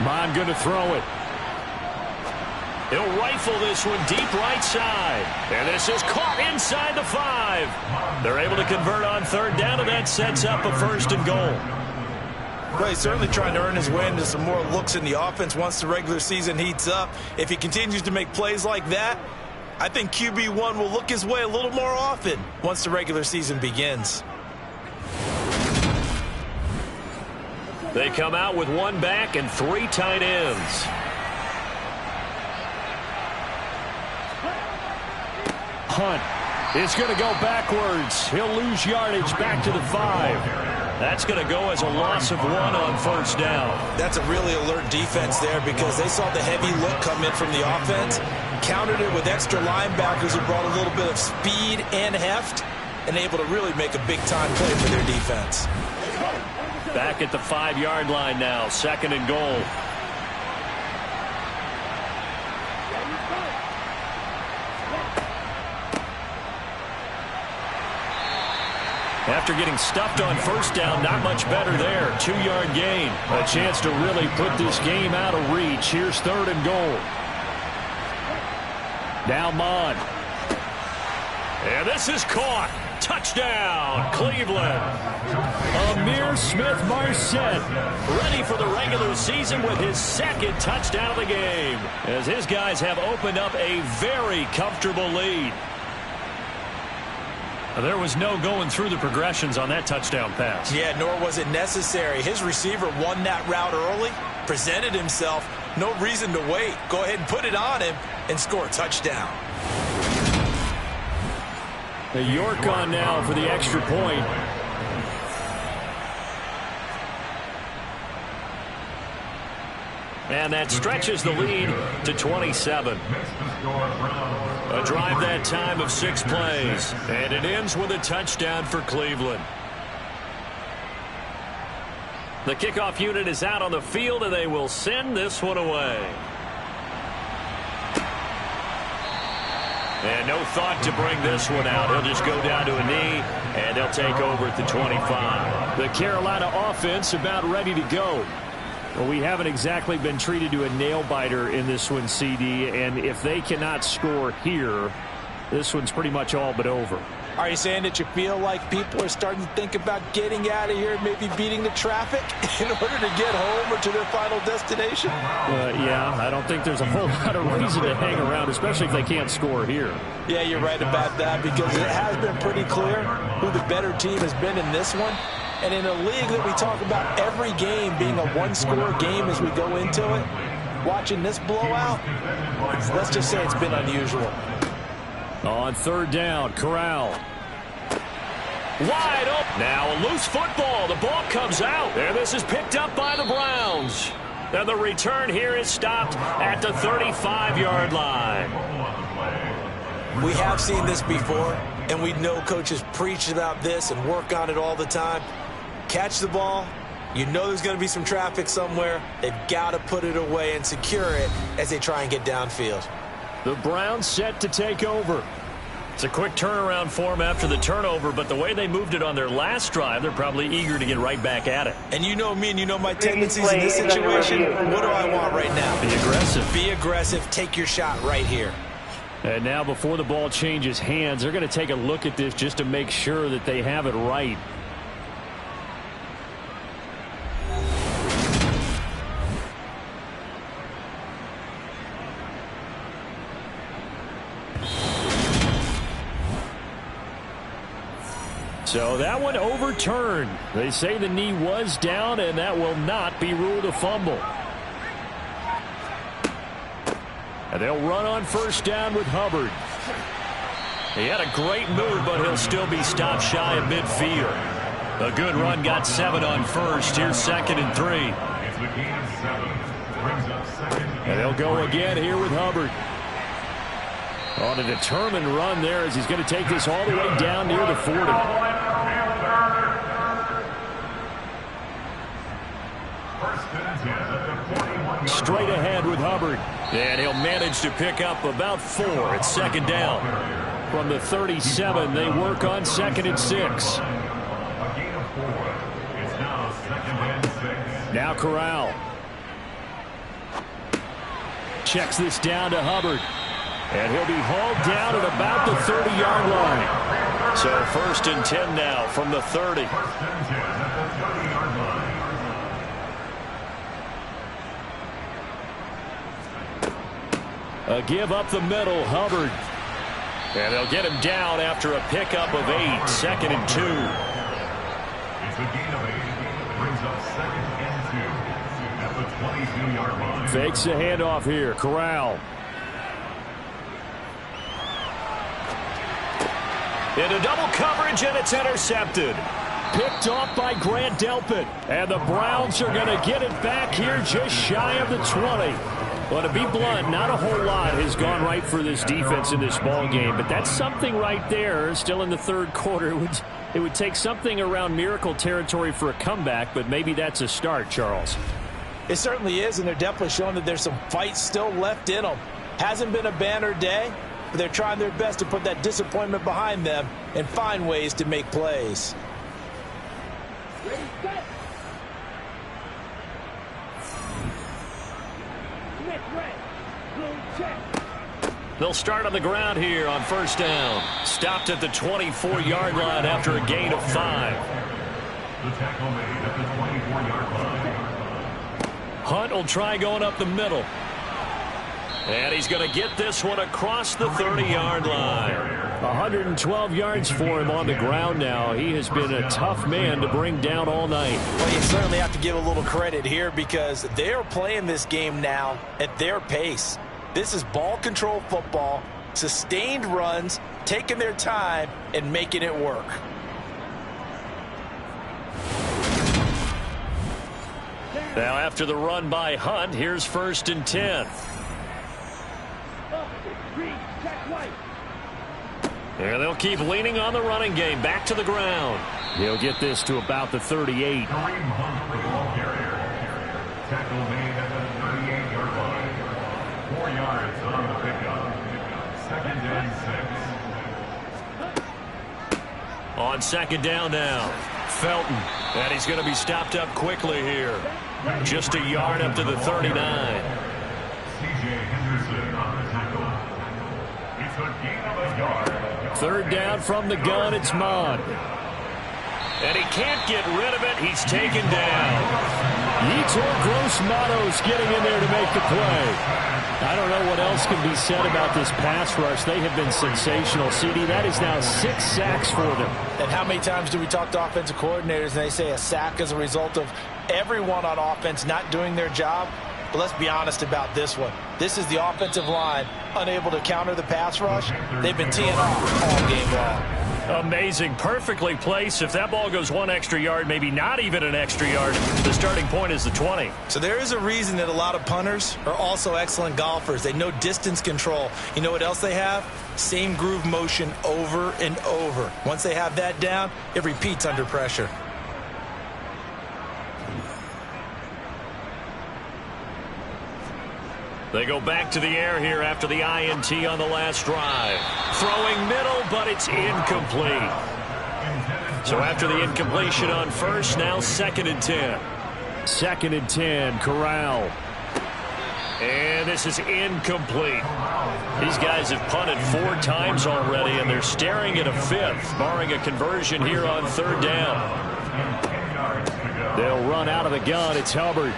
Mon going to throw it. He'll rifle this one deep right side. And this is caught inside the 5. They're able to convert on 3rd down, and that sets up a 1st and goal. Well, he's certainly trying to earn his way into some more looks in the offense once the regular season heats up. If he continues to make plays like that, I think QB1 will look his way a little more often once the regular season begins. They come out with 1 back and 3 tight ends. Hunt is going to go backwards. He'll lose yardage back to the 5. That's going to go as a loss of 1 on 1st down. That's a really alert defense there because they saw the heavy look come in from the offense, countered it with extra linebackers who brought a little bit of speed and heft, and able to really make a big-time play for their defense. Back at the 5-yard line now, 2nd and goal. After getting stuffed on 1st down, not much better there. 2-yard gain. A chance to really put this game out of reach. Here's 3rd and goal. Now Mon. And this is caught. Touchdown, Cleveland. Amir Smith-Marset ready for the regular season with his second touchdown of the game, as his guys have opened up a very comfortable lead. There was no going through the progressions on that touchdown pass. Yeah, nor was it necessary. His receiver won that route early, presented himself. No reason to wait. Go ahead and put it on him and score a touchdown. York on now for the extra point. And that stretches the lead to 27. A drive that time of 6 plays. And it ends with a touchdown for Cleveland. The kickoff unit is out on the field, and they will send this one away. And no thought to bring this one out. He'll just go down to a knee, and they'll take over at the 25. The Carolina offense about ready to go. Well, we haven't exactly been treated to a nail-biter in this one, CD, and if they cannot score here, this one's pretty much all but over. Are you saying that you feel like people are starting to think about getting out of here, maybe beating the traffic in order to get home or to their final destination? Yeah, I don't think there's a whole lot of reason to hang around, especially if they can't score here. Yeah, you're right about that, because it has been pretty clear who the better team has been in this one. And in a league that we talk about every game being a one-score game as we go into it, watching this blowout, let's just say it's been unusual. On third down, Corral. Wide open. Now a loose football. The ball comes out. And this is picked up by the Browns. And the return here is stopped at the 35-yard line. We have seen this before, and we know coaches preach about this and work on it all the time. Catch the ball. You know there's going to be some traffic somewhere. They've got to put it away and secure it as they try and get downfield. The Browns set to take over. It's a quick turnaround for them after the turnover, but the way they moved it on their last drive, they're probably eager to get right back at it. And you know me and you know my tendencies in this situation. What do I want right now? Be aggressive. Be aggressive. Take your shot right here. And now before the ball changes hands, they're going to take a look at this just to make sure that they have it right. So that one overturned. They say the knee was down, and that will not be ruled a fumble. And they'll run on first down with Hubbard. He had a great move, but he'll still be stopped shy of midfield. A good run got 7 on first. Here's 2nd and 3. And they'll go again here with Hubbard. On a determined run there as he's going to take this all the way down near the 40. Straight ahead with Hubbard. And he'll manage to pick up about 4 at 2nd down. From the 37, they work on 2nd and 6. Now Corral. Checks this down to Hubbard. And he'll be hauled down at about the 30-yard line. So 1st and 10 now from the 30. A give up the middle, Hubbard. And they'll get him down after a pickup of 8, 2nd and 2. It's a gain of 8. Brings up 2nd and 2 at the 22-yard line. Fakes the handoff here, Corral. Into double coverage, and it's intercepted. Picked off by Grant Delpit. And the Browns are going to get it back here just shy of the 20. Well, to be blunt, not a whole lot has gone right for this defense in this ball game, but that's something right there. Still in the 3rd quarter. It would take something around miracle territory for a comeback, but maybe that's a start, Charles. It certainly is, and they're definitely showing that there's some fight still left in them. Hasn't been a banner day, but they're trying their best to put that disappointment behind them and find ways to make plays. Ready, set. Smith, red. Blue, check. They'll start on the ground here on first down. Stopped at the 24-yard line after a gain of 5. The tackle made at the 24-yard line. Hunt will try going up the middle. And he's going to get this one across the 30-yard line. 112 yards for him on the ground now. He has been a tough man to bring down all night. Well, you certainly have to give a little credit here because they're playing this game now at their pace. This is ball control football, sustained runs, taking their time, and making it work. Now after the run by Hunt, here's first and 10. And they'll keep leaning on the running game. Back to the ground. He'll get this to about the 38. Kareem Hunt, the ball carrier. Tackle made at the 38-yard line. 4 yards on the pickup. Second and 6. On second down now. Felton. And he's going to be stopped up quickly here. Just a yard up to the 39. C.J. Henderson on the tackle. It's a gain of a yard. Third down from the gun, it's Mod. And he can't get rid of it. He's taken down. Yetur Gross-Matos getting in there to make the play. I don't know what else can be said about this pass rush. They have been sensational. CD, that is now 6 sacks for them. And how many times do we talk to offensive coordinators and they say a sack is a result of everyone on offense not doing their job? But let's be honest about this one. This is the offensive line unable to counter the pass rush. They've been teeing off all game long. Amazing. Perfectly placed. If that ball goes 1 extra yard, maybe not even an extra yard, the starting point is the 20. So there is a reason that a lot of punters are also excellent golfers. They know distance control. You know what else they have? Same groove motion over and over. Once they have that down, it repeats under pressure. They go back to the air here after the INT on the last drive. Throwing middle, but it's incomplete. So after the incompletion on first, now second and 10. Second and 10, Corral. And this is incomplete. These guys have punted 4 times already, and they're staring at a 5th, barring a conversion here on third down. They'll run out of the gun. It's Hubbard.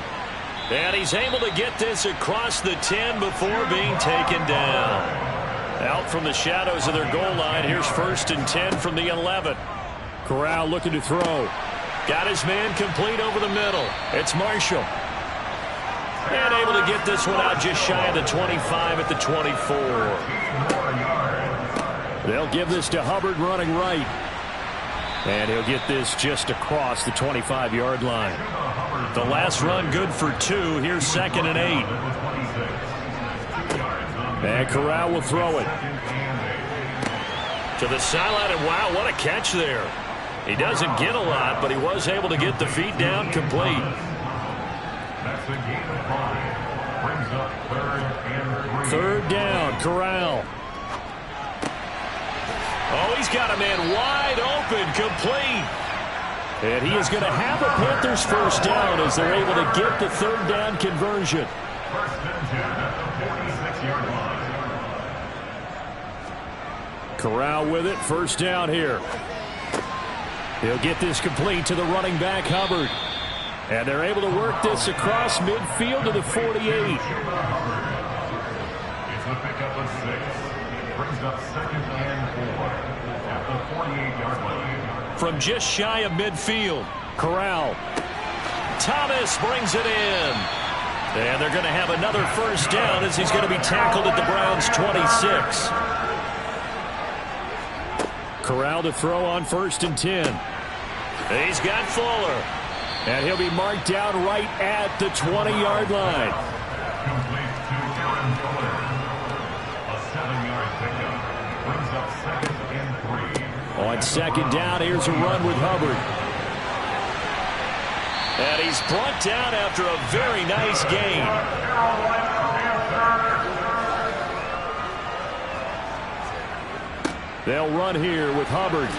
And he's able to get this across the 10 before being taken down. Out from the shadows of their goal line, here's first and 10 from the 11. Corral looking to throw. Got his man complete over the middle. It's Marshall. And able to get this one out just shy of the 25 at the 24. They'll give this to Hubbard running right. And he'll get this just across the 25-yard line. The last run good for 2. Here's second and 8. And Corral will throw it. To the sideline, and wow, what a catch there. He doesn't get a lot, but he was able to get the feet down complete. That's a gain of 5. Brings up third and 3. Third down, Corral. Oh, he's got a man wide open, complete. And he is going to have a Panthers first down as they're able to get the third down conversion. First and 10 at the 46-yard line. Corral with it, first down here. He'll get this complete to the running back, Hubbard. And they're able to work this across midfield to the 48. It's a pickup of 6. Brings up second and 4 at the 48-yard line. From just shy of midfield. Corral. Thomas brings it in. And they're going to have another first down as he's going to be tackled at the Browns' 26. Corral to throw on first and 10. He's got Fuller. And he'll be marked down right at the 20-yard line. Complete to Aaron Fuller. A 7-yard pickup. Brings up second and 3. On second down, here's a run with Hubbard. And he's brought down after a very nice gain. They'll run here with Hubbard.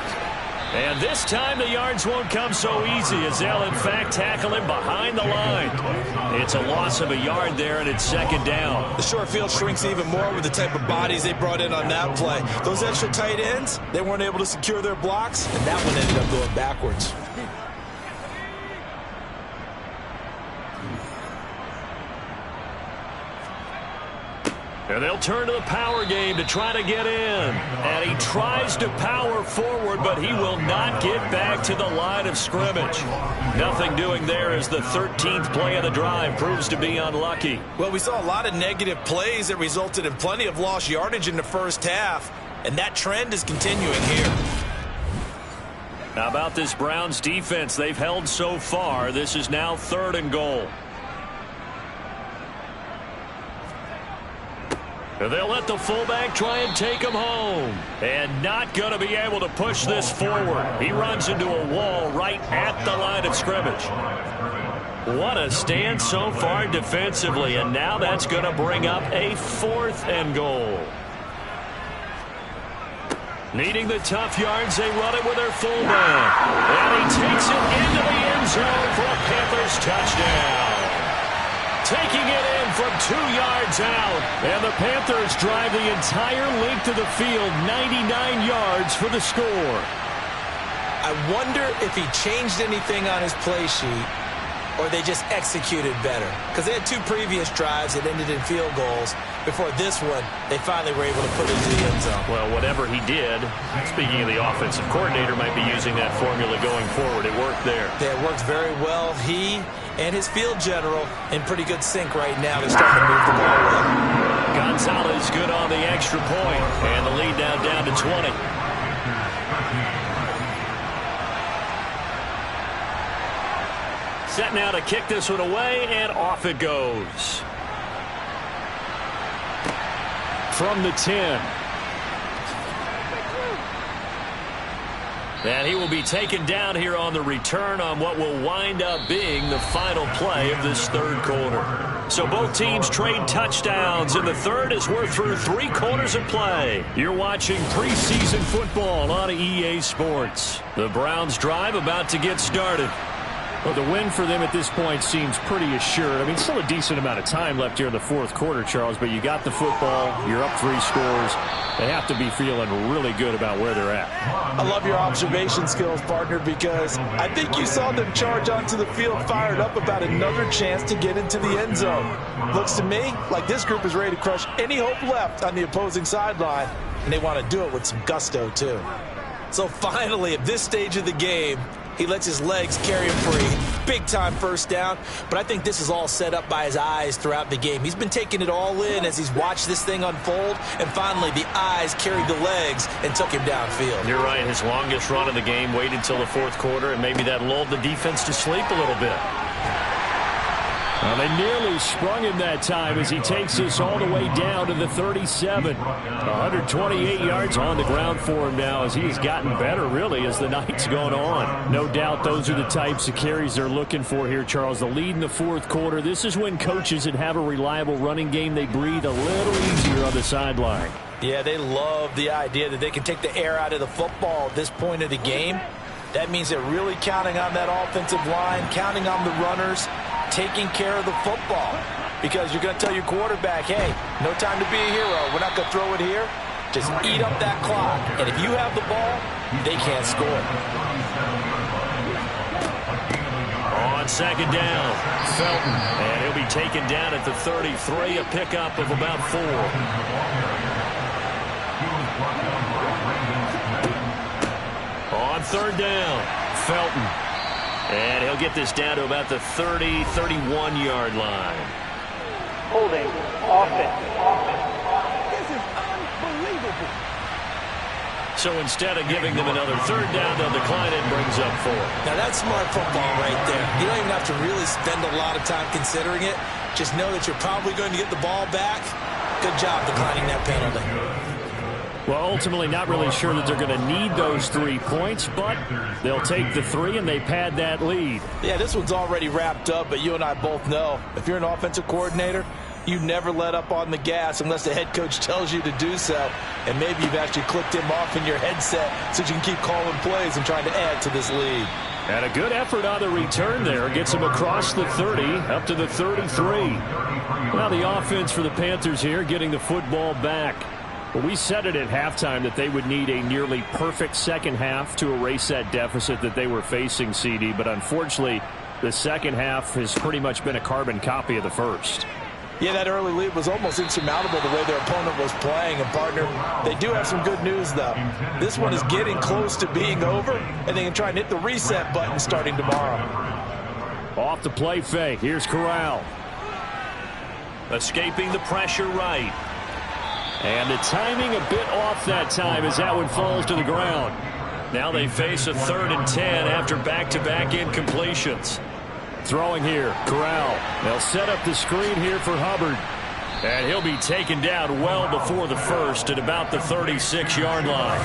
And this time the yards won't come so easy as they'll, in fact, tackle him behind the line. It's a loss of a yard there, and it's second down. The short field shrinks even more with the type of bodies they brought in on that play. Those extra tight ends, they weren't able to secure their blocks, and that one ended up going backwards. And they'll turn to the power game to try to get in. And he tries to power forward, but he will not get back to the line of scrimmage. Nothing doing there as the 13th play of the drive proves to be unlucky. Well, we saw a lot of negative plays that resulted in plenty of lost yardage in the first half, and that trend is continuing here. How about this Browns defense? They've held so far. This is now 3rd and goal. They'll let the fullback try and take him home. And not going to be able to push this forward. He runs into a wall right at the line of scrimmage. What a stand so far defensively. And now that's going to bring up a 4th and goal. Needing the tough yards, they run it with their fullback. And he takes it into the end zone for a Panthers touchdown. Taking it in from 2 yards out. And the Panthers drive the entire length of the field, 99 yards for the score. I wonder if he changed anything on his play sheet or they just executed better. Because they had 2 previous drives that ended in field goals. Before this one, they finally were able to put it into the end zone. Well, whatever he did, speaking of the offensive coordinator, might be using that formula going forward. It worked there. Yeah, it worked very well. He and his field general in pretty good sync right now. They're starting to move the ball well. Gonzalez good on the extra point, and the lead now down to 20. Set now to kick this one away, and off it goes. From the 10. And he will be taken down here on the return on what will wind up being the final play of this 3rd quarter. So both teams trade touchdowns, and the 3rd as we're through 3 quarters of play. You're watching preseason football on EA Sports. The Browns drive about to get started. Well, the win for them at this point seems pretty assured. I mean, still a decent amount of time left here in the 4th quarter, Charles, but you got the football, you're up 3 scores. They have to be feeling really good about where they're at. I love your observation skills, partner, because I think you saw them charge onto the field fired up about another chance to get into the end zone. Looks to me like this group is ready to crush any hope left on the opposing sideline, and they want to do it with some gusto, too. So finally, at this stage of the game, he lets his legs carry him for a big-time first down. But I think this is all set up by his eyes throughout the game. He's been taking it all in as he's watched this thing unfold. And finally, the eyes carried the legs and took him downfield. You're right. His longest run of the game waited till the 4th quarter, and maybe that lulled the defense to sleep a little bit. Well, they nearly sprung him that time as he takes this all the way down to the 37. 128 yards on the ground for him now as he has gotten better, really, as the night's gone on. No doubt those are the types of carries they're looking for here, Charles. The lead in the 4th quarter. This is when coaches that have a reliable running game, they breathe a little easier on the sideline. Yeah, they love the idea that they can take the air out of the football at this point of the game. That means they're really counting on that offensive line, counting on the runners, taking care of the football, because you're going to tell your quarterback, hey, no time to be a hero. We're not going to throw it here. Just eat up that clock. And if you have the ball, they can't score. On 2nd down, Felton. And he'll be taken down at the 33, a pickup of about 4. On 3rd down, Felton. And he'll get this down to about the 30, 31-yard line. Holding offense. This is unbelievable. So instead of giving them another 3rd down, they'll decline it and brings up 4. Now, that's smart football right there. You don't even have to really spend a lot of time considering it. Just know that you're probably going to get the ball back. Good job declining that penalty. Well, ultimately not really sure that they're going to need those 3 points, but they'll take the 3 and they pad that lead. Yeah, this one's already wrapped up, but you and I both know if you're an offensive coordinator, You never let up on the gas unless the head coach tells you to do so. And maybe you've actually clicked him off in your headset so you can keep calling plays and trying to add to this lead. And a good effort on the return there. Gets him across the 30, up to the 33. Now the offense for the Panthers here getting the football back. Well, we said it at halftime that they would need a nearly perfect second half to erase that deficit that they were facing, CD. But unfortunately, the second half has pretty much been a carbon copy of the first. Yeah, that early lead was almost insurmountable the way their opponent was playing. And, partner, they do have some good news, though. This one is getting close to being over, and they can try and hit the reset button starting tomorrow. Off the play fake. Here's Corral. Escaping the pressure right. And the timing a bit off that time as that one falls to the ground. Now they face a 3rd and 10 after back-to-back incompletions. Throwing here, Corral. They'll set up the screen here for Hubbard. And he'll be taken down well before the first at about the 36-yard line.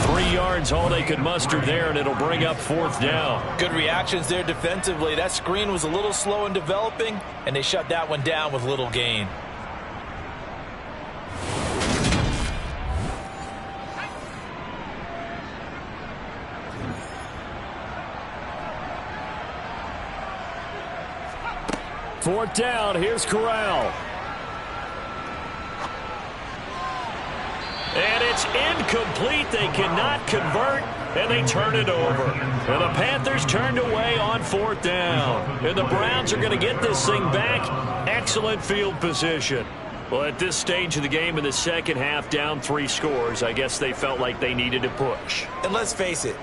3 yards all they could muster there, and it'll bring up 4th down. Good reactions there defensively. That screen was a little slow in developing, and they shut that one down with little gain. Fourth down, here's Corral. And it's incomplete. They cannot convert, and they turn it over. And the Panthers turned away on 4th down. And the Browns are going to get this thing back. Excellent field position. Well, at this stage of the game in the second half, down 3 scores, I guess they felt like they needed to push. And let's face it,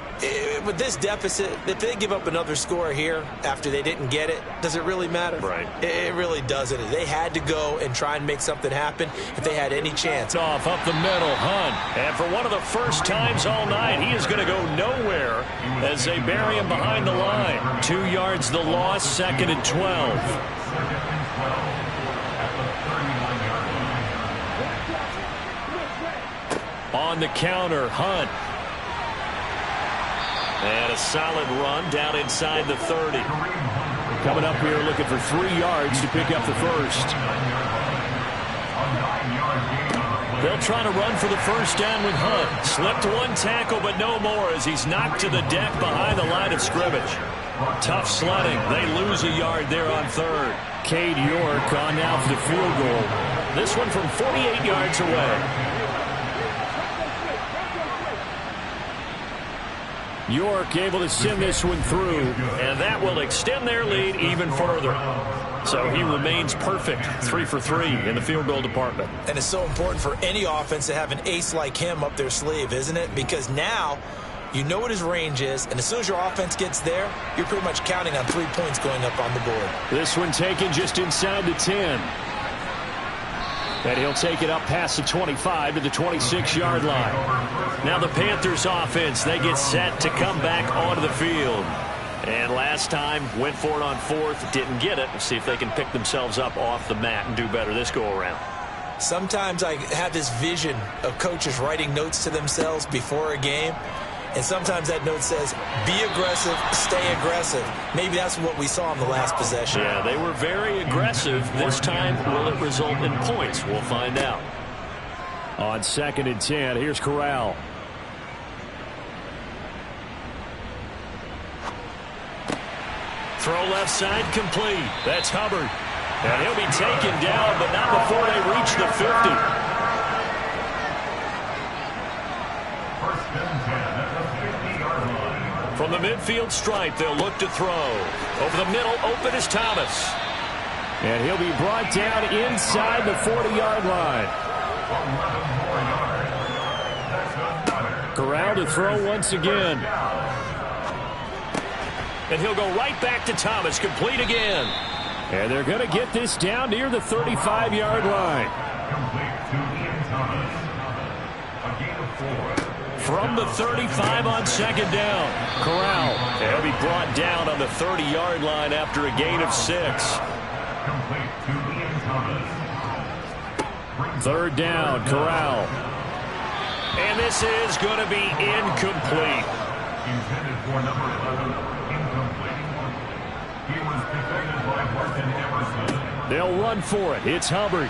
with this deficit, if they give up another score here after they didn't get it, does it really matter? Right. It really doesn't. They had to go and try and make something happen if they had any chance. Off up the middle, Hunt. And for one of the first times all night, he is going to go nowhere as they bury him behind the line. 2 yards the loss, 2nd and 12. On the counter, Hunt. And a solid run down inside the 30. Coming up here looking for 3 yards to pick up the first. They'll try to run for the first down with Hunt. Slipped one tackle, but no more as he's knocked to the deck behind the line of scrimmage. Tough sledding. They lose a yard there on 3rd. Cade York on now for the field goal. This one from 48 yards away. York able to send this one through. And that will extend their lead even further. So he remains perfect, 3 for 3 in the field goal department. And it's so important for any offense to have an ace like him up their sleeve, isn't it? Because now you know what his range is, and as soon as your offense gets there, you're pretty much counting on 3 points going up on the board. This one taken just inside the 10. And he'll take it up past the 25 to the 26-yard line. Now the Panthers offense, they get set to come back onto the field. And last time, went for it on 4th, didn't get it. Let's see if they can pick themselves up off the mat and do better this go-around. Sometimes I have this vision of coaches writing notes to themselves before a game. And sometimes that note says, be aggressive, stay aggressive. Maybe that's what we saw in the last possession. Yeah, they were very aggressive. This time, will it result in points? We'll find out. On 2nd and 10, here's Corral. Throw left side complete. That's Hubbard. And he'll be taken down, but not before they reach the 50. From the midfield stripe, they'll look to throw. Over the middle, open is Thomas. And he'll be brought down inside the 40-yard line. Corral to throw once again. And he'll go right back to Thomas, complete again. And they're going to get this down near the 35-yard line. From the 35 on 2nd down. Corral. And he'll be brought down on the 30-yard line after a gain of 6. 3rd down, Corral. And this is going to be incomplete. Intended for number 11, incomplete. He was defended by Martin Emerson. They'll run for it. It's Hubbard.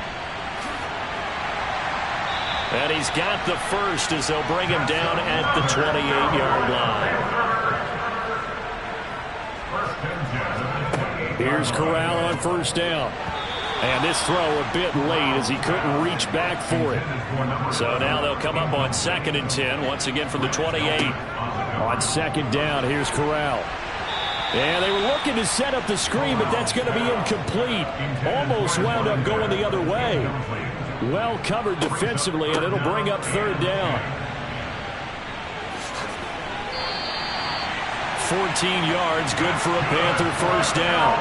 And he's got the first as they'll bring him down at the 28-yard line. Here's Corral on first down. And this throw a bit late as he couldn't reach back for it. So now they'll come up on 2nd and 10, once again from the 28. On 2nd down, here's Corral. And they were looking to set up the screen, but that's going to be incomplete. Almost wound up going the other way. Well covered defensively, and it'll bring up 3rd down. 14 yards, good for a Panther first down.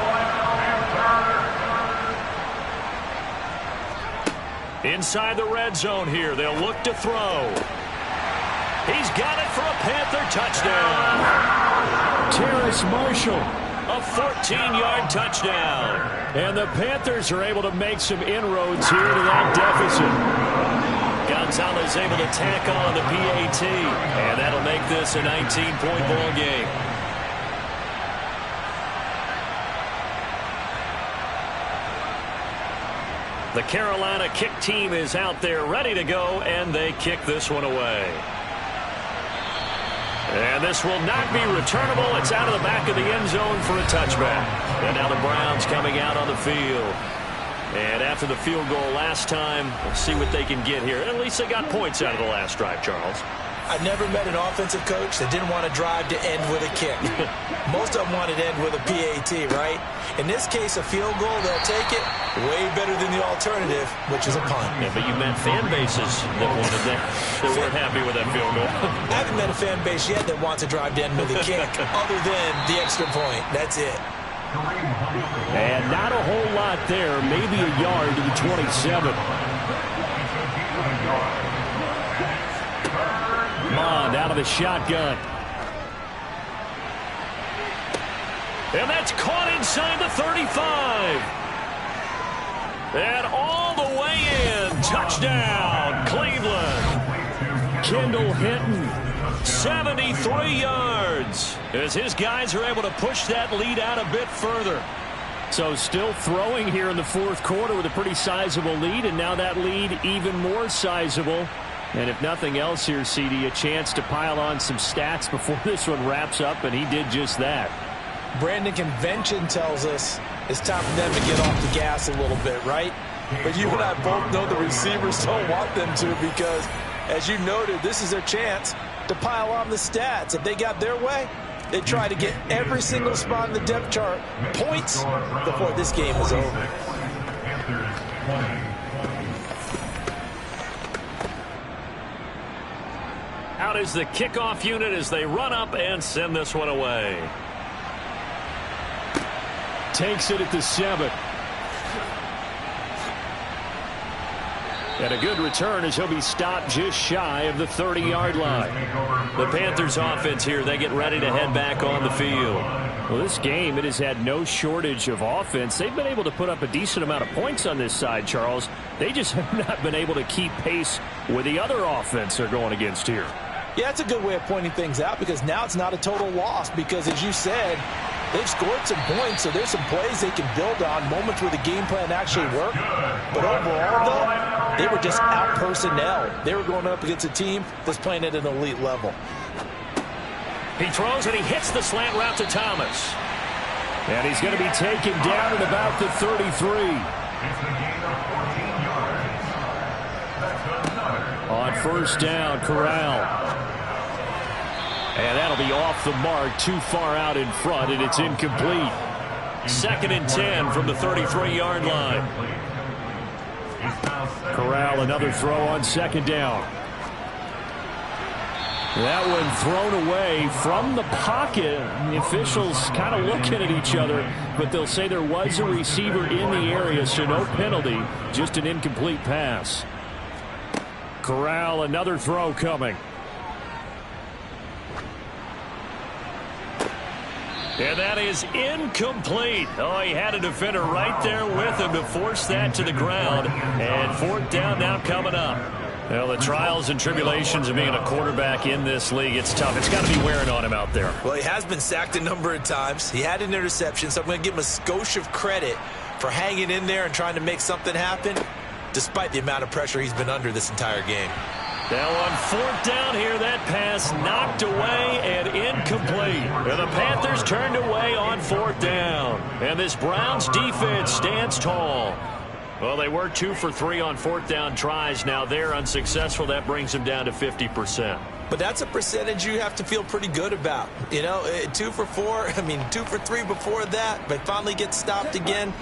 Inside the red zone here, they'll look to throw. He's got it for a Panther touchdown. Terrace Marshall, a 14-yard touchdown. And the Panthers are able to make some inroads here to that deficit. Gonzalez able to tack on the PAT, and that'll make this a 19-point ball game. The Carolina kick team is out there ready to go, and they kick this one away. And this will not be returnable. It's out of the back of the end zone for a touchback. And now the Browns coming out on the field. And after the field goal last time, we'll see what they can get here. At least they got points out of the last drive, Charles. I've never met an offensive coach that didn't want to drive to end with a kick. Most of them wanted to end with a PAT, right? In this case, a field goal, they'll take it. Way better than the alternative, which is a punt. Yeah, but you met fan bases that wanted that weren't happy with that field goal. I haven't met a fan base yet that wants to drive to end with a kick, other than the extra point. That's it. And not a whole lot there. Maybe a yard to the 27. Mond out of the shotgun. And that's caught inside the 35. And all the way in. Touchdown, Cleveland. Kendall Hinton, 73 yards. As his guys are able to push that lead out a bit further. So still throwing here in the 4th quarter with a pretty sizable lead. And now that lead even more sizable. And if nothing else here, CD, a chance to pile on some stats before this one wraps up, and he did just that. Brandon, convention tells us it's time for them to get off the gas a little bit, right? But you and I both know the receivers don't want them to because, as you noted, this is their chance to pile on the stats. If they got their way, they try to get every single spot in the depth chart points before this game is over. Out is the kickoff unit as they run up and send this one away. Takes it at the 7. And a good return as he'll be stopped just shy of the 30-yard line. The Panthers offense here, they get ready to head back on the field. Well, this game, it has had no shortage of offense. They've been able to put up a decent amount of points on this side, Charles. They just have not been able to keep pace with the other offense they're going against here. Yeah, that's a good way of pointing things out because now it's not a total loss because, as you said, they've scored some points, so there's some plays they can build on, moments where the game plan actually worked. But overall, though, they were just out-personnel. They were going up against a team that's playing at an elite level. He throws and he hits the slant route to Thomas. And he's going to be taken down at about the 33. On first down, Corral. And that'll be off the mark, too far out in front, and it's incomplete. 2nd and 10 from the 33-yard line. Corral, another throw on 2nd down. That one thrown away from the pocket. The officials kind of looking at each other, but they'll say there was a receiver in the area, so no penalty, just an incomplete pass. Corral, another throw coming. And that is incomplete. Oh, he had a defender right there with him to force that to the ground. And 4th down now coming up. Well, the trials and tribulations of being a quarterback in this league, it's tough. It's got to be wearing on him out there. Well, he has been sacked a number of times. He had an interception, so I'm going to give him a skosh of credit for hanging in there and trying to make something happen, despite the amount of pressure he's been under this entire game. Now on fourth down here, that pass knocked away and incomplete. And the Panthers turned away on fourth down. And this Browns defense stands tall. Well, they were 2 for 3 on fourth down tries. Now they're unsuccessful. That brings them down to 50%. But that's a percentage you have to feel pretty good about. You know, 2 for 4, 2 for 3 before that, but finally get stopped again.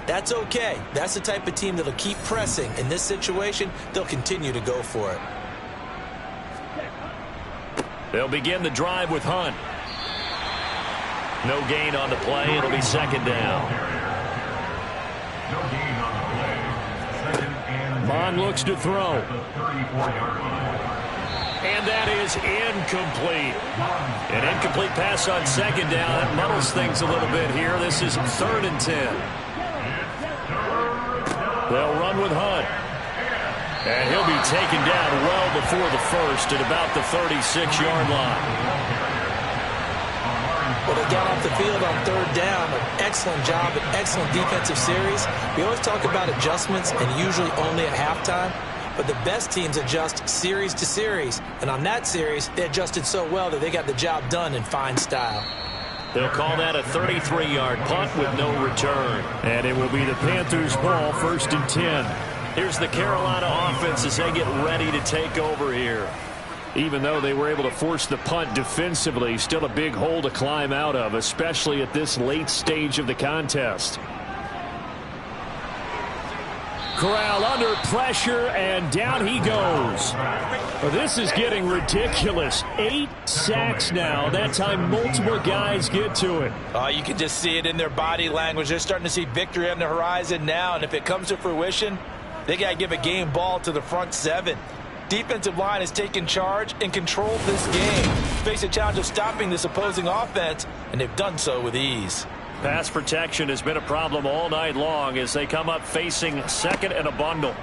That's okay. That's the type of team that'll keep pressing. In this situation, they'll continue to go for it. They'll begin the drive with Hunt. No gain on the play. It'll be second down. No gain on the play. Second and Bond looks to throw. the 34-yard line. And that is incomplete. An incomplete pass on second down. That muddles things a little bit here. This is 3rd and 10. They'll run with Hunt. And he'll be taken down well before the first at about the 36-yard line. Well, they got off the field on 3rd down. An excellent job, an excellent defensive series. We always talk about adjustments and usually only at halftime. But the best teams adjust series to series. And on that series, they adjusted so well that they got the job done in fine style. They'll call that a 33-yard punt with no return. And it will be the Panthers' ball, 1st and 10. Here's the Carolina offense as they get ready to take over here. Even though they were able to force the punt defensively, still a big hole to climb out of, especially at this late stage of the contest. Corral under pressure, and down he goes. Well, this is getting ridiculous. 8 sacks now. That time multiple guys get to it. You can just see it in their body language. They're starting to see victory on the horizon now, and if it comes to fruition, they got to give a game ball to the front 7. Defensive line has taken charge and controlled this game. Face a challenge of stopping this opposing offense, and they've done so with ease. Pass protection has been a problem all night long as they come up facing 2nd and a bundle.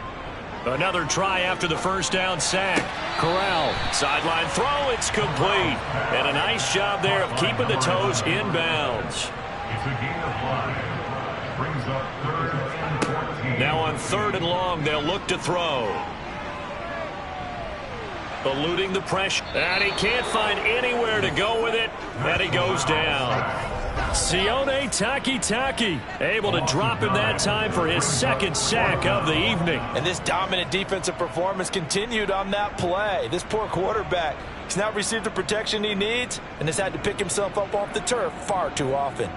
Another try after the first down sack. Corral, sideline throw, it's complete. And a nice job there of keeping the toes inbounds. It's a gain of 5. Brings up 3rd and 14. Now on 3rd and long, they'll look to throw. Eluding the pressure. And he can't find anywhere to go with it. And he goes down. Sione Takitaki able to drop him that time for his 2nd sack of the evening. And this dominant defensive performance continued on that play. This poor quarterback, he's now received the protection he needs and has had to pick himself up off the turf far too often.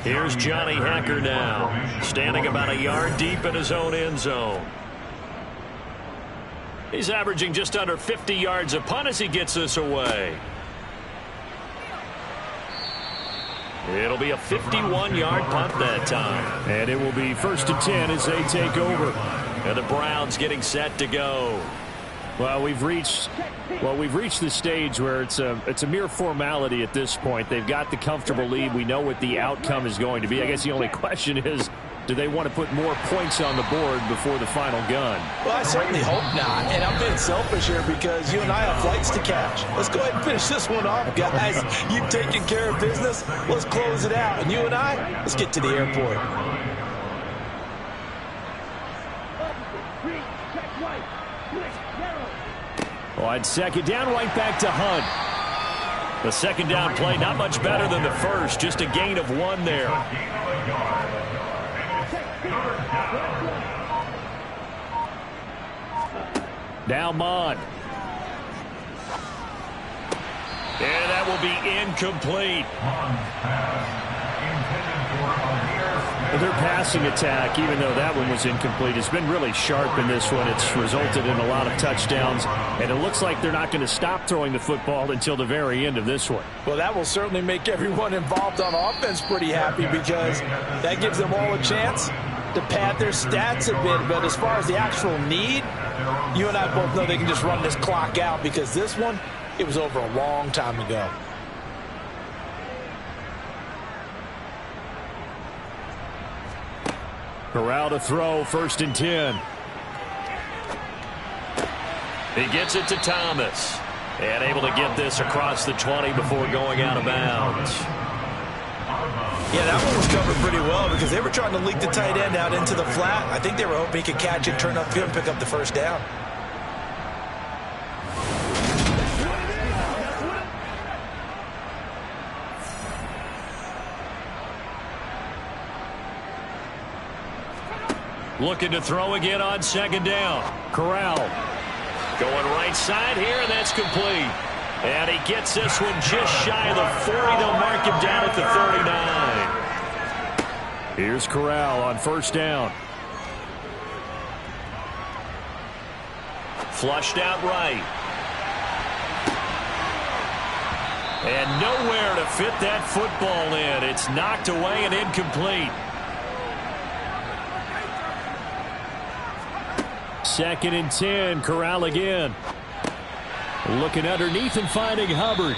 Here's Johnny Hacker now, standing about a yard deep in his own end zone. He's averaging just under 50 yards a punt as he gets this away. It'll be a 51-yard punt that time. And it will be 1st and 10 as they take over. And the Browns getting set to go. Well, we've reached the stage where it's a mere formality at this point. They've got the comfortable lead. We know what the outcome is going to be. I guess the only question is, do they want to put more points on the board before the final gun? Well, I certainly hope not. And I'm being selfish here because you and I have flights to catch. Let's go ahead and finish this one off, guys. You've taken care of business. Let's close it out. And you and I, let's get to the airport. On 2nd down, right back to Hunt. The 2nd down play, not much better than the first. Just a gain of 1 there. Now Mond. And that will be incomplete. Their passing attack, even though that one was incomplete, has been really sharp in this one. It's resulted in a lot of touchdowns, and it looks like they're not going to stop throwing the football until the very end of this one. Well, that will certainly make everyone involved on offense pretty happy because that gives them all a chance to pad their stats a bit. But as far as the actual need, you and I both know they can just run this clock out because this one, it was over a long time ago. Corral to throw, 1st and 10. He gets it to Thomas. And able to get this across the 20 before going out of bounds. Yeah, that one was covered pretty well because they were trying to leak the tight end out into the flat. I think they were hoping he could catch it, turn upfield, and pick up the 1st down. Looking to throw again on 2nd down. Corral going right side here, and that's complete. And he gets this one just shy of the 40. They'll mark him down at the 39. Here's Corral on 1st down. Flushed out right. And nowhere to fit that football in. It's knocked away and incomplete. 2nd and 10. Corral again. Looking underneath and finding Hubbard.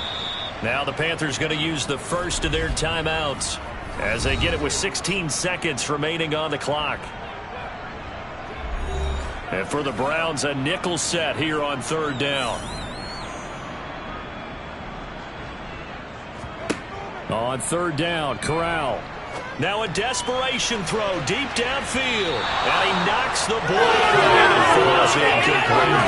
Now the Panthers going to use the first of their timeouts as they get it with 16 seconds remaining on the clock. And for the Browns, a nickel set here on 3rd down. On 3rd down, Corral. Now a desperation throw deep downfield. And he knocks the ball away and falls incomplete.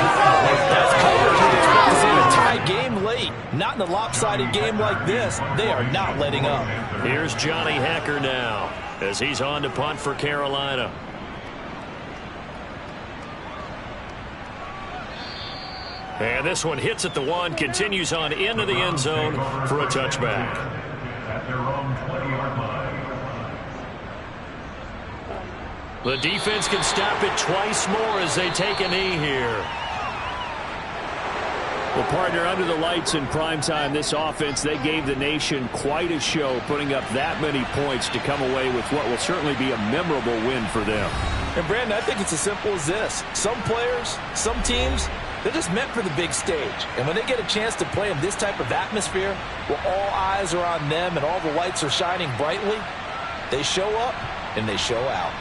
That's coverage you'd expect to see in a tie game late. Not in a lopsided game like this. They are not letting up. Here's Johnny Hecker now as he's on to punt for Carolina. And this one hits at the 1, continues on into the end zone for a touchback. At their own 20-yard line. The defense can stop it twice more as they take a knee here. Well, partner, under the lights in primetime, this offense, they gave the nation quite a show, putting up that many points to come away with what will certainly be a memorable win for them. And, Brandon, I think it's as simple as this. Some players, some teams, they're just meant for the big stage. And when they get a chance to play in this type of atmosphere, where all eyes are on them and all the lights are shining brightly, they show up and they show out.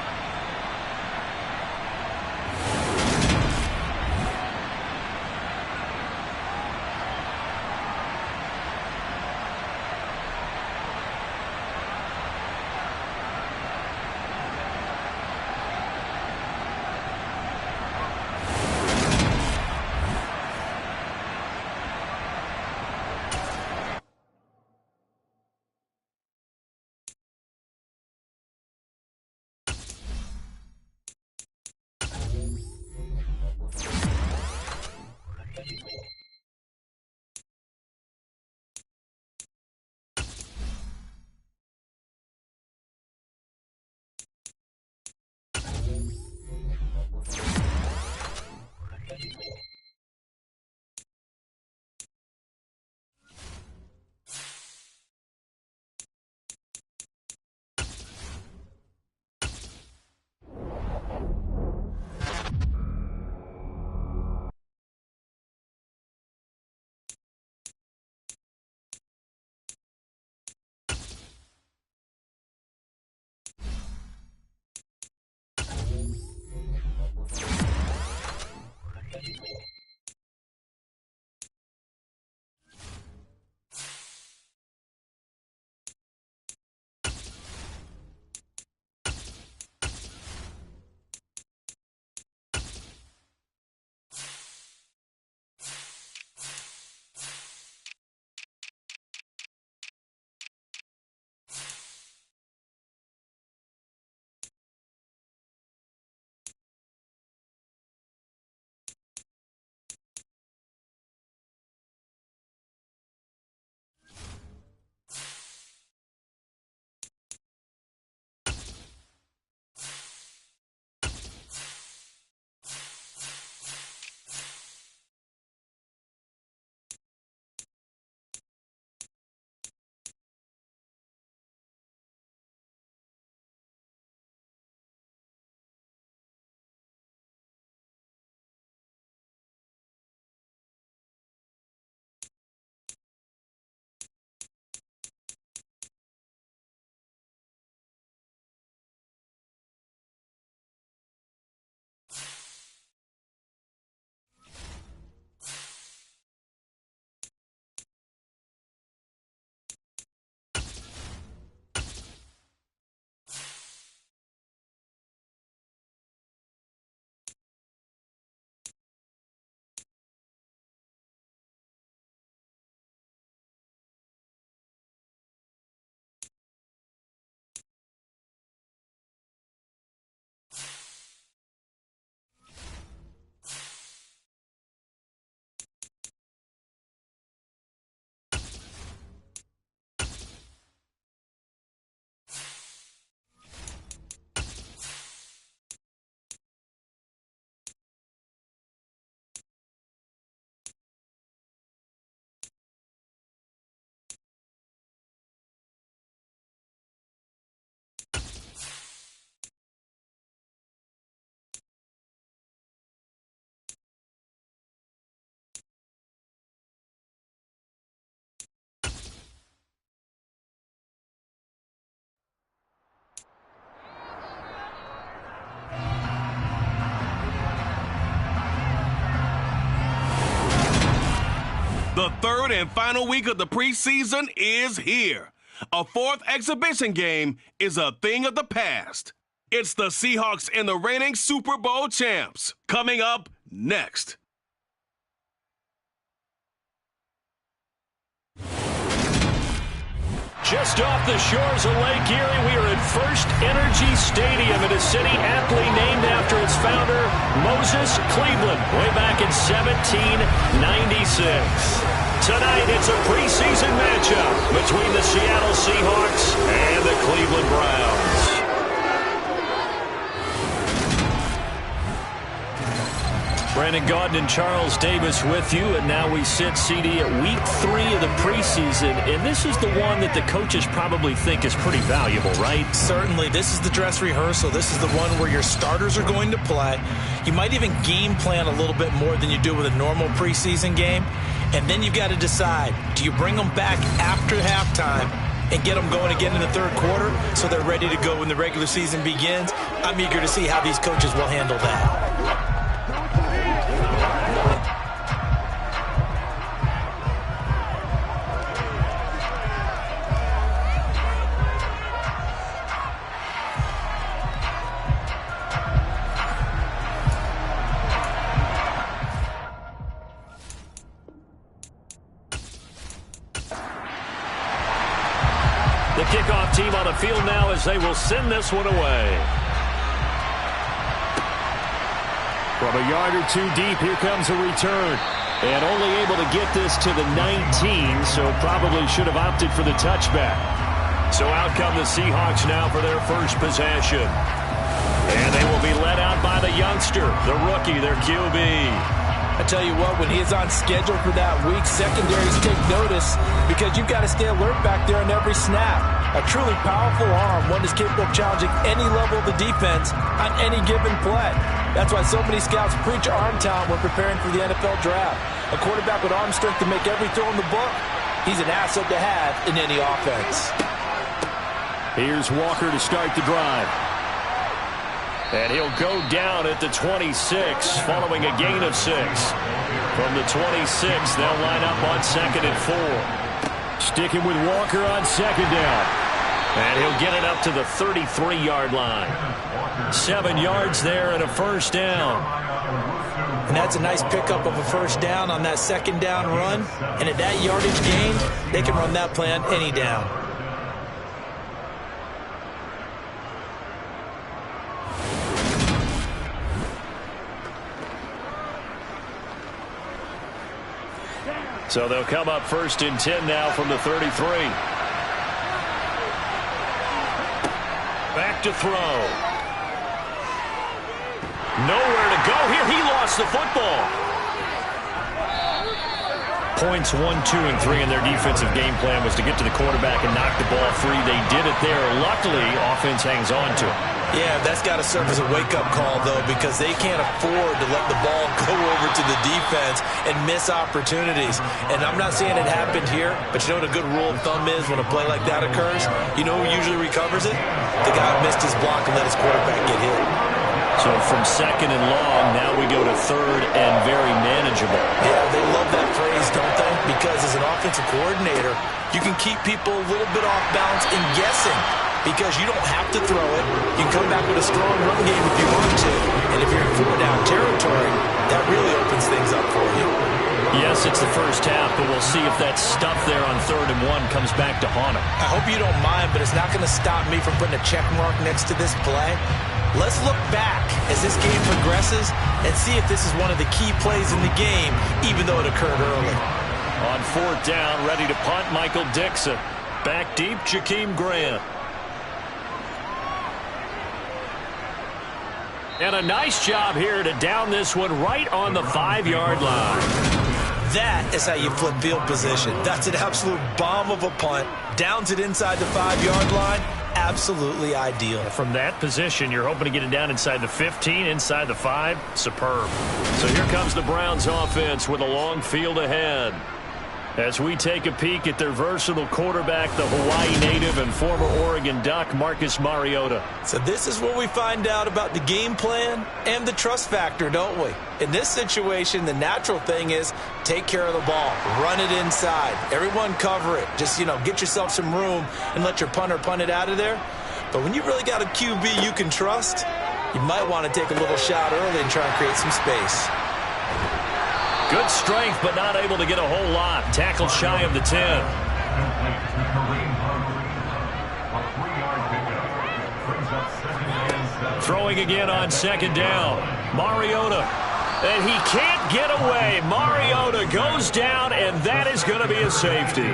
The third and final week of the preseason is here. A fourth exhibition game is a thing of the past. It's the Seahawks and the reigning Super Bowl champs. Coming up next. Just off the shores of Lake Erie, we are at First Energy Stadium in a city aptly named after its founder, Moses Cleveland, way back in 1796. Tonight, it's a preseason matchup between the Seattle Seahawks and the Cleveland Browns. Brandon Gaudin and Charles Davis with you, and now we sit, CD, at week 3 of the preseason, and this is the one that the coaches probably think is pretty valuable, right? Certainly. This is the dress rehearsal. This is the one where your starters are going to play. You might even game plan a little bit more than you do with a normal preseason game, and then you've got to decide, do you bring them back after halftime and get them going again in the third quarter so they're ready to go when the regular season begins? I'm eager to see how these coaches will handle that. The kickoff team on the field now as they will send this one away. From a yard or two deep, here comes a return. And only able to get this to the 19, so probably should have opted for the touchback. So out come the Seahawks now for their first possession. And they will be led out by the youngster, the rookie, their QB. I tell you what, when he is on schedule for that week, secondaries take notice because you've got to stay alert back there on every snap. A truly powerful arm, one that's capable of challenging any level of the defense on any given play. That's why so many scouts preach arm talent when preparing for the NFL draft. A quarterback with arm strength to make every throw in the book, he's an asset to have in any offense. Here's Walker to start the drive. And he'll go down at the 26, following a gain of 6. From the 26, they'll line up on 2nd and 4. Sticking with Walker on 2nd down. And he'll get it up to the 33-yard line. 7 yards there and a first down. And that's a nice pickup of a first down on that 2nd down run. And at that yardage gain, they can run that play on any down. So they'll come up 1st and 10 now from the 33. Back to throw. Nowhere to go here. He lost the football. Points 1, 2, and 3 in their defensive game plan was to get to the quarterback and knock the ball free. They did it there. Luckily, offense hangs on to it. Yeah, that's got to serve as a wake-up call, though, because they can't afford to let the ball go over to the defense and miss opportunities. And I'm not saying it happened here, but you know what a good rule of thumb is when a play like that occurs? You know who usually recovers it? The guy who missed his block and let his quarterback get hit. So from 2nd and long, now we go to 3rd and very manageable. Yeah, they love that phrase, don't they? Because as an offensive coordinator, you can keep people a little bit off balance and guessing. Because you don't have to throw it. You can come back with a strong run game if you want to. And if you're in 4-down territory, that really opens things up for you. Yes, it's the first half, but we'll see if that stuff there on 3rd and 1 comes back to haunt him. I hope you don't mind, but it's not going to stop me from putting a check mark next to this play. Let's look back as this game progresses and see if this is one of the key plays in the game, even though it occurred early. On 4th down, ready to punt, Michael Dixon. Back deep, Jakeem Grant. And a nice job here to down this one right on the 5-yard line. That is how you flip field position. That's an absolute bomb of a punt. Downs it inside the 5-yard line. Absolutely ideal. From that position, you're hoping to get it down inside the 15, inside the 5. Superb. So here comes the Browns offense with a long field ahead. As we take a peek at their versatile quarterback, the Hawaii native and former Oregon Duck, Marcus Mariota. So this is where we find out about the game plan and the trust factor, don't we? In this situation, the natural thing is take care of the ball, run it inside, everyone cover it. Just, get yourself some room and let your punter punt it out of there. But when you really got a QB you can trust, you might want to take a little shot early and try and create some space. Good strength, but not able to get a whole lot. Tackle shy of the 10. Throwing again on second down. Mariota. And he can't get away. Mariota goes down, and that is going to be a safety.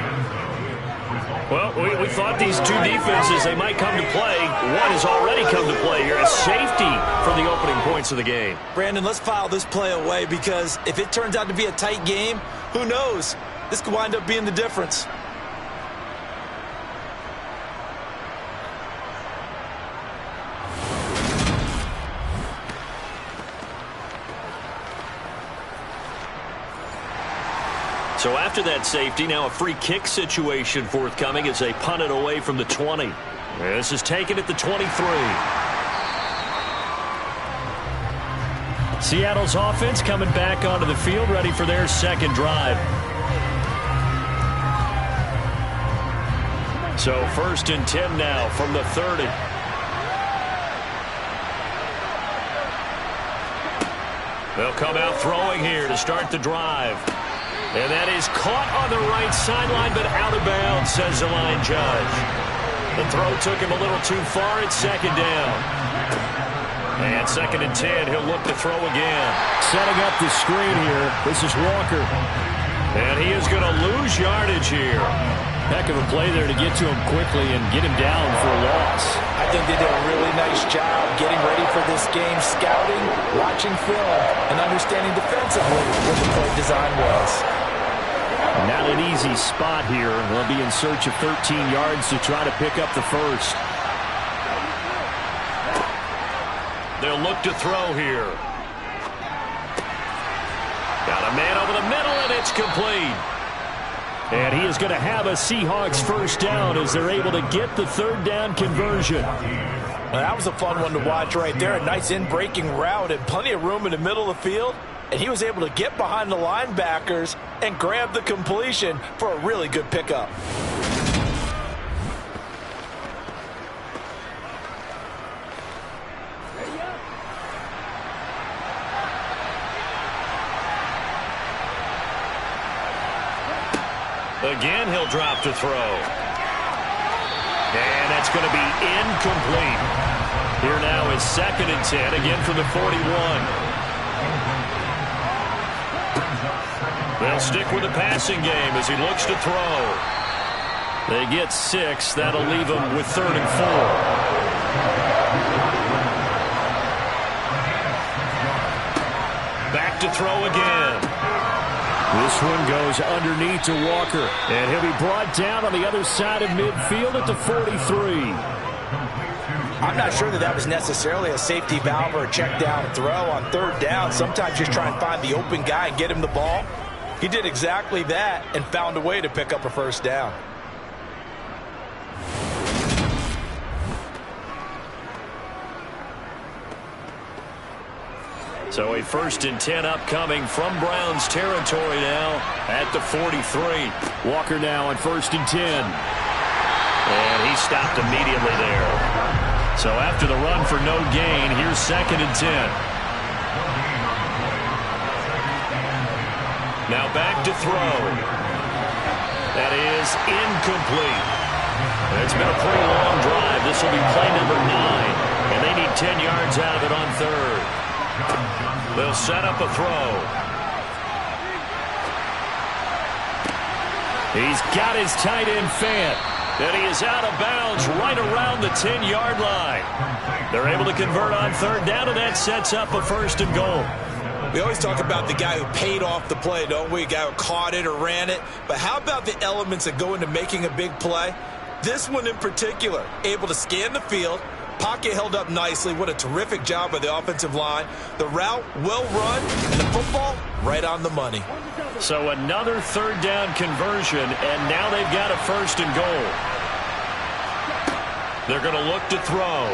Well, we thought these two defenses, they might come to play. One has already come to play here. A safety for the opening points of the game. Brandon, let's file this play away because if it turns out to be a tight game, who knows? This could wind up being the difference. So after that safety, now a free kick situation forthcoming as they punt it away from the 20. This is taken at the 23. Seattle's offense coming back onto the field, ready for their second drive. So 1st and 10 now from the 30. They'll come out throwing here to start the drive. And that is caught on the right sideline, but out of bounds, says the line judge. The throw took him a little too far. It's second down. And 2nd and 10, he'll look to throw again. Setting up the screen here. This is Walker. And he is going to lose yardage here. Heck of a play there to get to him quickly and get him down for a loss. I think they did a really nice job getting ready for this game, scouting, watching film, and understanding defensively what the play design was. Not an easy spot here. They'll be in search of 13 yards to try to pick up the first. They'll look to throw here. Got a man over the middle, and it's complete. And he is going to have a Seahawks first down as they're able to get the 3rd down conversion. Well, that was a fun one to watch right there. A nice in-breaking route and plenty of room in the middle of the field. And he was able to get behind the linebackers and grab the completion for a really good pickup. Again, he'll drop to throw. And that's going to be incomplete. Here now is 2nd and 10, again from the 41. They'll stick with the passing game as he looks to throw. They get 6. That'll leave them with 3rd and 4. Back to throw again. This one goes underneath to Walker. And he'll be brought down on the other side of midfield at the 43. I'm not sure that was necessarily a safety valve or a check down throw on 3rd down. Sometimes just try and find the open guy and get him the ball. He did exactly that and found a way to pick up a first down. So a 1st and 10 upcoming from Browns territory now at the 43. Walker now on 1st and 10. And he stopped immediately there. So after the run for no gain, here's 2nd and 10. Now back to throw. That is incomplete. It's been a pretty long drive. This will be play number 9. And they need 10 yards out of it on 3rd. They'll set up a throw. He's got his tight end Fant. And he is out of bounds right around the 10-yard line. They're able to convert on 3rd down, and that sets up a 1st and goal. We always talk about the guy who paid off the play, don't we? A guy who caught it or ran it. But how about the elements that go into making a big play? This one in particular, able to scan the field, Pocket held up nicely. What a terrific job by the offensive line. The route, well run, and the football, right on the money. So another third down conversion, and now they've got a first and goal. They're going to look to throw.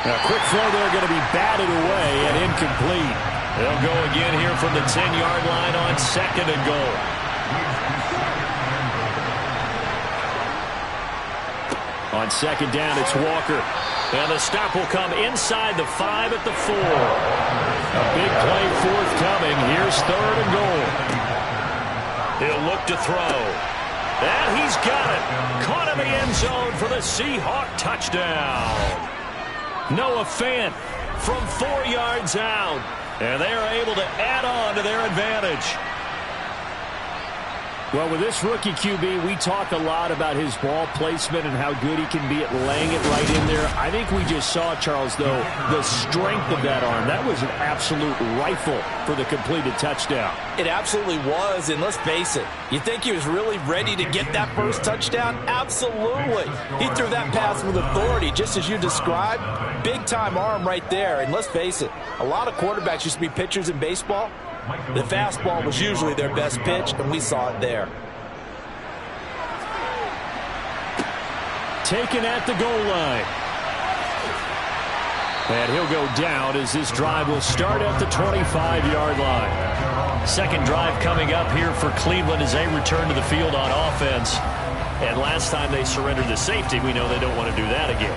A quick throw there going to be batted away and incomplete. They'll go again here from the 10-yard line on second and goal. On second down, it's Walker. And the stop will come inside the 5 at the 4. A big play forthcoming. Here's third and goal. He'll look to throw. And he's got it. Caught in the end zone for the Seahawk touchdown. Noah Fant from 4 yards out. And they are able to add on to their advantage. Well, with this rookie QB, we talk a lot about his ball placement and how good he can be at laying it right in there. I think we just saw, Charles, though, the strength of that arm. That was an absolute rifle for the completed touchdown. It absolutely was, and let's face it, you think he was really ready to get that first touchdown? Absolutely. He threw that pass with authority, just as you described. Big-time arm right there, and let's face it, a lot of quarterbacks used to be pitchers in baseball. The fastball was usually their best pitch, and we saw it there. Taken at the goal line. And he'll go down as this drive will start at the 25-yard line. Second drive coming up here for Cleveland as they return to the field on offense. And last time they surrendered the safety, we know they don't want to do that again.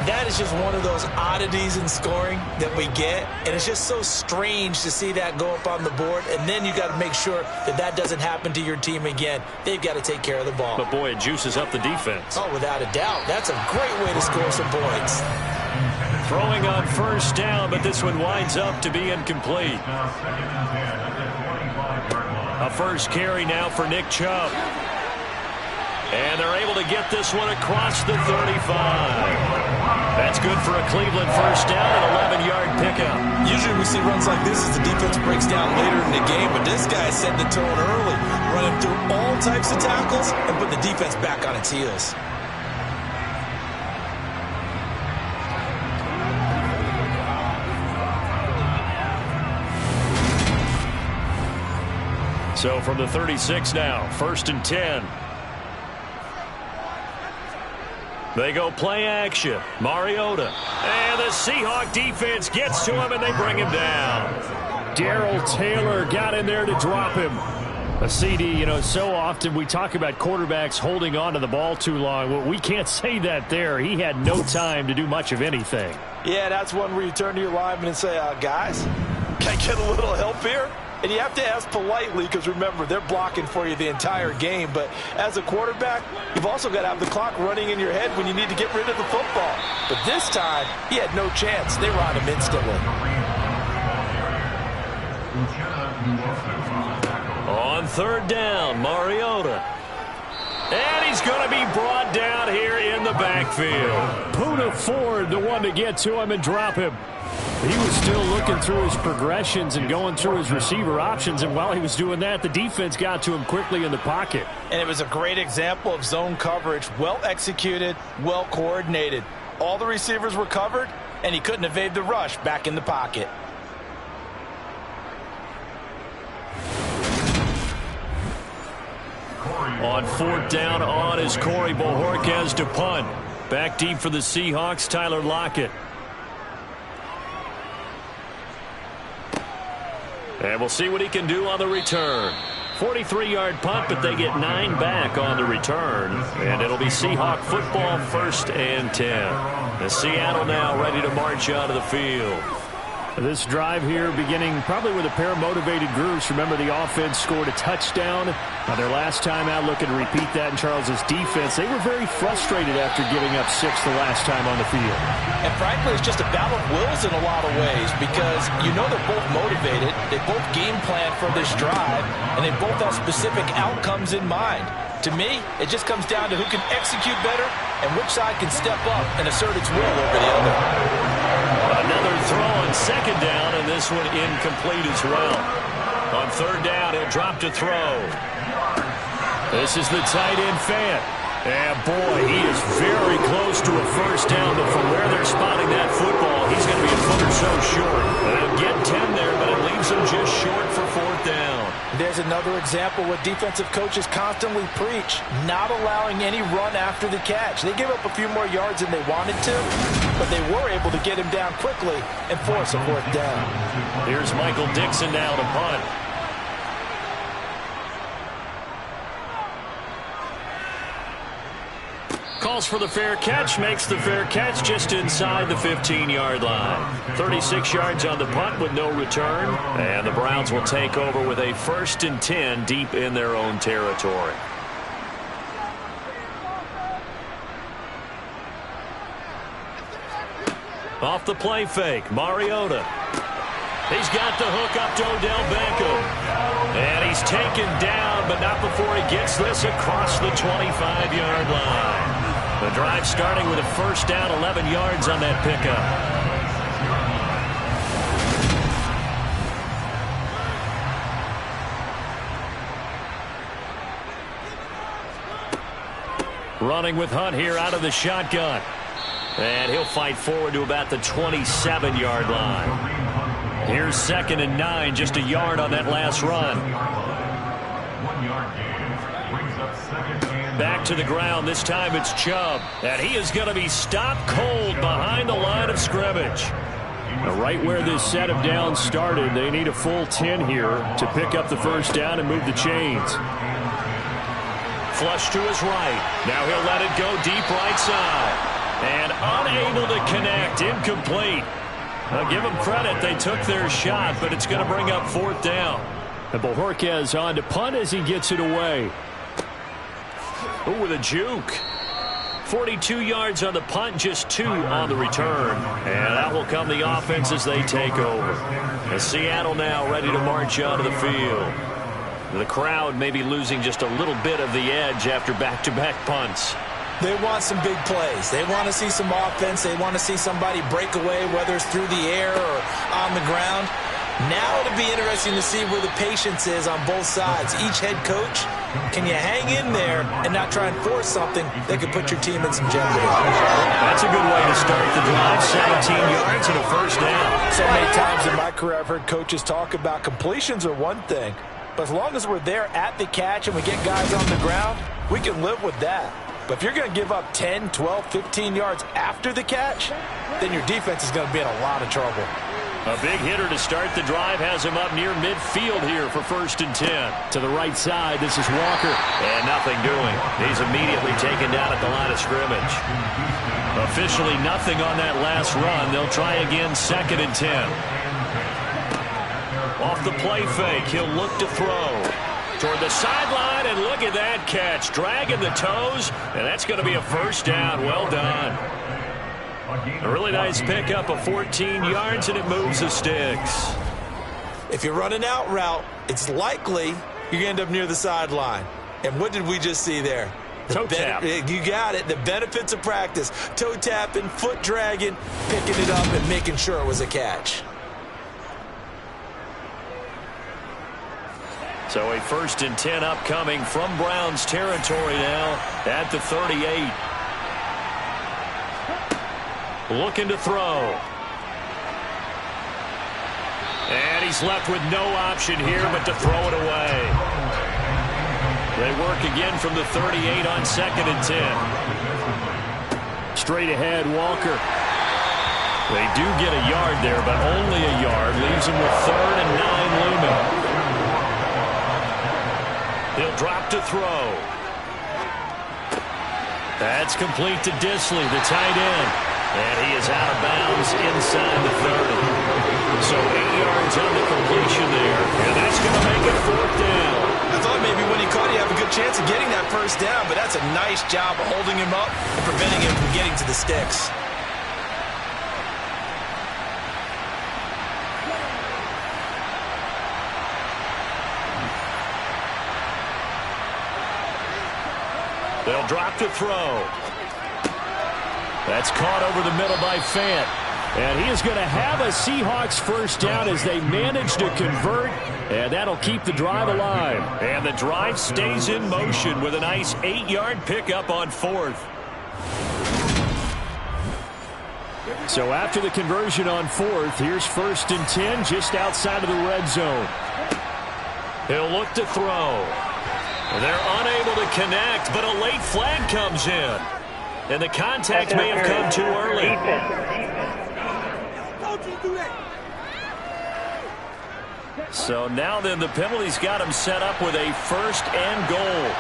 That is just one of those oddities in scoring that we get, and it's just so strange to see that go up on the board, and then you got to make sure that that doesn't happen to your team again. They've got to take care of the ball. But, boy, it juices up the defense. Oh, without a doubt. That's a great way to score some points. Throwing on first down, but this one winds up to be incomplete. A first carry now for Nick Chubb. And they're able to get this one across the 35. That's good for a Cleveland first down and 11-yard pickup. Usually we see runs like this as the defense breaks down later in the game, but this guy set the tone early, running through all types of tackles and put the defense back on its heels. So from the 36 now, first and 10. They go play action. Mariota. And the Seahawk defense gets to him, and they bring him down. Darrell Taylor got in there to drop him. A CD, you know, so often we talk about quarterbacks holding on to the ball too long. Well, we can't say that there. He had no time to do much of anything. Yeah, that's one where you turn to your lineman and say, guys, can I get a little help here? And you have to ask politely because, remember, they're blocking for you the entire game. But as a quarterback, you've also got to have the clock running in your head when you need to get rid of the football. But this time, he had no chance. They were on him instantly. On third down, Mariota. And he's going to be brought down here in the backfield. Poona Ford, the one to get to him and drop him. He was still looking through his progressions and going through his receiver options, and while he was doing that, the defense got to him quickly in the pocket. And it was a great example of zone coverage, well executed, well coordinated. All the receivers were covered, and he couldn't evade the rush back in the pocket. On fourth down on is Corey Bojorquez to punt. Back deep for the Seahawks, Tyler Lockett. And we'll see what he can do on the return. 43-yard punt, but they get 9 back on the return. And it'll be Seahawk football, first and 10. And Seattle now ready to march out of the field. This drive here beginning probably with a pair of motivated groups. Remember, the offense scored a touchdown. Now, their last time out, looking to repeat that in Charles's defense. They were very frustrated after giving up 6 the last time on the field. And frankly, it's just a battle of wills in a lot of ways because you know they're both motivated. They both game plan for this drive, and they both have specific outcomes in mind. To me, it just comes down to who can execute better and which side can step up and assert its will over the other. Another throw on second down, and this one incomplete as well. On third down, he'll drop to throw. This is the tight end Fant. And boy, he is very close to a first down, but from where they're spotting that football, he's going to be a foot or so short. They'll get 10 there, but it leaves him just short for fourth down. There's another example what defensive coaches constantly preach, not allowing any run after the catch. They gave up a few more yards than they wanted to, but they were able to get him down quickly and force a fourth down. Here's Michael Dixon now to punt. Calls for the fair catch, makes the fair catch just inside the 15-yard line. 36 yards on the punt with no return, and the Browns will take over with a 1st and 10 deep in their own territory. Off the play fake, Mariota. He's got the hook up to Odell Beckham. And he's taken down, but not before he gets this across the 25-yard line. The drive starting with a first down, 11 yards on that pickup. Running with Hunt here out of the shotgun. And he'll fight forward to about the 27-yard line. Here's 2nd and 9, just a yard on that last run. 1 yard gain brings up 2nd and Back to the ground. This time it's Chubb. And he is going to be stopped cold behind the line of scrimmage. Now, right where this set of downs started, they need a full 10 here to pick up the first down and move the chains. Flush to his right. Now he'll let it go deep right side. And unable to connect. Incomplete. Now give them credit. They took their shot, but it's going to bring up 4th down. And Bojorquez on to punt as he gets it away. Ooh, with a juke. 42 yards on the punt, just 2 on the return. And that will come the offense as they take over. And Seattle now ready to march onto the field. The crowd may be losing just a little bit of the edge after back-to-back punts. They want some big plays. They want to see some offense. They want to see somebody break away, whether it's through the air or on the ground. Now it'll be interesting to see where the patience is on both sides. Each head coach, can you hang in there and not try and force something that could put your team in some jeopardy? That's a good way to start the drive. 17 yards and a first down. So many times in my career I've heard coaches talk about completions are one thing, but as long as we're there at the catch and we get guys on the ground, we can live with that. But if you're going to give up 10, 12, 15 yards after the catch, then your defense is going to be in a lot of trouble. A big hitter to start the drive has him up near midfield here for 1st and 10. To the right side, this is Walker. And nothing doing. He's immediately taken down at the line of scrimmage. Officially nothing on that last run. They'll try again 2nd and 10. Off the play fake, he'll look to throw. Toward the sideline, and look at that catch. Dragging the toes, and that's going to be a first down. Well done. A really nice pickup of 14 yards, and it moves the sticks. If you're running out route, it's likely you're going to end up near the sideline. And what did we just see there? Toe tap. You got it. The benefits of practice. Toe tapping, foot dragging, picking it up, and making sure it was a catch. So a 1st and 10 upcoming from Browns territory now at the 38. Looking to throw. And he's left with no option here but to throw it away. They work again from the 38 on 2nd and 10. Straight ahead, Walker. They do get a yard there, but only a yard. Leaves them with 3rd and 9 looming. He'll drop to throw. That's complete to Disley, the tight end. And he is out of bounds inside the 30. So 8 yards on the completion there. And that's going to make it 4th down. I thought maybe when he caught it, you have a good chance of getting that first down, but that's a nice job of holding him up and preventing him from getting to the sticks. They'll drop to throw. That's caught over the middle by Fant. And he is going to have a Seahawks first down as they manage to convert And that'll keep the drive alive. And the drive stays in motion with a nice 8-yard pickup on 4th. So after the conversion on 4th, here's 1st and 10 just outside of the red zone. He'll look to throw. They're unable to connect, but a late flag comes in. And the contact may have come too early. So now then the penalty's got him set up with a 1st and goal.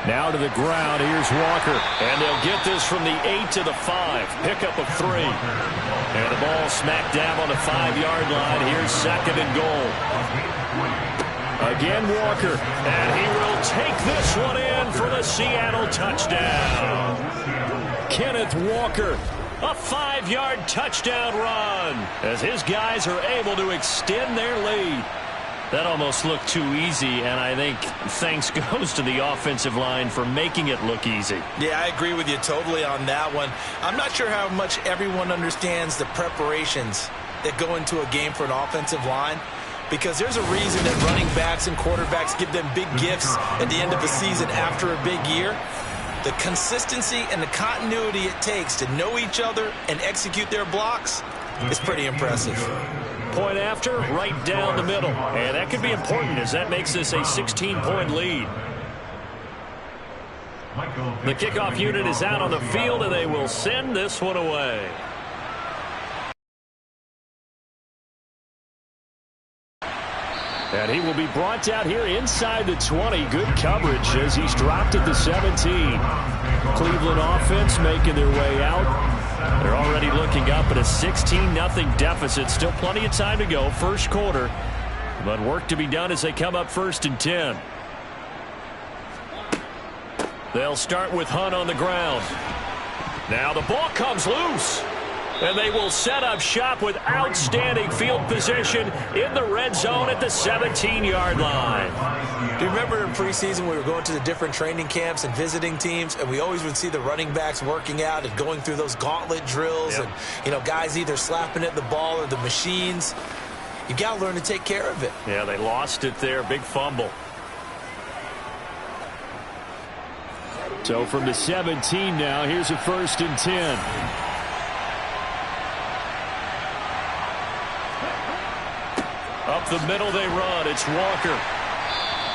Now to the ground. Here's Walker. And they'll get this from the 8 to the 5. Pickup of 3. And the ball smacked down on the 5-yard line. Here's 2nd and goal. Again Walker. And he will take this one in for the Seattle touchdown. Kenneth Walker. A 5-yard touchdown run as his guys are able to extend their lead. That almost looked too easy, and I think thanks goes to the offensive line for making it look easy. Yeah, I agree with you totally on that one. I'm not sure how much everyone understands the preparations that go into a game for an offensive line, because there's a reason that running backs and quarterbacks give them big gifts at the end of the season after a big year. The consistency and the continuity it takes to know each other and execute their blocks is pretty impressive. Point after, right down the middle. And that could be important as that makes this a 16-point lead. The kickoff unit is out on the field, and they will send this one away. And he will be brought down here inside the 20. Good coverage as he's dropped at the 17. Cleveland offense making their way out. They're already looking up at a 16-0 deficit. Still plenty of time to go. First quarter. But work to be done as they come up 1st and 10. They'll start with Hunt on the ground. Now the ball comes loose. And they will set up shop with outstanding field position in the red zone at the 17-yard line. Do you remember in preseason we were going to the different training camps and visiting teams, and we always would see the running backs working out and going through those gauntlet drills, and, you know, guys either slapping at the ball or the machines. You got to learn to take care of it. Yeah, they lost it there. Big fumble. So from the 17 now, here's a 1st and 10. Up the middle they run. It's Walker.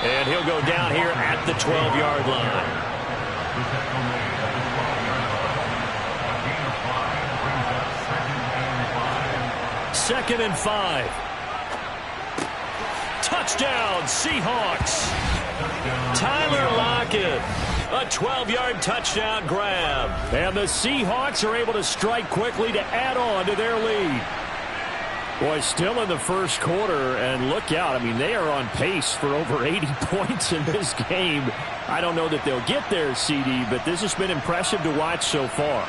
And he'll go down here at the 12-yard line. 2nd and 5. Touchdown, Seahawks. Tyler Lockett. A 12-yard touchdown grab. And the Seahawks are able to strike quickly to add on to their lead. Boy, still in the first quarter, and look out. I mean, they are on pace for over 80 points in this game. I don't know that they'll get there, CD, but this has been impressive to watch so far.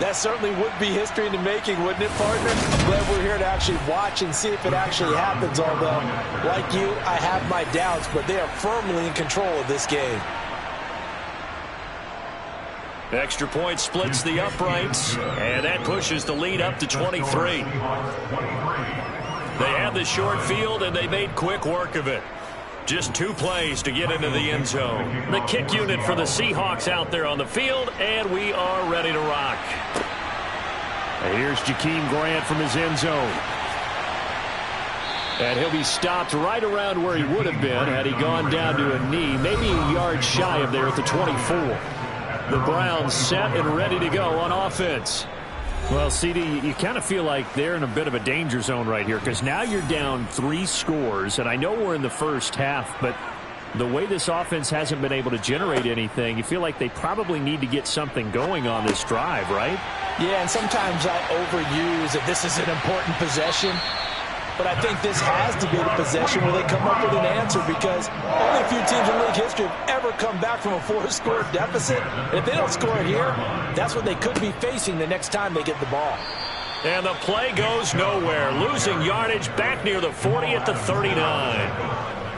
That certainly would be history in the making, wouldn't it, partner? I'm glad we're here to actually watch and see if it actually happens, although, like you, I have my doubts, but they are firmly in control of this game. Extra point splits the uprights, and that pushes the lead up to 23. They had the short field, and they made quick work of it. Just 2 plays to get into the end zone. The kick unit for the Seahawks out there on the field, and we are ready to rock. And here's Jakeem Grant from his end zone. And he'll be stopped right around where he would have been had he gone down to a knee, maybe a yard shy of there at the 24. The Browns set and ready to go on offense. Well, CD, you kind of feel like they're in a bit of a danger zone right here because now you're down 3 scores, and I know we're in the first half, but the way this offense hasn't been able to generate anything, you feel like they probably need to get something going on this drive, right? Yeah, and sometimes I overuse that this is an important possession. But I think this has to be the possession where they come up with an answer because only a few teams in league history have ever come back from a 4-score deficit. And if they don't score it here, that's what they could be facing the next time they get the ball. And the play goes nowhere. Losing yardage back near the 40 at the 39.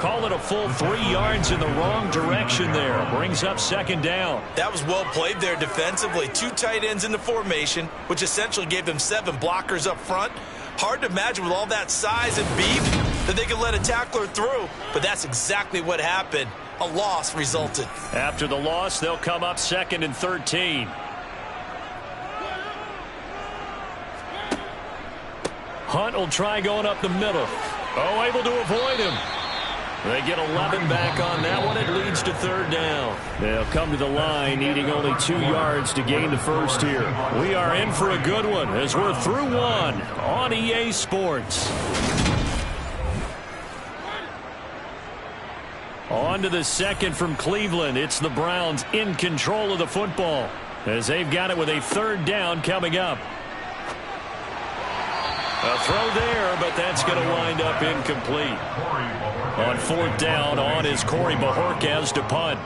call it a full 3 yards in the wrong direction there. Brings up second down. That was well played there defensively. 2 tight ends in the formation, which essentially gave them 7 blockers up front. Hard to imagine with all that size and beef that they could let a tackler through, but that's exactly what happened. A loss resulted. After the loss, they'll come up 2nd and 13. Hunt will try going up the middle. Oh, able to avoid him. They get 11 back on that one. It leads to 3rd down. They'll come to the line, needing only 2 yards to gain the first here. We are in for a good one as we're through 1 on EA Sports. On to the second from Cleveland. It's the Browns in control of the football as they've got it with a 3rd down coming up. A throw there, but that's going to wind up incomplete. On 4th down, on is Corey Bojorquez to punt.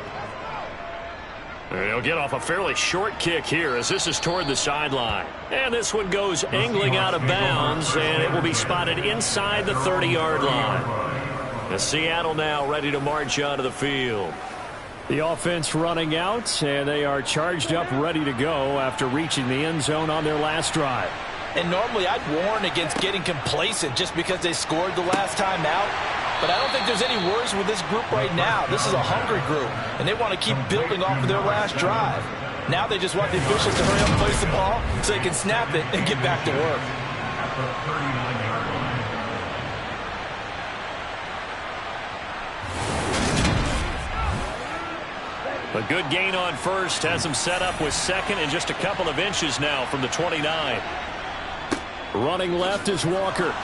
He'll get off a fairly short kick here as this is toward the sideline. And this one goes angling out of bounds, and it will be spotted inside the 30-yard line. The Seattle now ready to march onto the field. The offense running out, and they are charged up, ready to go after reaching the end zone on their last drive. And normally I'd warn against getting complacent just because they scored the last time out. But I don't think there's any worries with this group right now. This is a hungry group, and they want to keep building off of their last drive. Now they just want the officials to hurry up and place the ball so they can snap it and get back to work. A good gain on first has them set up with 2nd and just a couple of inches now from the 29. Running left is Walker.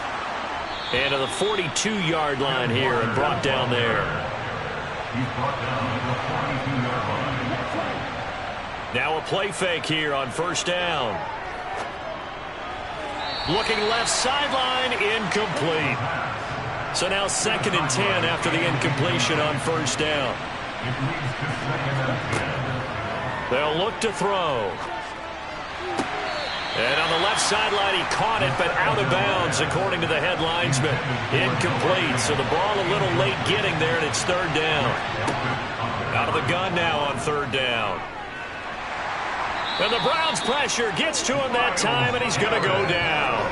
And to the 42-yard line here and brought down there. He's brought down at the 42-yard line. Now a play fake here on 1st down. Looking left sideline, incomplete. So now 2nd and 10 after the incompletion on 1st down. They'll look to throw. And on the left sideline, he caught it, but out of bounds, according to the head linesman. Incomplete, so the ball a little late getting there, and it's 3rd down. Out of the gun now on 3rd down. And the Browns pressure gets to him that time, and he's going to go down.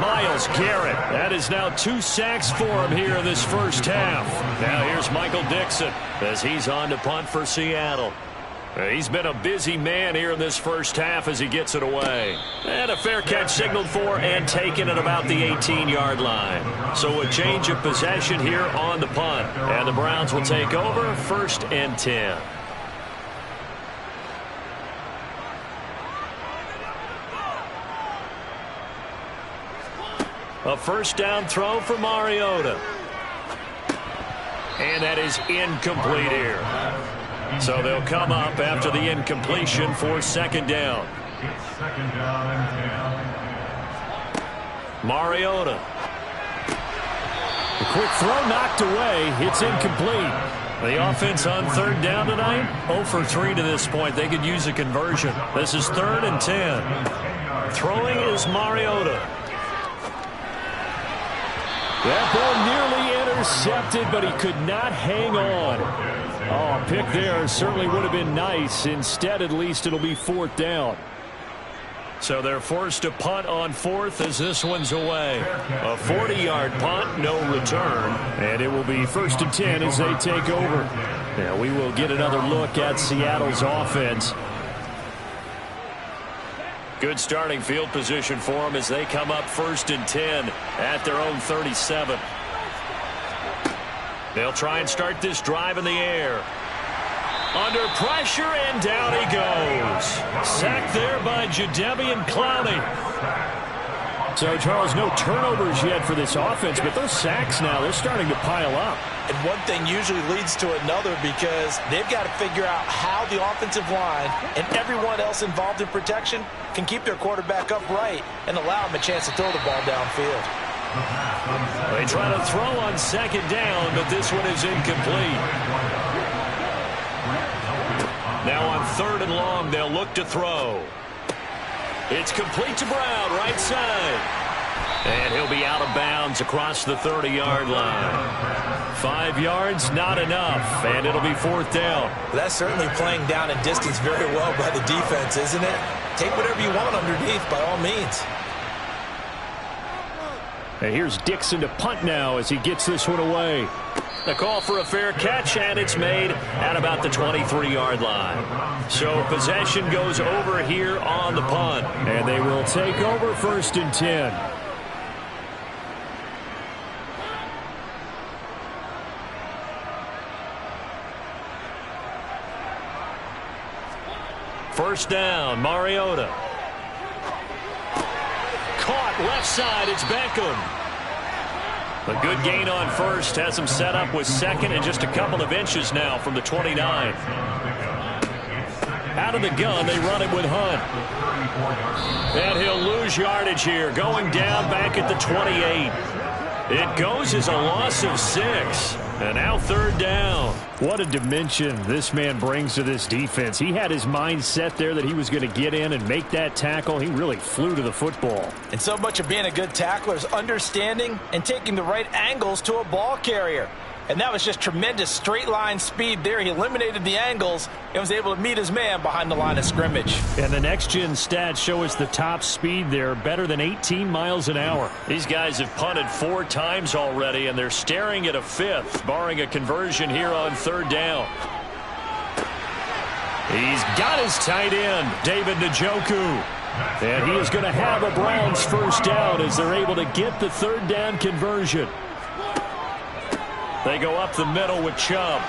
Myles Garrett, that is now 2 sacks for him here in this first half. Now here's Michael Dixon as he's on to punt for Seattle. He's been a busy man here in this first half as he gets it away. And a fair catch signaled for and taken at about the 18-yard line. So a change of possession here on the punt. And the Browns will take over 1st and 10. A 1st down throw for Mariota. And that is incomplete here. So they'll come up after the incompletion for 2nd down. It's 2nd down and 10. Mariota. A quick throw knocked away. It's incomplete. The offense on 3rd down tonight, 0 for 3 to this point. They could use a conversion. This is 3rd and 10. Throwing is Mariota. That ball nearly intercepted, but he could not hang on. Oh, a pick there certainly would have been nice. Instead, at least it'll be 4th down. So they're forced to punt on 4th as this one's away. A 40-yard punt, no return. And it will be 1st and 10 as they take over. Now we will get another look at Seattle's offense. Good starting field position for them as they come up 1st and 10 at their own 37. They'll try and start this drive in the air. Under pressure, and down he goes. Sacked there by Jadeveon Clowney. So, Charles, no turnovers yet for this offense, but those sacks now, they're starting to pile up. And one thing usually leads to another because they've got to figure out how the offensive line and everyone else involved in protection can keep their quarterback upright and allow him a chance to throw the ball downfield. They try to throw on 2nd down, but this one is incomplete. Now on 3rd and long, they'll look to throw. It's complete to Brown, right side. And he'll be out of bounds across the 30-yard line. 5 yards, not enough, and it'll be 4th down. That's certainly playing down in distance very well by the defense, isn't it? Take whatever you want underneath, by all means. And here's Dixon to punt now as he gets this one away. The call for a fair catch, and it's made at about the 23-yard line. So possession goes over here on the punt. And they will take over 1st and 10. First down, Mariota. Caught left side, it's Beckham. A good gain on first, has him set up with 2nd and just a couple of inches now from the 29. Out of the gun, they run it with Hunt. And he'll lose yardage here, going down back at the 28. It goes as a loss of 6. And now 3rd down. What a dimension this man brings to this defense. He had his mind set there that he was going to get in and make that tackle. He really flew to the football. And so much of being a good tackler is understanding and taking the right angles to a ball carrier. And that was just tremendous straight line speed there. He eliminated the angles and was able to meet his man behind the line of scrimmage. And the next-gen stats show us the top speed there, better than 18 miles an hour. These guys have punted 4 times already, and they're staring at a 5th, barring a conversion here on 3rd down. He's got his tight end, David Njoku. And he is going to have a Browns first down as they're able to get the 3rd down conversion. They go up the middle with Chubb.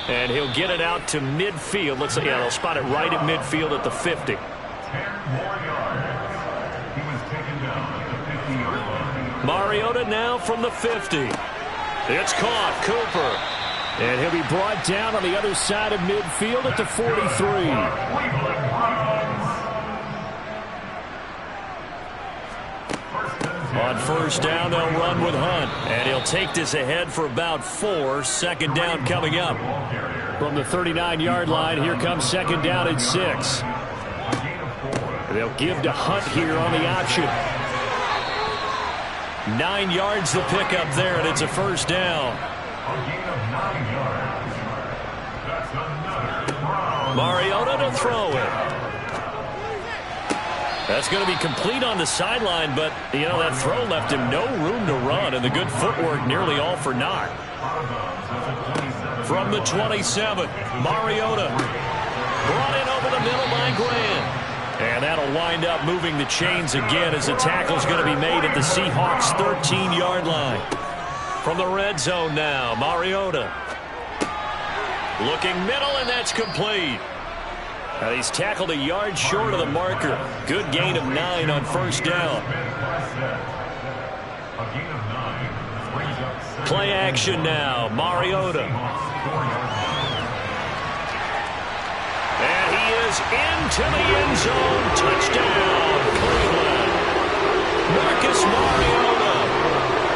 And he'll get it out to midfield. Let's see, yeah, they'll spot it right at midfield at the 50. 10 more yards. He was taken down at the 50-yard line. Mariota now from the 50. It's caught, Cooper. And he'll be brought down on the other side of midfield at the 43. On first down, they'll run with Hunt. And he'll take this ahead for about 4. 2nd down coming up. From the 39-yard line, here comes 2nd down at 6. They'll give to Hunt here on the option. 9 yards the pickup there, and it's a first down. Mariota to throw it. That's going to be complete on the sideline, but, you know, that throw left him no room to run, and the good footwork nearly all for naught. From the 27, Mariota brought in over the middle by Grant. And that'll wind up moving the chains again as the tackle's going to be made at the Seahawks' 13-yard line. From the red zone now, Mariota. Looking middle, and that's complete. Now he's tackled a yard short of the marker. Good gain of 9 on first down. Play action now, Mariota. And he is into the end zone. Touchdown, Cleveland. Marcus Mariota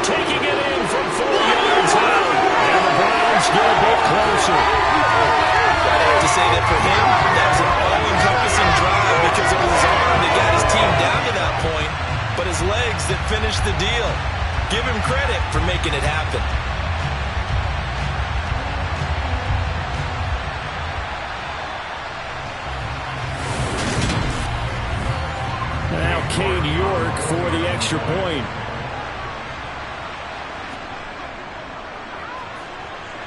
taking it in from 4 yards out. And the Browns get a bit closer. To say that for him, that was an all-encompassing drive because it was his arm that got his team down to that point, but his legs that finished the deal. Give him credit for making it happen. Now Cade York for the extra point.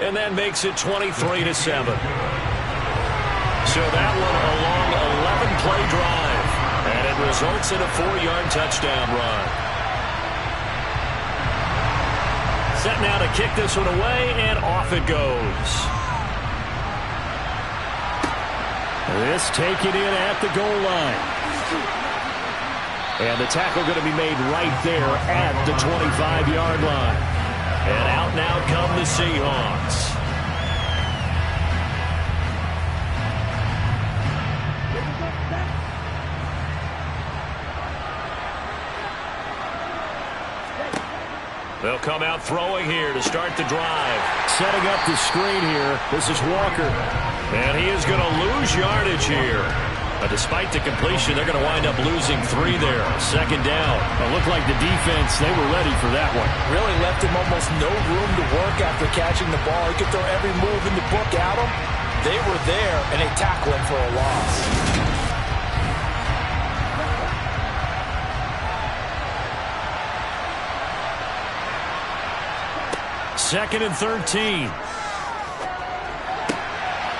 And that makes it 23-7. So that one a long 11-play drive. And it results in a 4-yard touchdown run. Set now to kick this one away, and off it goes. This taken in at the goal line. And the tackle going to be made right there at the 25-yard line. And out now come the Seahawks. They'll come out throwing here to start the drive. Setting up the screen here. This is Walker. And he is going to lose yardage here. Despite the completion, they're going to wind up losing 3 there. Second down. It looked like the defense, they were ready for that one. Really left him almost no room to work after catching the ball. He could throw every move in the book at him. They were there, and they tackled him for a loss. Second and 13.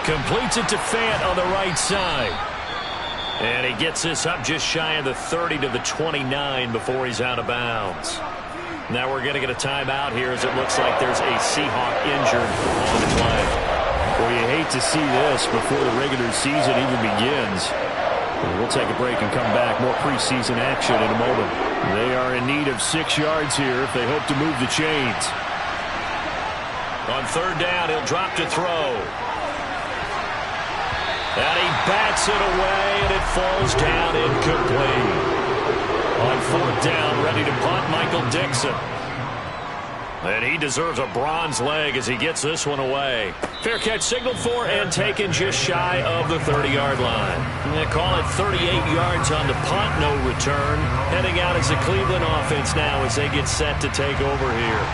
Completes it to Fant on the right side. And he gets this up just shy of the 30 to the 29 before he's out of bounds. Now we're going to get a timeout here as it looks like there's a Seahawk injured on the play. Well, you hate to see this before the regular season even begins. We'll take a break and come back. More preseason action in a moment. They are in need of 6 yards here if they hope to move the chains. On third down, he'll drop to throw. And he bats it away, and it falls down incomplete. On fourth down, ready to punt, Michael Dixon. And he deserves a bronze leg as he gets this one away. Fair catch signaled for and taken just shy of the 30-yard line. They call it 38 yards on the punt, no return. Heading out as the Cleveland offense now as they get set to take over here.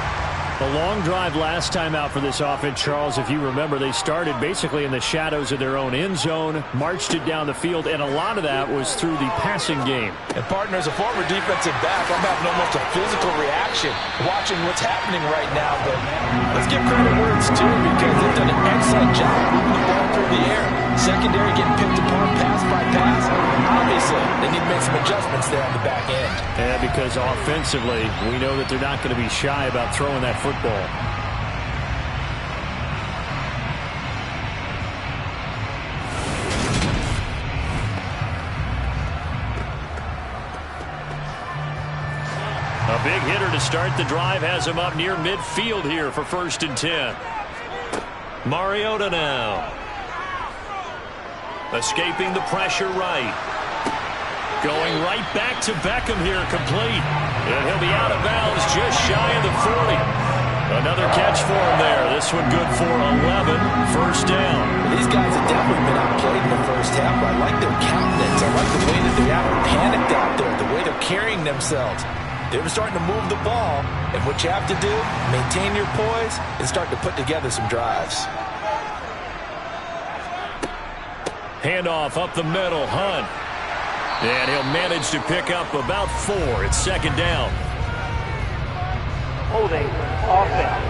A long drive last time out for this offense, Charles. If you remember, they started basically in the shadows of their own end zone, marched it down the field, and a lot of that was through the passing game. And partner, as a former defensive back, I'm having almost a physical reaction watching what's happening right now. But let's give credit where it's due because they've done an excellent job moving the ball through the air. Secondary getting picked apart pass by pass. Obviously, they need to make some adjustments there on the back end. Yeah, because offensively, we know that they're not going to be shy about throwing that football. A big hitter to start the drive has him up near midfield here for 1st and 10. Mariota now. Escaping the pressure right. Going right back to Beckham here, complete. And he'll be out of bounds just shy of the 40. Another catch for him there. This one good for 11. First down. These guys have definitely been outplayed in the first half. I like their countenance. I like the way that they're out panicked out there, the way they're carrying themselves. They're starting to move the ball, and what you have to do, maintain your poise and start to put together some drives. Handoff up the middle, Hunt. And he'll manage to pick up about 4. It's second down. Holding offense.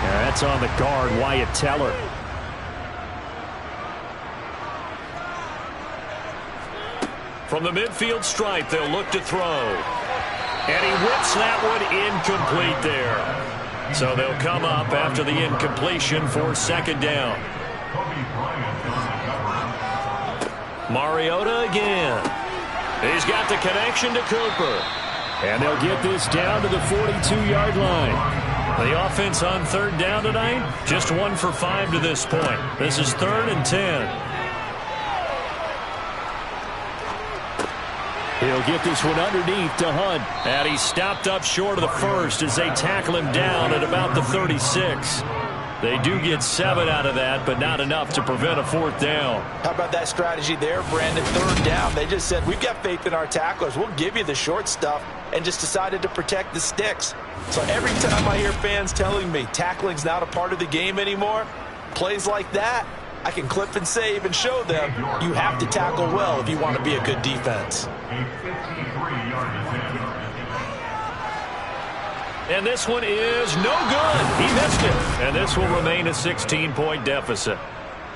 Yeah, that's on the guard, Wyatt Teller. From the midfield stripe, they'll look to throw. And he whips that one incomplete there. So they'll come up after the incompletion for second down. Mariota again. He's got the connection to Cooper. And they'll get this down to the 42-yard line. The offense on third down tonight, just 1 for 5 to this point. This is 3rd and 10. He'll get this one underneath to Hunt. And he stopped up short of the first as they tackle him down at about the 36. They do get 7 out of that, but not enough to prevent a 4th down. How about that strategy there, Brandon? 3rd down. They just said, we've got faith in our tacklers. We'll give you the short stuff, and just decided to protect the sticks. So every time I hear fans telling me tackling's not a part of the game anymore, plays like that, I can clip and save and show them you have to tackle well if you want to be a good defense. And this one is no good. He missed it. And this will remain a 16-point deficit.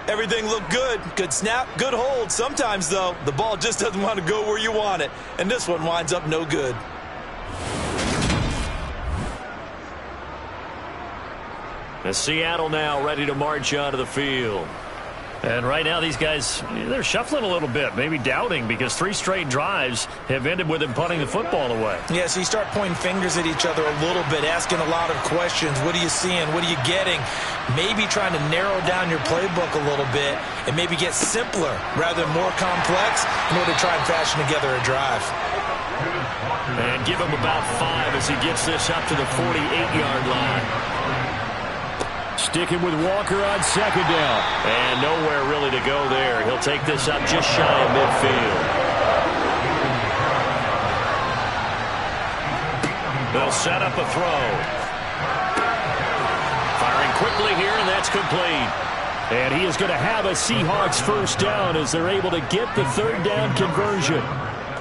Everything looked good. Good snap, good hold. Sometimes, though, the ball just doesn't want to go where you want it. And this one winds up no good. And Seattle now ready to march onto the field. And right now these guys, they're shuffling a little bit, maybe doubting, because 3 straight drives have ended with them punting the football away. Yeah, so you start pointing fingers at each other a little bit, asking a lot of questions. What are you seeing? What are you getting? Maybe trying to narrow down your playbook a little bit and maybe get simpler rather than more complex in order to try and fashion together a drive. And give him about 5 as he gets this up to the 48-yard line. Sticking with Walker on second down. And nowhere really to go there. He'll take this up just shy of midfield. They'll set up a throw. Firing quickly here, and that's complete. And he is going to have a Seahawks first down as they're able to get the third down conversion.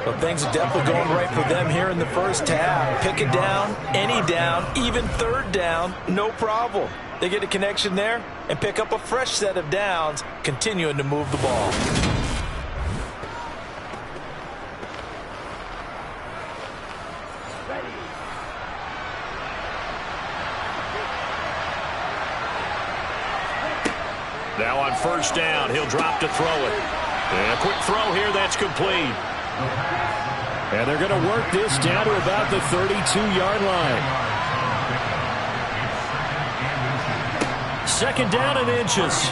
Well, things are definitely going right for them here in the first half. Pick it down, any down, even third down, no problem. They get a connection there and pick up a fresh set of downs, continuing to move the ball. Now on first down, he'll drop to throw it. And a quick throw here, that's complete. And they're going to work this down to about the 32-yard line. Second down and inches.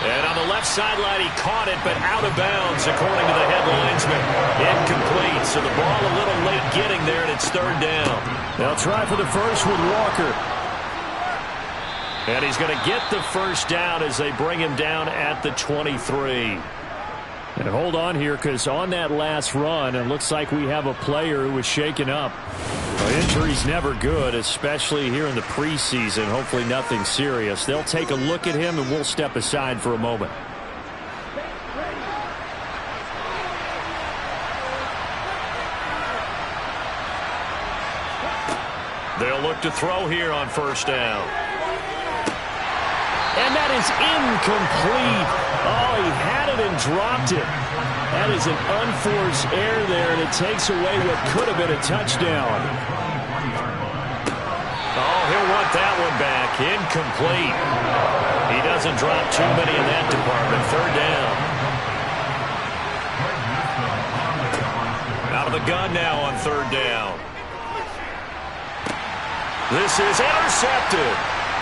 And on the left sideline, he caught it, but out of bounds, according to the head linesman. Incomplete, so the ball a little late getting there, and it's third down. They'll try for the first with Walker. And he's going to get the first down as they bring him down at the 23. And hold on here, because on that last run, it looks like we have a player who was shaken up. Well, injury's never good, especially here in the preseason. Hopefully nothing serious. They'll take a look at him, and we'll step aside for a moment. They'll look to throw here on first down. And that is incomplete. Oh, he had it and dropped it. That is an unforced error there, and it takes away what could have been a touchdown. Oh, he'll want that one back. Incomplete. He doesn't drop too many in that department. Third down. Out of the gun now on third down. This is intercepted.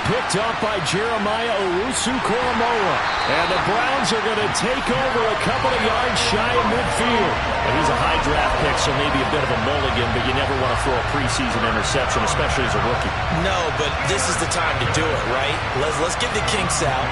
Picked up by Jeremiah Owusu-Koramoah. And the Browns are going to take over a couple of yards shy of midfield. And he's a high draft pick, so maybe a bit of a mulligan, but you never want to throw a preseason interception, especially as a rookie. No, but this is the time to do it, right? Let's get the kinks out.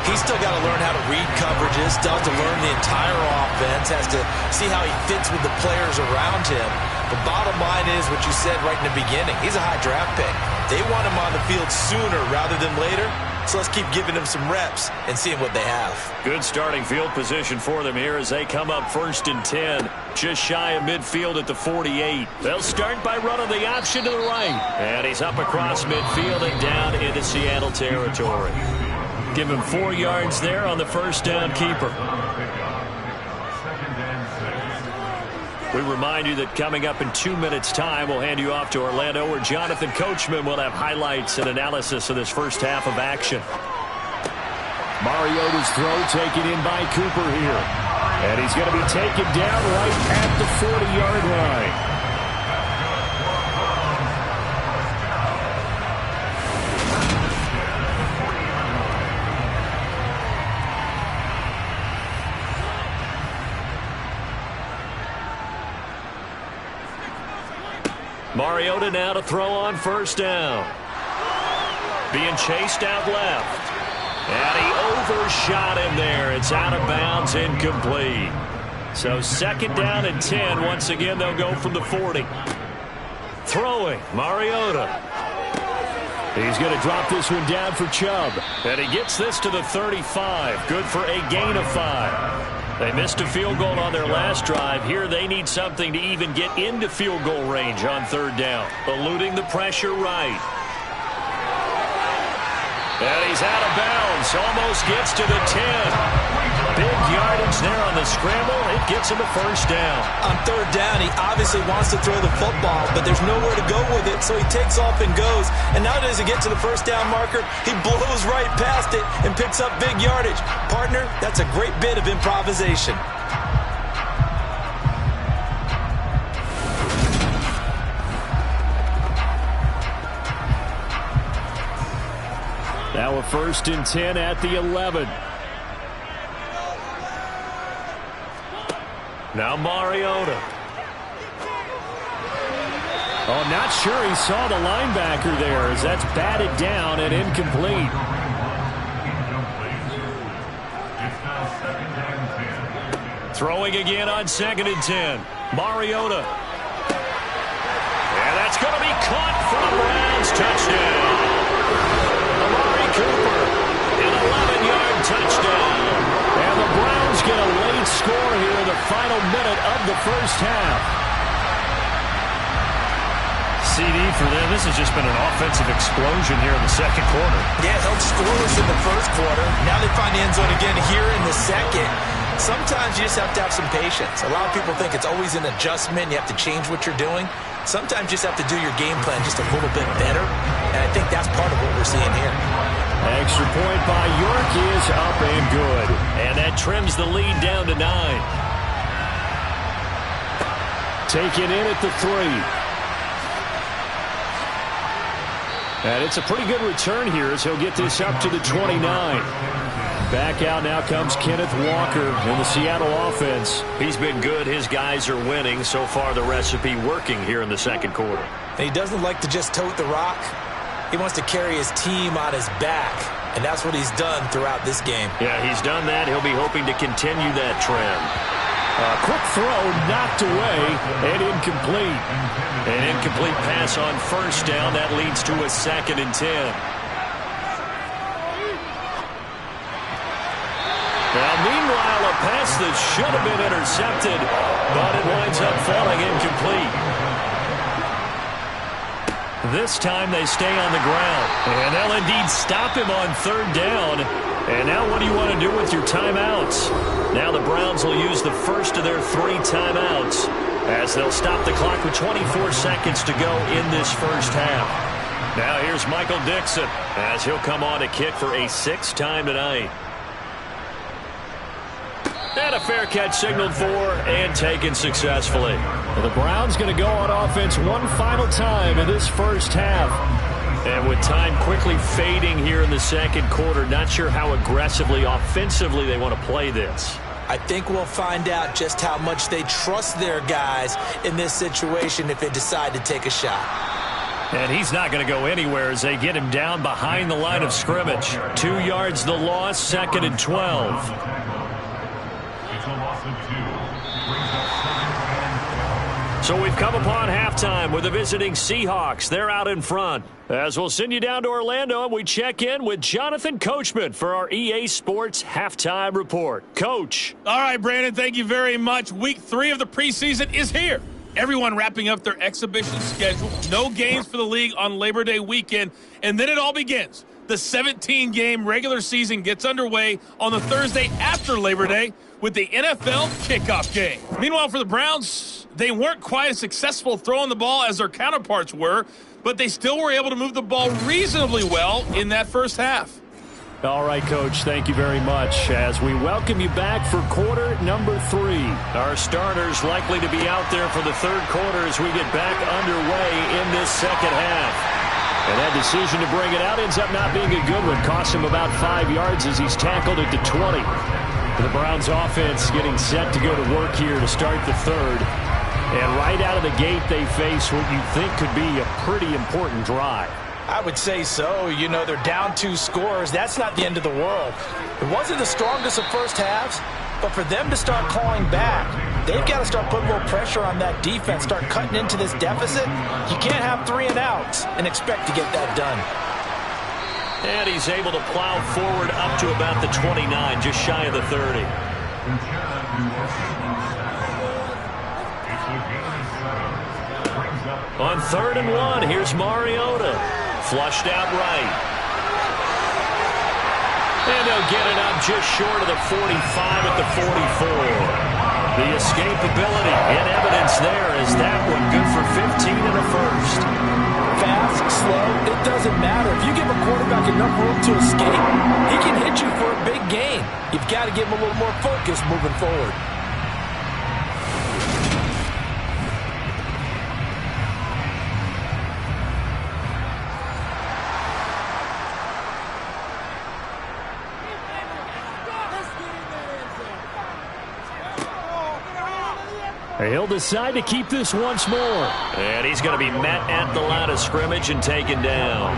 He's still got to learn how to read coverages, still has to learn the entire offense, has to see how he fits with the players around him. The bottom line is what you said right in the beginning. He's a high draft pick. They want him on the field sooner rather than later, so let's keep giving him some reps and seeing what they have. Good starting field position for them here as they come up first and 10, just shy of midfield at the 48. They'll start by running the option to the right. And he's up across midfield and down into Seattle territory. Give him 4 yards there on the first down keeper. We remind you that coming up in 2 minutes' time, we'll hand you off to Orlando, where Jonathan Coachman will have highlights and analysis of this first half of action. Mariota's throw taken in by Cooper here. And he's going to be taken down right at the 40-yard line. Mariota now to throw on first down. Being chased out left. And he overshot him there. It's out of bounds, incomplete. So second down and 10. Once again, they'll go from the 40. Throwing, Mariota. He's going to drop this one down for Chubb. And he gets this to the 35. Good for a gain of 5. They missed a field goal on their last drive. Here they need something to even get into field goal range on third down. Eluding the pressure right. And he's out of bounds. Almost gets to the 10. Big yardage there on the scramble. It gets him a first down. On third down, he obviously wants to throw the football, but there's nowhere to go with it, so he takes off and goes. And now does he get to the first down marker? He blows right past it and picks up big yardage. Partner, that's a great bit of improvisation. Now a first and 10 at the 11. Now Mariota. Oh, not sure he saw the linebacker there as that's batted down and incomplete. Throwing again on 2nd and 10. Mariota. And that's going to be caught for the Browns. Touchdown. Amari Cooper, an 11-yard touchdown. And the Browns get a late score here in the final minute of the first half. CD for them, this has just been an offensive explosion here in the second quarter. Yeah, held scoreless in the first quarter. Now they find the end zone again here in the second. Sometimes you just have to have some patience. A lot of people think it's always an adjustment. You have to change what you're doing. Sometimes you just have to do your game plan just a little bit better. And I think that's part of what we're seeing here. Extra point by York is up and good. And that trims the lead down to 9. Taken in at the 3. And it's a pretty good return here as he'll get this up to the 29. Back out now comes Kenneth Walker in the Seattle offense. He's been good. His guys are winning. So far, the recipe working here in the second quarter. And he doesn't like to just tote the rock. He wants to carry his team on his back. And that's what he's done throughout this game. Yeah, he's done that. He'll be hoping to continue that trend. Quick throw knocked away and incomplete. An incomplete pass on first down. That leads to a 2nd and 10. Now, meanwhile, a pass that should have been intercepted, but it winds up falling incomplete. This time they stay on the ground, and they'll indeed stop him on 3rd down. And now what do you want to do with your timeouts? Now the Browns will use the first of their 3 timeouts as they'll stop the clock with 24 seconds to go in this first half. Now here's Michael Dixon as he'll come on to kick for a 6th time tonight. And a fair catch signaled for and taken successfully. The Browns going to go on offense one final time in this first half. And with time quickly fading here in the second quarter, not sure how aggressively, offensively they want to play this. I think we'll find out just how much they trust their guys in this situation if they decide to take a shot. And he's not going to go anywhere as they get him down behind the line of scrimmage. 2 yards the loss, 2nd and 12. It's a loss of 2. So we've come upon halftime with the visiting Seahawks. They're out in front. As we'll send you down to Orlando, and we check in with Jonathan Coachman for our EA Sports Halftime Report. Coach. All right, Brandon, thank you very much. Week 3 of the preseason is here. Everyone wrapping up their exhibition schedule. No games for the league on Labor Day weekend, and then it all begins. The 17-game regular season gets underway on the Thursday after Labor Day with the NFL kickoff game. Meanwhile, for the Browns, they weren't quite as successful throwing the ball as their counterparts were, but they still were able to move the ball reasonably well in that first half. All right, Coach, thank you very much as we welcome you back for quarter number 3. Our starters likely to be out there for the third quarter as we get back underway in this second half. And that decision to bring it out ends up not being a good one. Costs him about 5 yards as he's tackled at the 20. The Browns offense getting set to go to work here to start the third. And right out of the gate, they face what you think could be a pretty important drive. I would say so. You know, they're down 2 scores. That's not the end of the world. It wasn't the strongest of first halves, but for them to start clawing back, they've got to start putting a little pressure on that defense, start cutting into this deficit. You can't have 3 and outs and expect to get that done. And he's able to plow forward up to about the 29, just shy of the 30. On 3rd and 1, here's Mariota. Flushed out right. And they'll get it up just short of the 45 at the 44. The escapability in evidence there is that one good for 15 and a first. Fast, slow, it doesn't matter. If you give a quarterback enough room to escape, he can hit you for a big gain. You've got to give him a little more focus moving forward. He'll decide to keep this once more. And he's going to be met at the line of scrimmage and taken down.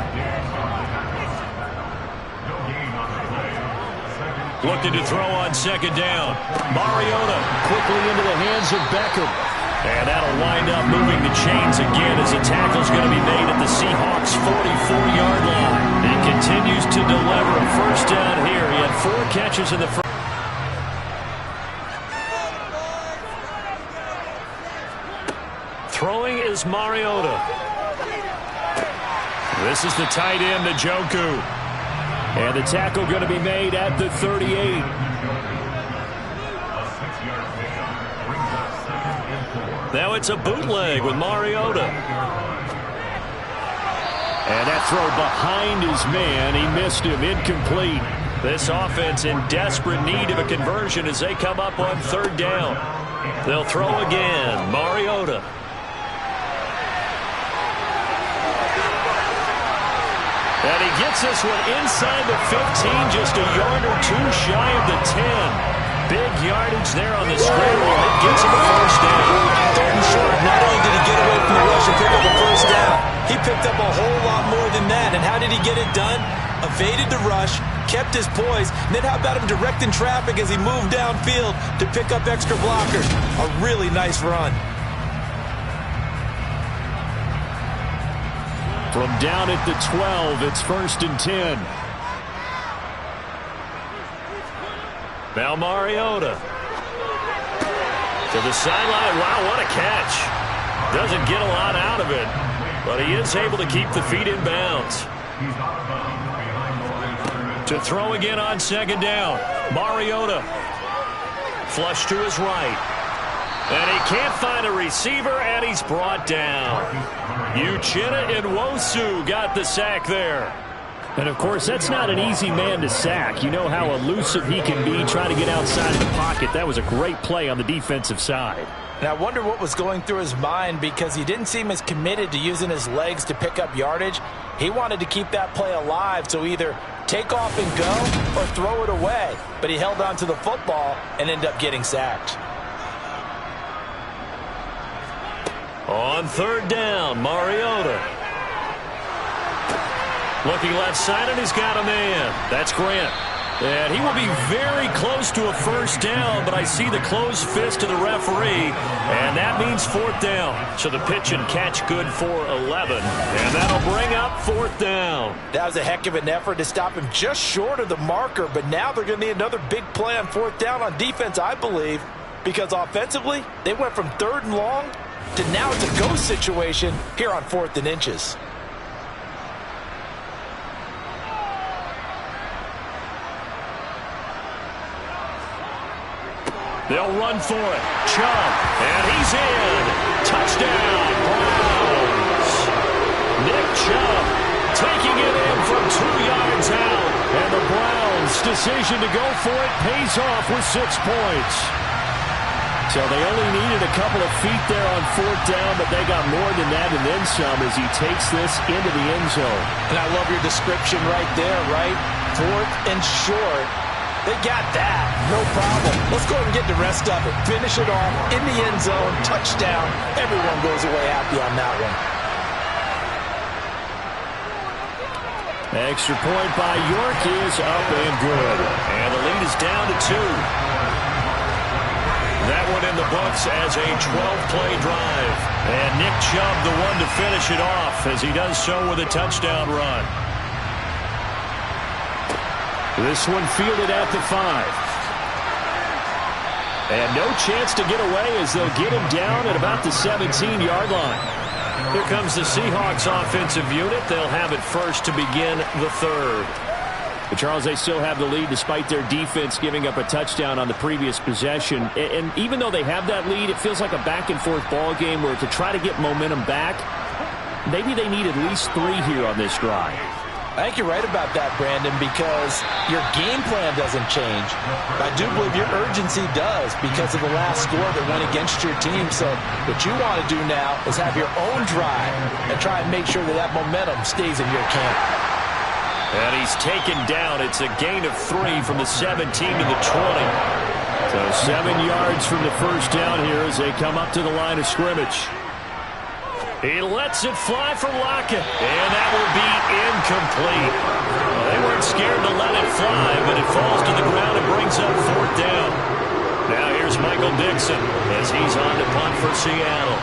Looking to throw on second down. Mariota quickly into the hands of Beckham. And that'll wind up moving the chains again as a tackle's going to be made at the Seahawks' 44-yard line. He continues to deliver a first down here. He had 4 catches in the first. Throwing is Mariota. This is the tight end, Njoku. And the tackle going to be made at the 38. Now it's a bootleg with Mariota. And that throw behind his man. He missed him. Incomplete. This offense in desperate need of a conversion as they come up on third down. They'll throw again. Mariota. And he gets this one inside the 15, just a yard or 2 shy of the 10. Big yardage there on the scramble. It gets him a first down. Third and short. Not only did he get away from the rush and pick up a first down, he picked up a whole lot more than that. And how did he get it done? Evaded the rush, kept his poise, and then how about him directing traffic as he moved downfield to pick up extra blockers? A really nice run. From down at the 12, it's 1st and 10. Now Mariota. To the sideline. Wow, what a catch. Doesn't get a lot out of it, but he is able to keep the feet in bounds. To throw again on second down. Mariota. Flush to his right. And he can't find a receiver, and he's brought down. Uchenna Nwosu got the sack there. And, of course, that's not an easy man to sack. You know how elusive he can be trying to get outside of the pocket. That was a great play on the defensive side. And I wonder what was going through his mind because he didn't seem as committed to using his legs to pick up yardage. He wanted to keep that play alive, so either take off and go or throw it away. But he held on to the football and ended up getting sacked. On third down, Mariota. Looking left side, and he's got a man. That's Grant. And he will be very close to a first down, but I see the closed fist of the referee, and that means 4th down. So the pitch and catch good for 11, and that'll bring up 4th down. That was a heck of an effort to stop him just short of the marker, but now they're going to need another big play on 4th down on defense, I believe, because offensively, they went from 3rd and long to now it's a go situation here on 4th and inches. They'll run for it. Chubb, and he's in. Touchdown, Browns. Nick Chubb taking it in from 2 yards out. And the Browns' decision to go for it pays off with 6 points. So they only needed a couple of feet there on 4th down, but they got more than that and then some as he takes this into the end zone. And I love your description right there, right? 4th and short. They got that. No problem. Let's go ahead and get the rest of it. Finish it off in the end zone. Touchdown. Everyone goes away happy on that one. Extra point by York is up and good. And the lead is down to 2. That one in the books as a 12-play drive. And Nick Chubb the one to finish it off as he does so with a touchdown run. This one fielded at the 5. And no chance to get away as they'll get him down at about the 17-yard line. Here comes the Seahawks offensive unit. They'll have it first to begin the 3rd. But Charles, they still have the lead despite their defense giving up a touchdown on the previous possession. And even though they have that lead, it feels like a back-and-forth ball game where to try to get momentum back, maybe they need at least 3 here on this drive. I think you're right about that, Brandon, because your game plan doesn't change. I do believe your urgency does because of the last score that went against your team. So what you want to do now is have your own drive and try and make sure that that momentum stays in your camp. And he's taken down. It's a gain of 3 from the 17 to the 20. So 7 yards from the first down here as they come up to the line of scrimmage. He lets it fly for Lockett, and that will be incomplete. Well, they weren't scared to let it fly, but it falls to the ground and brings up 4th down. Now here's Michael Dixon as he's on to punt for Seattle.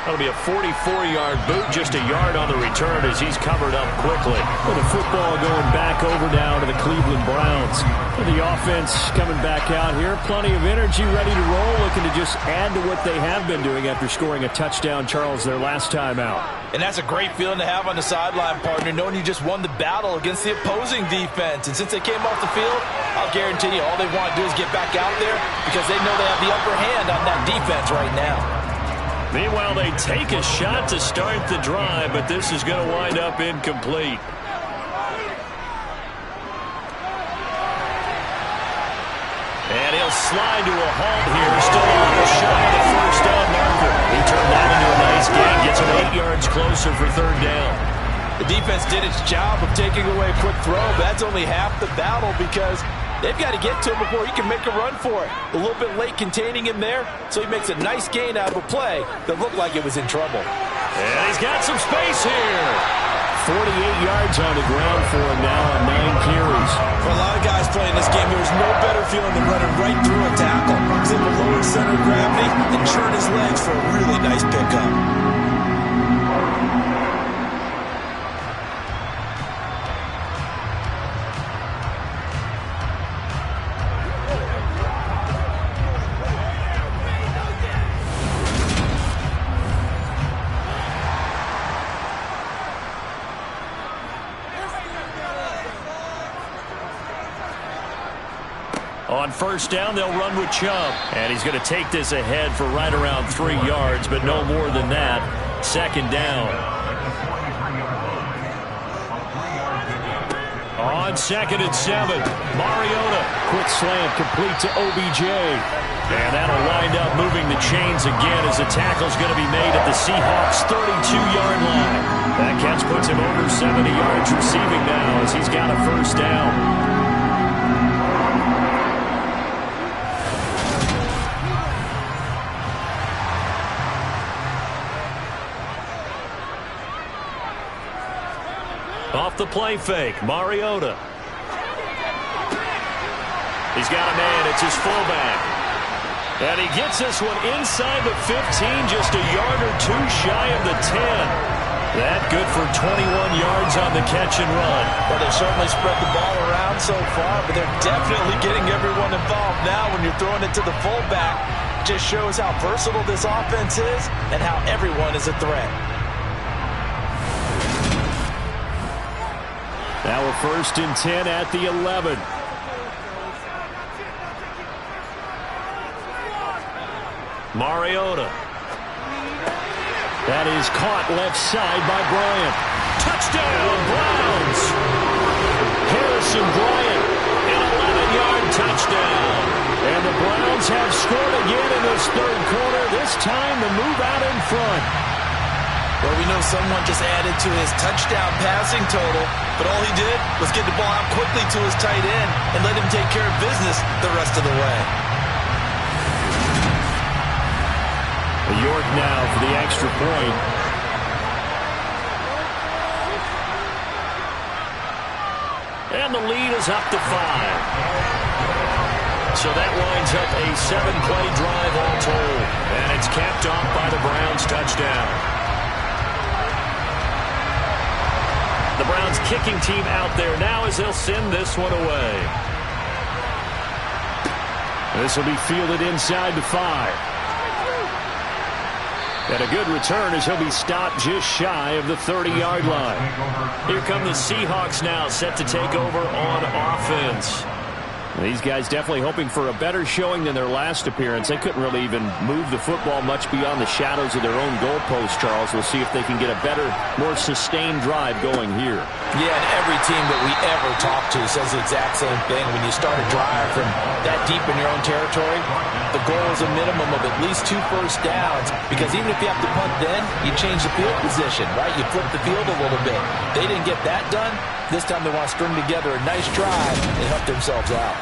That'll be a 44-yard boot, just a yard on the return as he's covered up quickly. With the football going back over now to the Cleveland Browns. And the offense coming back out here. Plenty of energy, ready to roll, looking to just add to what they have been doing after scoring a touchdown, Charles, their last time out. And that's a great feeling to have on the sideline, partner, knowing you just won the battle against the opposing defense. And since they came off the field, I'll guarantee you all they want to do is get back out there because they know they have the upper hand on that defense right now. Meanwhile, they take a shot to start the drive, but this is going to wind up incomplete. And he'll slide to a halt here, still a little shy of the first down marker. He turned that into a nice gain, gets him 8 yards closer for 3rd down. The defense did its job of taking away a quick throw, but that's only half the battle because they've got to get to him before he can make a run for it. A little bit late containing him there, so he makes a nice gain out of a play that looked like it was in trouble. And he's got some space here. 48 yards on the ground for him now on 9 carries. For a lot of guys playing this game, there's no better feeling than running right through a tackle. He's able to lower his center of gravity and churn his legs for a really nice pickup. On first down, they'll run with Chubb. And he's going to take this ahead for right around 3 yards, but no more than that. 2nd down. On 2nd and 7, Mariota. Quick slant complete to OBJ. And that'll wind up moving the chains again as the tackle's going to be made at the Seahawks' 32-yard line. That catch puts him over 70 yards receiving now as he's got a first down. Off the play fake, Mariota. He's got a man, it's his fullback. And he gets this one inside the 15, just a yard or two shy of the 10. That good for 21 yards on the catch and run. Well, they've certainly spread the ball around so far, but they're definitely getting everyone involved now when you're throwing it to the fullback. Just shows how versatile this offense is and how everyone is a threat. Now a 1st and 10 at the 11. Mariota. That is caught left side by Bryant. Touchdown, Browns. Harrison Bryant, an 11-yard touchdown. And the Browns have scored again in this 3rd quarter, this time to move out in front. Well, we know someone just added to his touchdown passing total, but all he did was get the ball out quickly to his tight end and let him take care of business the rest of the way. York now for the extra point. And the lead is up to 5. So that winds up a 7-play drive all told. And it's capped off by the Browns' touchdown. The Browns kicking team out there now as they'll send this one away. This will be fielded inside the 5. And a good return as he'll be stopped just shy of the 30-yard line. Here come the Seahawks now, set to take over on offense. These guys definitely hoping for a better showing than their last appearance. They couldn't really even move the football much beyond the shadows of their own goalpost, Charles. We'll see if they can get a better, more sustained drive going here. Yeah, and every team that we ever talk to says the exact same thing. When you start a drive from that deep in your own territory, the goal is a minimum of at least 2 first downs, because even if you have to punt then, you change the field position, right? You flip the field a little bit. They didn't get that done. This time they want to string together a nice drive and help themselves out.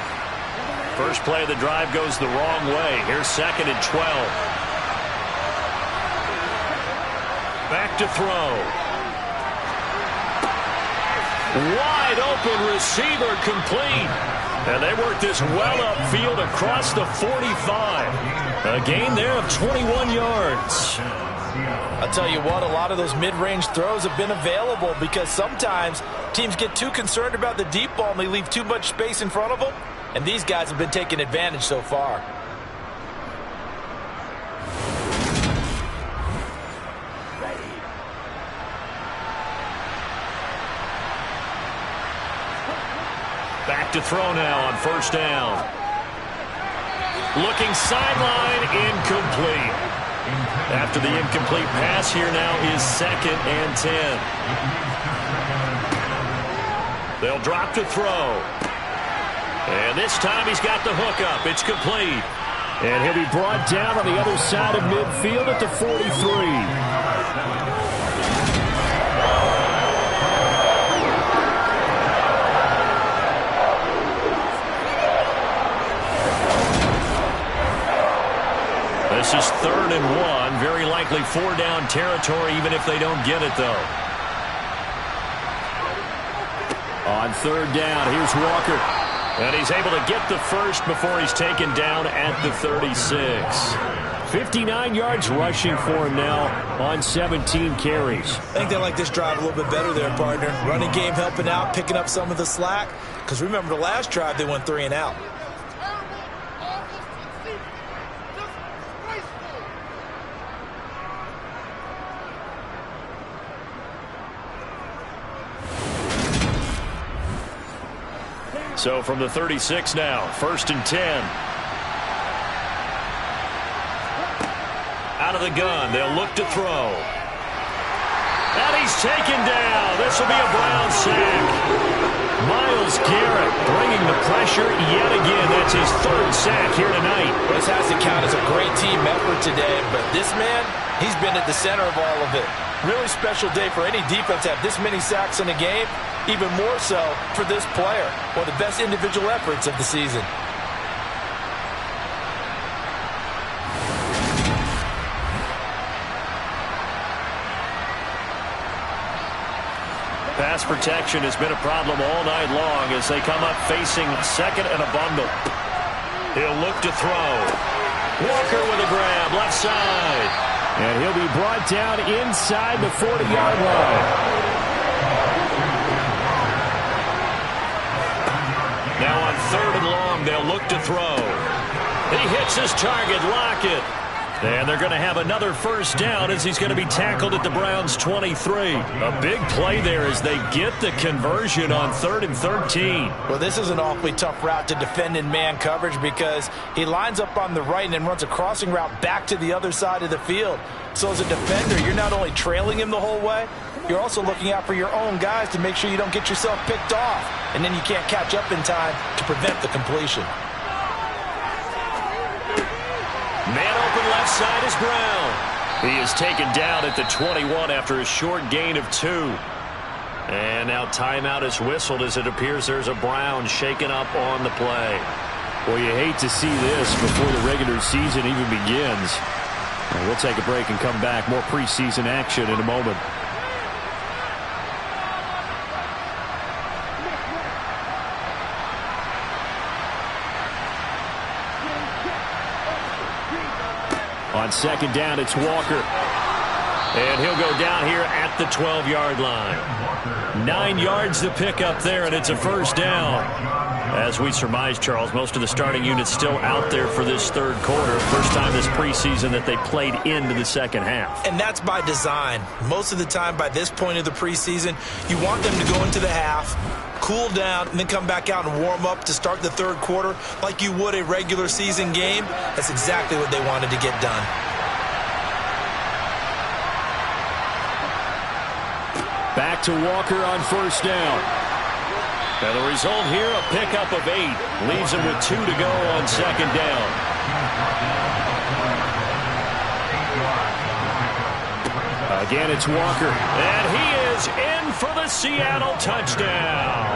First play of the drive goes the wrong way. Here's 2nd and 12. Back to throw. Wide open receiver complete. And they work this well upfield across the 45. A gain there of 21 yards. I'll tell you what, a lot of those mid-range throws have been available because sometimes teams get too concerned about the deep ball and they leave too much space in front of them. And these guys have been taking advantage so far. Back to throw now on 1st down. Looking sideline, incomplete. After the incomplete pass, here now is 2nd and 10. They'll drop to throw. And this time he's got the hook up. It's complete. And he'll be brought down on the other side of midfield at the 43. This is 3rd and 1. Very likely 4-down territory, even if they don't get it, though. On 3rd down, here's Walker. And he's able to get the first before he's taken down at the 36. 59 yards rushing for him now on 17 carries. I think they like this drive a little bit better there, partner. Running game helping out, picking up some of the slack. Because remember, the last drive they went 3 and out. So from the 36 now, 1st and 10. Out of the gun, they'll look to throw. And he's taken down. This will be a Brown sack. Myles Garrett bringing the pressure yet again. That's his 3rd sack here tonight. This has to count as a great team effort today, but this man, he's been at the center of all of it. Really special day for any defense to have this many sacks in a game. Even more so for this player. One of the best individual efforts of the season. Pass protection has been a problem all night long as they come up facing 2nd and a bundle. He'll look to throw. Walker with a grab, left side. And he'll be brought down inside the 40-yard line. Now on 3rd and long, they'll look to throw. He hits his target, Lockett. And they're going to have another 1st down as he's going to be tackled at the Browns' 23. A big play there as they get the conversion on 3rd and 13. Well, this is an awfully tough route to defend in man coverage because he lines up on the right and then runs a crossing route back to the other side of the field. So as a defender, you're not only trailing him the whole way, you're also looking out for your own guys to make sure you don't get yourself picked off. And then you can't catch up in time to prevent the completion. Man open left side is Brown. He is taken down at the 21 after a short gain of 2. And now timeout is whistled as it appears there's a Brown shaken up on the play. Well, you hate to see this before the regular season even begins. We'll take a break and come back. More preseason action in a moment. On 2nd down, it's Walker. And he'll go down here at the 12-yard line. 9 yards to pick up there, and it's a first down. As we surmise, Charles, most of the starting unit's still out there for this third quarter. First time this preseason that they played into the second half. And that's by design. Most of the time by this point of the preseason, you want them to go into the half, cool down, and then come back out and warm up to start the third quarter like you would a regular season game. That's exactly what they wanted to get done. Back to Walker on first down. And the result here, a pickup of 8. Leaves him with 2 to go on second down. Again, it's Walker. And he is in for the Seattle touchdown.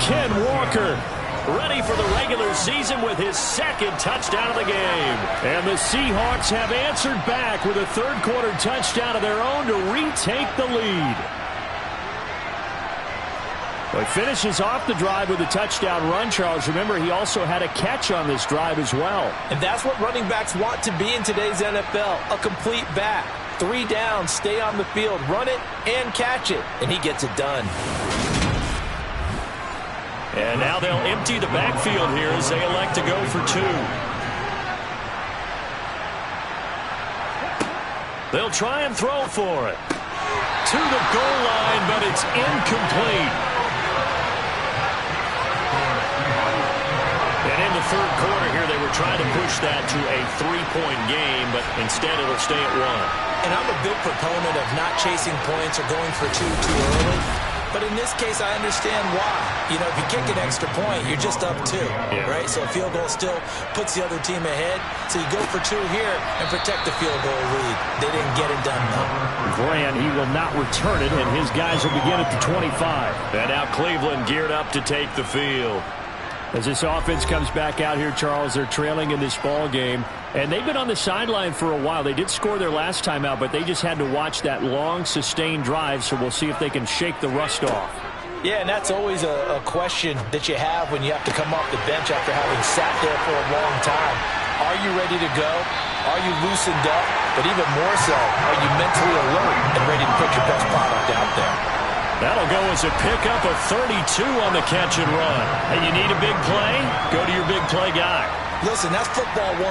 Ken Walker ready for the regular season with his second touchdown of the game. And the Seahawks have answered back with a third quarter touchdown of their own to retake the lead. Well, he finishes off the drive with a touchdown run, Charles. Remember, he also had a catch on this drive as well. And that's what running backs want to be in today's NFL, a complete back. 3 down, stay on the field, run it, and catch it. And he gets it done. And now they'll empty the backfield here as they elect to go for 2. They'll try and throw for it. To the goal line, but it's incomplete. And in the third quarter here, they were trying to push that to a 3-point game, but instead it'll stay at 1. And I'm a big proponent of not chasing points or going for 2 too early. But in this case, I understand why. You know, if you kick an extra point, you're just up 2, right? So a field goal still puts the other team ahead. So you go for 2 here and protect the field goal lead. They didn't get it done, though. Grant, he will not return it, and his guys will begin at the 25. And now Cleveland geared up to take the field. As this offense comes back out here, Charles, they're trailing in this ball game. And they've been on the sideline for a while. They did score their last time out, but they just had to watch that long, sustained drive, so we'll see if they can shake the rust off. Yeah, and that's always a question that you have when you have to come off the bench after having sat there for a long time. Are you ready to go? Are you loosened up? But even more so, are you mentally alert and ready to put your best product out there? That'll go as a pickup of 32 on the catch and run. And you need a big play? Go to your big play guy. Listen, that's football 101.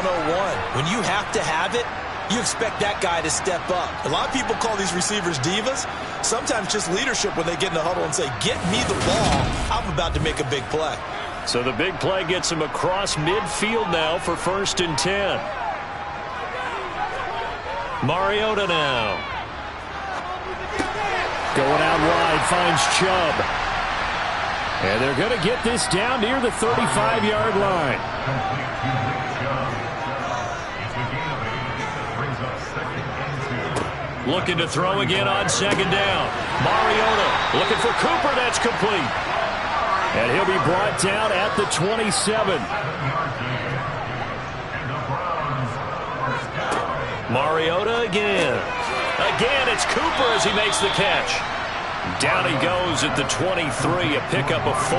When you have to have it, you expect that guy to step up. A lot of people call these receivers divas. Sometimes just leadership when they get in the huddle and say, get me the ball. I'm about to make a big play. So the big play gets him across midfield now for 1st and 10. Mariota now. Going out wide, finds Chubb. And they're going to get this down near the 35-yard line. Looking to throw again on second down. Mariota looking for Cooper. That's complete. And he'll be brought down at the 27. Mariota again. Again, it's Cooper as he makes the catch. Down he goes at the 23, a pickup of 4.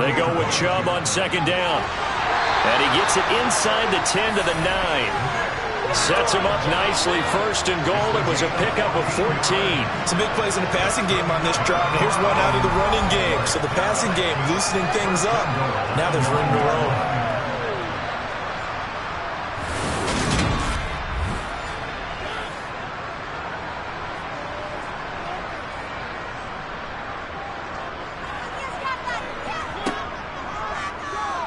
They go with Chubb on second down. And he gets it inside the 10 to the 9. Sets him up nicely. 1st and goal. It was a pickup of 14. Some big plays in the passing game on this drive. Here's one out of the running game. So the passing game loosening things up. Now there's room to roam.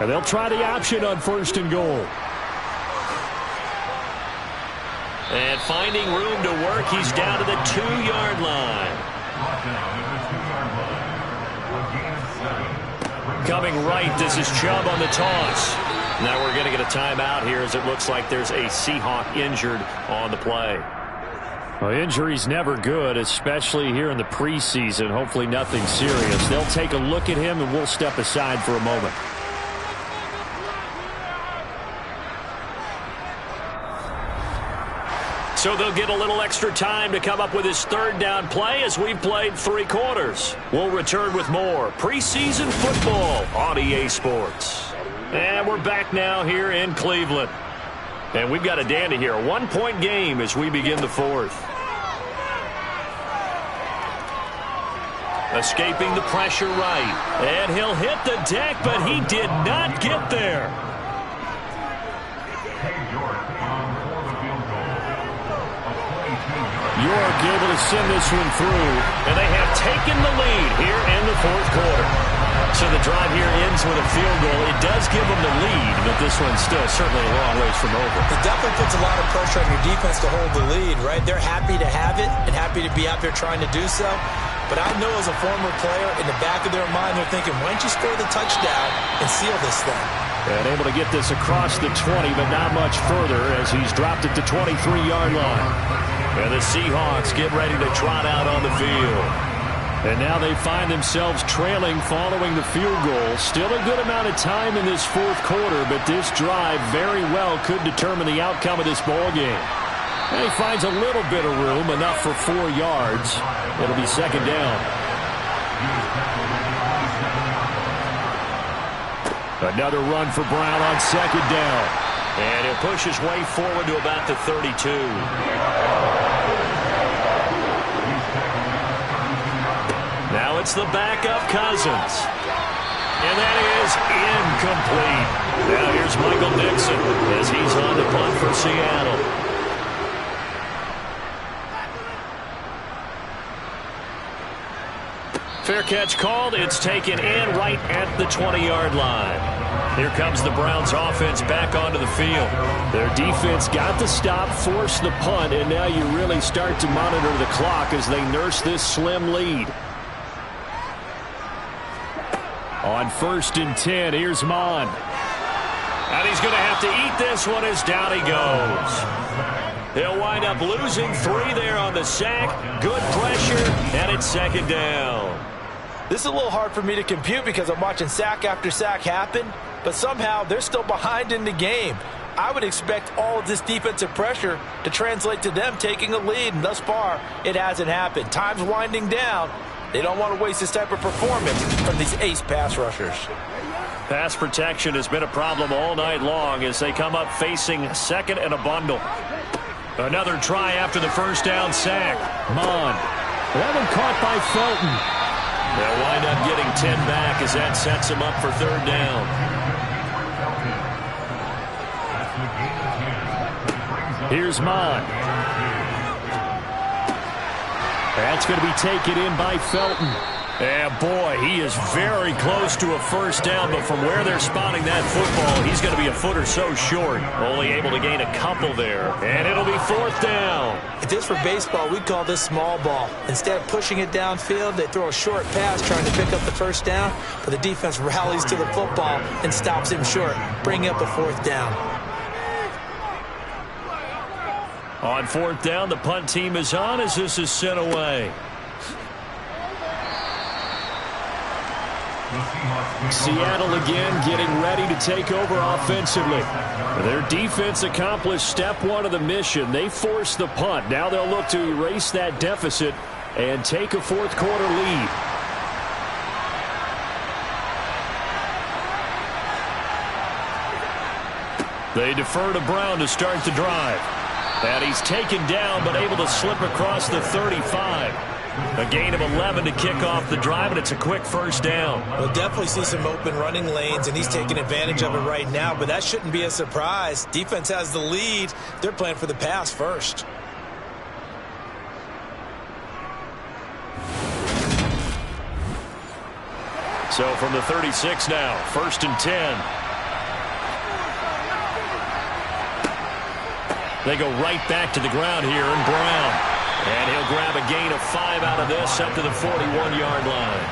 And they'll try the option on 1st and goal. And finding room to work, he's down to the 2-yard line. Coming right, this is Chubb on the toss. Now we're going to get a timeout here as it looks like there's a Seahawk injured on the play. Well, injury's never good, especially here in the preseason. Hopefully nothing serious. They'll take a look at him, and we'll step aside for a moment. So they'll get a little extra time to come up with his 3rd down play as we've played 3 quarters. We'll return with more preseason football on EA Sports. And we're back now here in Cleveland. And we've got a dandy here. A one-point game as we begin the fourth. Escaping the pressure right. And he'll hit the deck, but he did not get there. York able to send this one through. And they have taken the lead here in the fourth quarter. So the drive here ends with a field goal. It does give them the lead, but this one's still certainly a long ways from over. It definitely puts a lot of pressure on your defense to hold the lead, right? They're happy to have it and happy to be out there trying to do so. But I know as a former player, in the back of their mind, they're thinking, why don't you score the touchdown and seal this thing? And able to get this across the 20, but not much further as he's dropped it to 23-yard line. And the Seahawks get ready to trot out on the field. And now they find themselves trailing following the field goal. Still a good amount of time in this fourth quarter, but this drive very well could determine the outcome of this ball game. And he finds a little bit of room, enough for 4 yards. It'll be second down. Another run for Brown on second down. And he'll push his way forward to about the 32. Now it's the backup Cousins. And that is incomplete. Now here's Michael Dixon as he's on the punt for Seattle. Fair catch called. It's taken in right at the 20-yard line. Here comes the Browns offense back onto the field. Their defense got the stop, forced the punt, and now you really start to monitor the clock as they nurse this slim lead. On 1st and 10, here's Mon. And he's going to have to eat this one as down he goes. He'll wind up losing 3 there on the sack. Good pressure, and it's second down. This is a little hard for me to compute because I'm watching sack after sack happen, but somehow they're still behind in the game. I would expect all of this defensive pressure to translate to them taking a lead, and thus far, it hasn't happened. Time's winding down. They don't want to waste this type of performance from these ace pass rushers. Pass protection has been a problem all night long as they come up facing second and a bundle. Another try after the first down sack. Mon. That one caught by Felton. They'll wind up getting 10 back as that sets them up for third down. Here's Mon. That's going to be taken in by Felton. And boy, he is very close to a first down, but from where they're spotting that football, he's going to be a foot or so short. Only able to gain a couple there. And it'll be fourth down. If this were baseball, we'd call this small ball. Instead of pushing it downfield, they throw a short pass trying to pick up the first down, but the defense rallies to the football and stops him short, bringing up a fourth down. On fourth down, the punt team is on as this is sent away. Seattle again getting ready to take over offensively. Their defense accomplished step 1 of the mission. They forced the punt. Now they'll look to erase that deficit and take a fourth quarter lead. They defer to Brown to start the drive. And he's taken down but able to slip across the 35. A gain of 11 to kick off the drive, and it's a quick first down. We'll definitely see some open running lanes, and he's taking advantage of it right now, but that shouldn't be a surprise. Defense has the lead. They're playing for the pass first. So from the 36 now, 1st and 10. They go right back to the ground here, and Brown. And he'll grab a gain of 5 out of this up to the 41-yard line.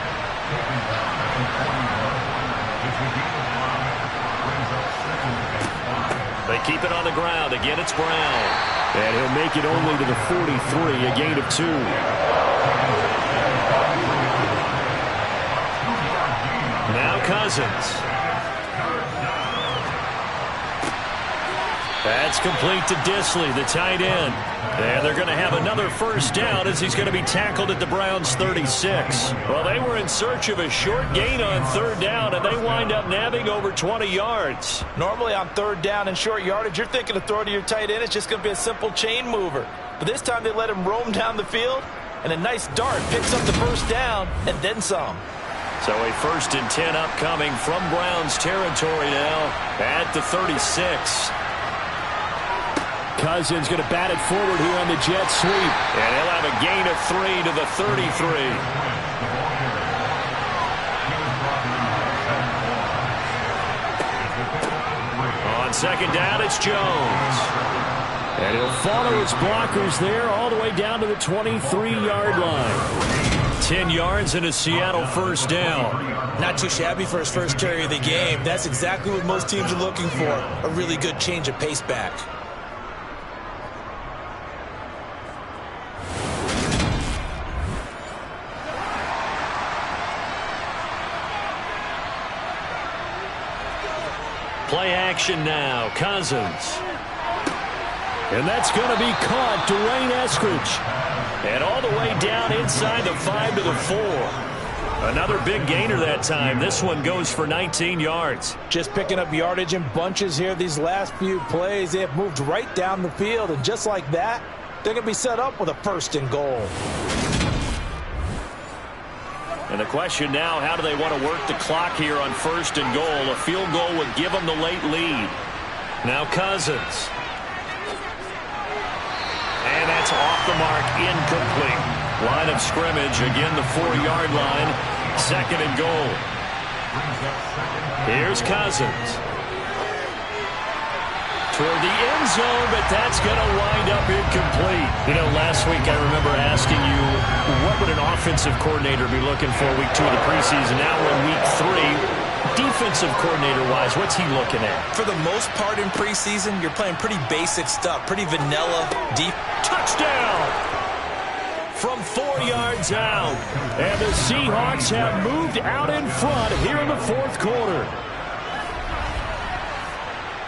They keep it on the ground. Again, it's Brown. And he'll make it only to the 43, a gain of 2. Now Cousins. That's complete to Disley, the tight end. And they're going to have another first down as he's going to be tackled at the Browns' 36. Well, they were in search of a short gain on third down, and they wind up nabbing over 20 yards. Normally on third down and short yardage, you're thinking to throw to your tight end. It's just going to be a simple chain mover. But this time they let him roam down the field, and a nice dart picks up the first down and then some. So a 1st and 10 upcoming from Browns territory now at the 36. Cousins going to bat it forward here on the jet sweep. And he'll have a gain of 3 to the 33. On second down, it's Jones. And he'll follow his blockers there all the way down to the 23-yard line. 10 yards and a Seattle first down. Not too shabby for his first carry of the game. That's exactly what most teams are looking for. A really good change of pace back. Play action now. Cousins. And that's going to be caught. Dwayne Eskridge. And all the way down inside the 5 to the 4. Another big gainer that time. This one goes for 19 yards. Just picking up yardage in bunches here these last few plays. They have moved right down the field. And just like that, they're going to be set up with a 1st and goal. And the question now, how do they want to work the clock here on 1st and goal? A field goal would give them the late lead. Now Cousins. And that's off the mark, incomplete. Line of scrimmage, again the 4-yard line. 2nd and goal. Here's Cousins. Toward the end zone, but that's going to wind up incomplete. You know, last week I remember asking you, what would an offensive coordinator be looking for week 2 of the preseason? Now we're in week 3. Defensive coordinator-wise, what's he looking at? For the most part in preseason, you're playing pretty basic stuff, pretty vanilla, deep. Touchdown! From 4 yards out. And the Seahawks have moved out in front here in the 4th quarter.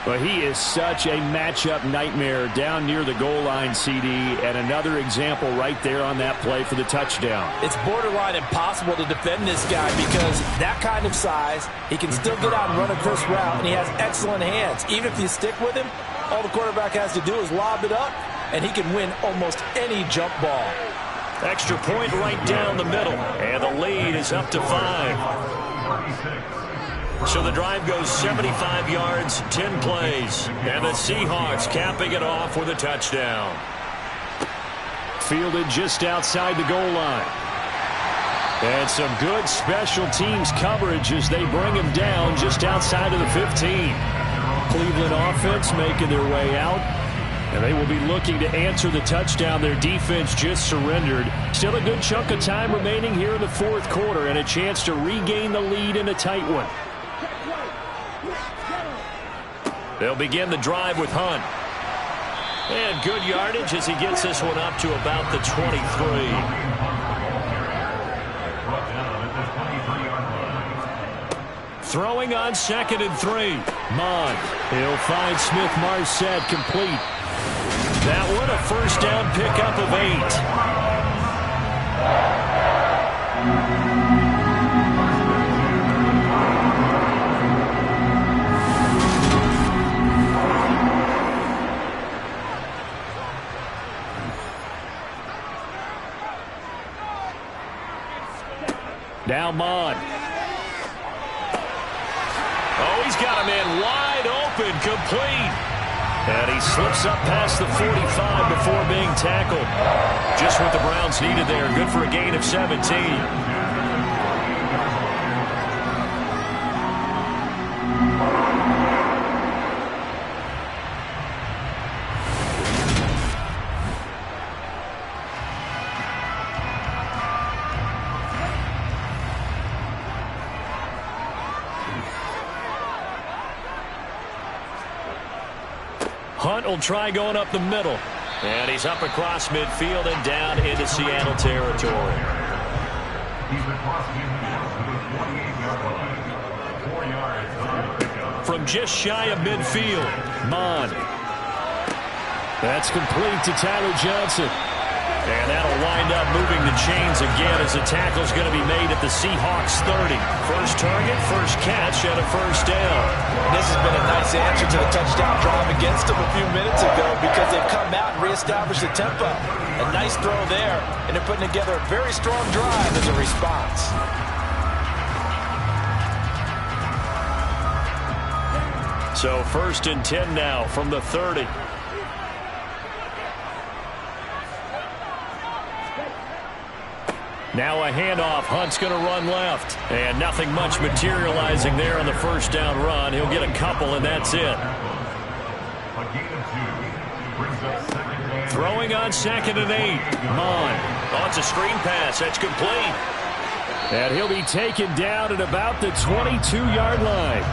But he is such a matchup nightmare down near the goal line, CD, and another example right there on that play for the touchdown. It's borderline impossible to defend this guy because that kind of size, he can still get out and run a crisp route, and he has excellent hands. Even if you stick with him, all the quarterback has to do is lob it up, and he can win almost any jump ball. Extra point right down the middle, and the lead is up to 5. So the drive goes 75 yards, 10 plays, and the Seahawks capping it off with a touchdown. Fielded just outside the goal line. And some good special teams coverage as they bring him down just outside of the 15. Cleveland offense making their way out. And they will be looking to answer the touchdown their defense just surrendered. Still a good chunk of time remaining here in the 4th quarter and a chance to regain the lead in a tight one. They'll begin the drive with Hunt. And good yardage as he gets this one up to about the 23. Throwing on 2nd and 3. Mond. He'll find Smith-Marset complete. That one a first down pickup of 8. Now Mond. Oh, he's got a man wide open, complete. And he slips up past the 45 before being tackled. Just what the Browns needed there. Good for a gain of 17. Hunt will try going up the middle. And he's up across midfield and down into Seattle territory. From just shy of midfield, Mond. That's complete to Tyler Johnson. And that'll wind up moving the chains again as the tackle's going to be made at the Seahawks 30. First target, first catch, and a first down. This has been a nice answer to the touchdown drive against them a few minutes ago because they've come out and reestablished the tempo. A nice throw there, and they're putting together a very strong drive as a response. So 1st and 10 now from the 30. Now a handoff. Hunt's going to run left. And nothing much materializing there on the first down run. He'll get a couple, and that's it. Throwing on 2nd and 8. Mon. Oh, it's a screen pass. That's complete. And he'll be taken down at about the 22-yard line.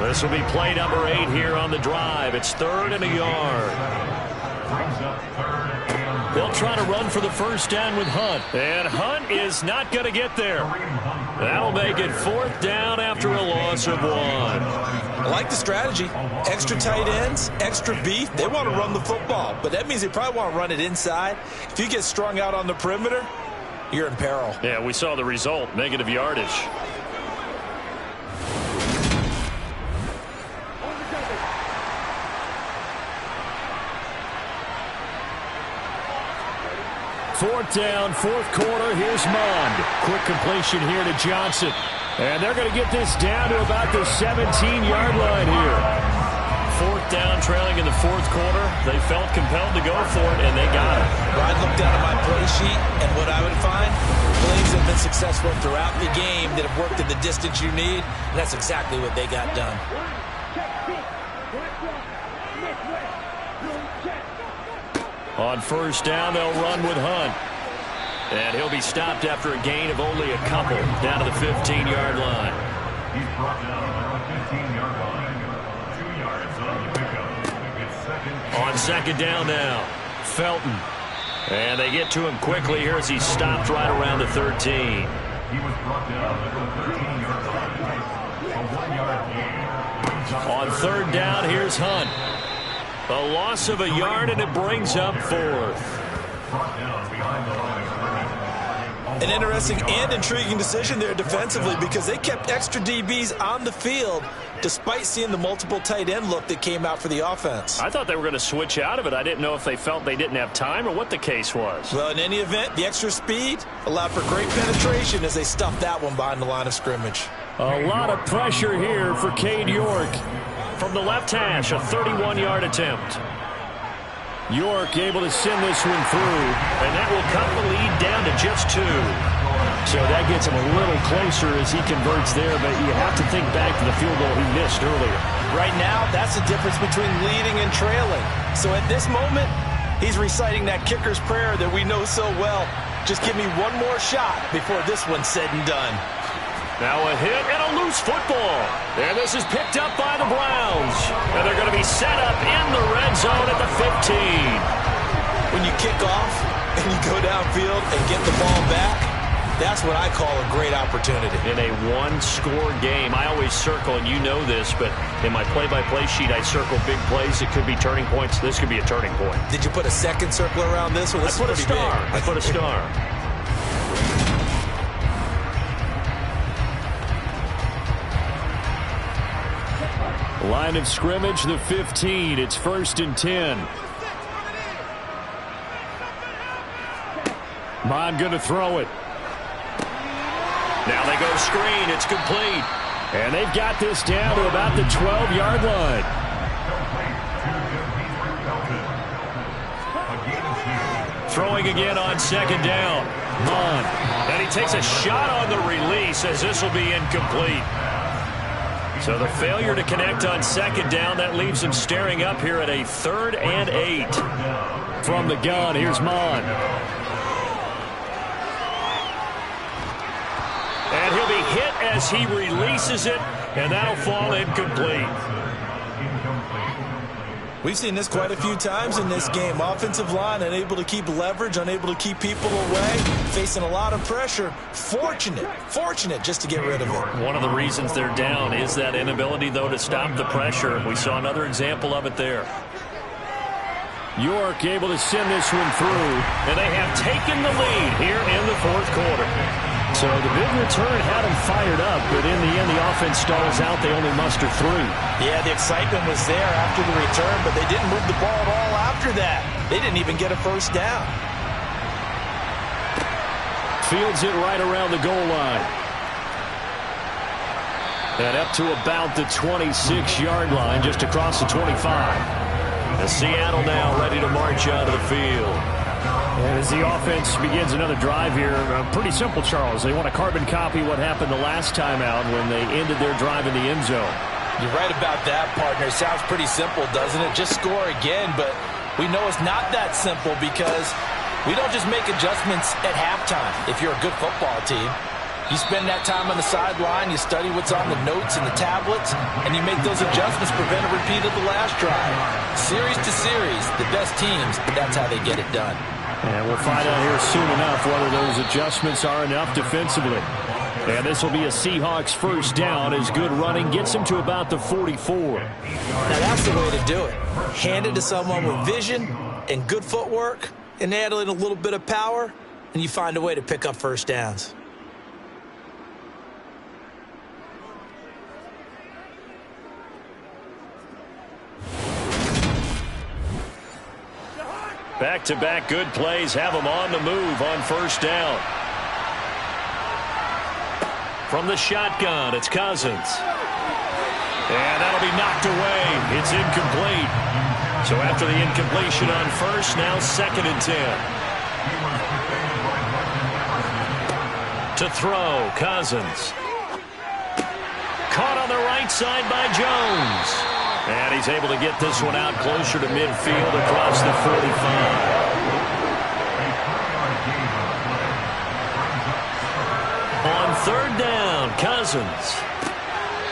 This will be play number 8 here on the drive. It's 3rd and a yard. They'll try to run for the first down with Hunt. And Hunt is not going to get there. That'll make it 4th down after a loss of 1. I like the strategy. Extra tight ends, extra beef. They want to run the football, but that means they probably want to run it inside. If you get strung out on the perimeter, you're in peril. Yeah, we saw the result. Negative yardage. Fourth down, 4th quarter. Here's Mond. Quick completion here to Johnson. And they're going to get this down to about the 17-yard line here. 4th down, trailing in the 4th quarter. They felt compelled to go for it, and they got it. Well, I looked down at my play sheet, and what I would find, plays have been successful throughout the game that have worked at the distance you need, and that's exactly what they got done. On first down, they'll run with Hunt. And he'll be stopped after a gain of only a couple down to the 15-yard line. He's brought down on the 15-yard line. 2 yards on the pickup. It's 2nd. On 2nd down now, Felton. And they get to him quickly here as he's stopped right around the 13. He was brought down at the 13-yard line. A 1-yard gain. On 3rd down, here's Hunt. A loss of a yard, and it brings up 4th. Brought down behind the line of scrimmage. An interesting and intriguing decision there defensively because they kept extra DBs on the field despite seeing the multiple tight end look that came out for the offense. I thought they were going to switch out of it. I didn't know if they felt they didn't have time or what the case was. Well, in any event, the extra speed allowed for great penetration as they stuffed that one behind the line of scrimmage. A lot of pressure here for Cade York. From the left hash, a 31-yard attempt. York able to send this one through, and that will cut the lead down to just 2. So that gets him a little closer as he converts there, but you have to think back to the field goal he missed earlier. Right now, that's the difference between leading and trailing. So at this moment, he's reciting that kicker's prayer that we know so well. Just give me one more shot before this one's said and done. Now a hit and a loose football. And this is picked up by the Browns. And they're going to be set up in the red zone at the 15. When you kick off and you go downfield and get the ball back, that's what I call a great opportunity. In a one-score game, I always circle, and you know this, but in my play-by-play sheet, I circle big plays. It could be turning points. This could be a turning point. Did you put a second circle around this one? I put a star. I put a star. Line of scrimmage, the 15. It's 1st and 10. Mon going to throw it. Now they go screen. It's complete. And they've got this down to about the 12-yard line. Throwing again on 2nd down. Mon. And he takes a shot on the release as this will be incomplete. So the failure to connect on 2nd down, that leaves him staring up here at a 3rd and 8. From the gun, here's Mon. And he'll be hit as he releases it, and that'll fall incomplete. We've seen this quite a few times in this game. Offensive line unable to keep leverage, unable to keep people away, facing a lot of pressure. Fortunate just to get rid of it. One of the reasons they're down is that inability, though, to stop the pressure. We saw another example of it there. York able to send this one through, and they have taken the lead here in the fourth quarter. So the big return had them fired up, but in the end, the offense stalls out. They only muster 3. Yeah, the excitement was there after the return, but they didn't move the ball at all after that. They didn't even get a first down. Fields it right around the goal line. And up to about the 26-yard line, just across the 25. And Seattle now ready to march out of the field. And as the offense begins another drive here, pretty simple, Charles. They want to carbon copy what happened the last time out when they ended their drive in the end zone. You're right about that, partner. It sounds pretty simple, doesn't it? Just score again, but we know it's not that simple because we don't just make adjustments at halftime if you're a good football team. You spend that time on the sideline, you study what's on the notes and the tablets, and you make those adjustments, prevent a repeat of the last drive. Series to series, the best teams, that's how they get it done. And we'll find out here soon enough whether those adjustments are enough defensively. And this will be a Seahawks first down as good running gets them to about the 44. Now that's the way to do it. Hand it to someone with vision and good footwork and add in a little bit of power, and you find a way to pick up first downs. Back-to-back good plays have them on the move on first down. From the shotgun, it's Cousins. And that'll be knocked away. It's incomplete. So after the incompletion on first, now 2nd and 10. To throw, Cousins. Caught on the right side by Jones. And he's able to get this one out closer to midfield across the 45. On 3rd down, Cousins.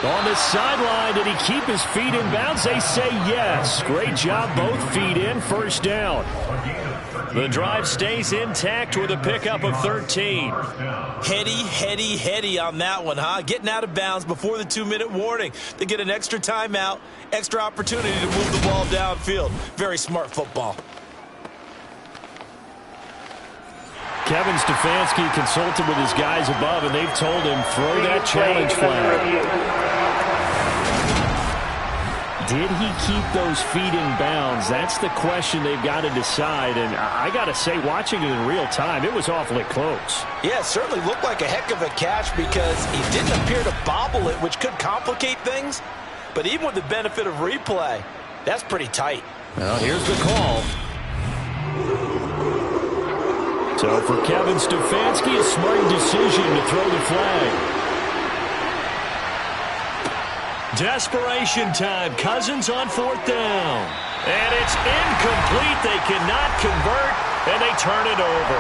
On the sideline, did he keep his feet in bounds? They say yes. Great job, both feet in, first down. The drive stays intact with a pickup of 13. Heady on that one, huh? Getting out of bounds before the 2-minute warning. They get an extra timeout, extra opportunity to move the ball downfield. Very smart football. Kevin Stefanski consulted with his guys above, and they've told him, throw that challenge flag. Did he keep those feet in bounds? That's the question they've got to decide. And I got to say, watching it in real time, it was awfully close. Yeah, it certainly looked like a heck of a catch because he didn't appear to bobble it, which could complicate things. But even with the benefit of replay, that's pretty tight. Well, here's the call. So for Kevin Stefanski, a smart decision to throw the flag. Desperation time. Cousins on 4th down. And it's incomplete. They cannot convert, and they turn it over.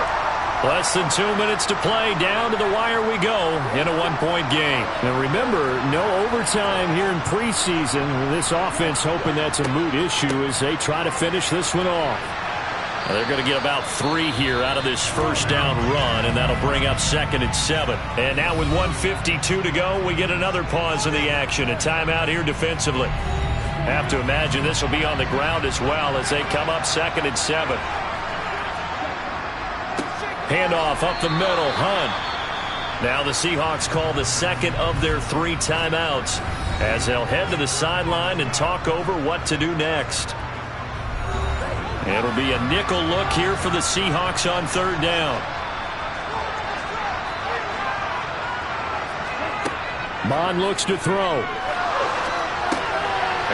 Less than 2 minutes to play. Down to the wire we go in a 1-point game. Now remember, no overtime here in preseason. This offense hoping that's a moot issue as they try to finish this one off. Well, they're going to get about 3 here out of this first down run, and that'll bring up 2nd and 7. And now with 1:52 to go, we get another pause in the action. A timeout here defensively. Have to imagine this will be on the ground as well as they come up 2nd and 7. Handoff up the middle, Hunt. Now the Seahawks call the 2nd of their 3 timeouts as they'll head to the sideline and talk over what to do next. It'll be a nickel look here for the Seahawks on 3rd down. Mon looks to throw.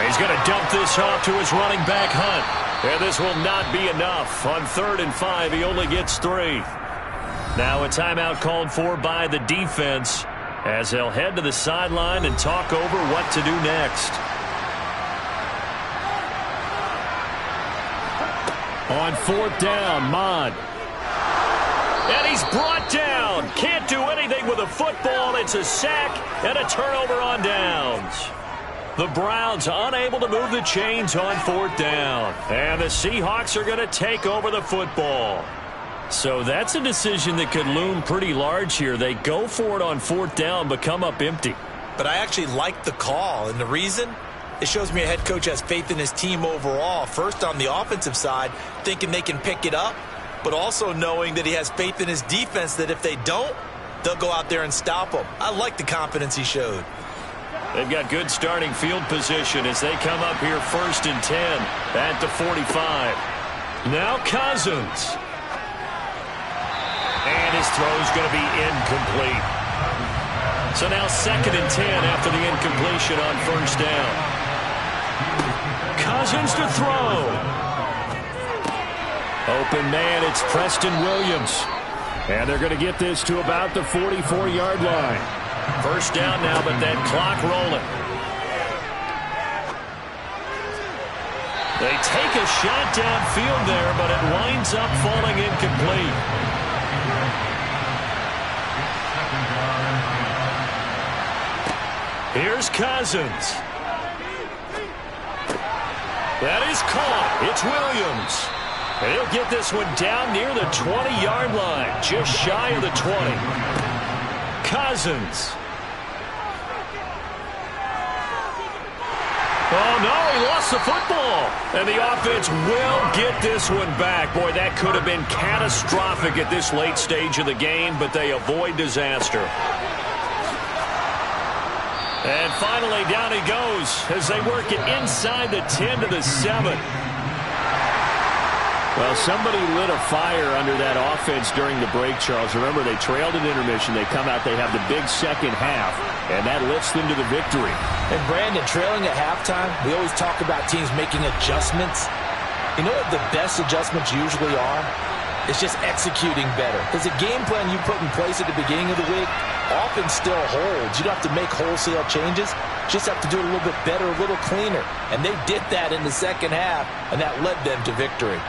He's going to dump this off to his running back, Hunt. And this will not be enough. On 3rd and 5, he only gets 3. Now a timeout called for by the defense as they'll head to the sideline and talk over what to do next. On 4th down, Mon. And he's brought down. Can't do anything with a football. It's a sack and a turnover on downs. The Browns unable to move the chains on 4th down. And the Seahawks are going to take over the football. So that's a decision that could loom pretty large here. They go for it on 4th down, but come up empty. But I actually like the call, and the reason? It shows me a head coach has faith in his team overall. First on the offensive side, thinking they can pick it up, but also knowing that he has faith in his defense that if they don't, they'll go out there and stop them. I like the confidence he showed. They've got good starting field position as they come up here 1st and 10 at the 45. Now Cousins. And his throw's going to be incomplete. So now 2nd and 10 after the incompletion on 1st down. Cousins to throw. Open man, it's Preston Williams. And they're going to get this to about the 44-yard line. 1st down now, but that clock rolling. They take a shot downfield there, but it winds up falling incomplete. Here's Cousins. That is caught. It's Williams. And he'll get this one down near the 20-yard line, just shy of the 20. Cousins. Oh, no, he lost the football. And the offense will get this one back. Boy, that could have been catastrophic at this late stage of the game, but they avoid disaster. And finally, down he goes as they work it inside the 10 to the 7. Well, somebody lit a fire under that offense during the break, Charles. Remember, they trailed at intermission. They come out, they have the big second half, and that lifts them to the victory. And Brandon, trailing at halftime, we always talk about teams making adjustments. You know what the best adjustments usually are? It's just executing better. Because the game plan you put in place at the beginning of the week often still holds. You don't have to make wholesale changes. You just have to do it a little bit better, a little cleaner. And they did that in the second half, and that led them to victory.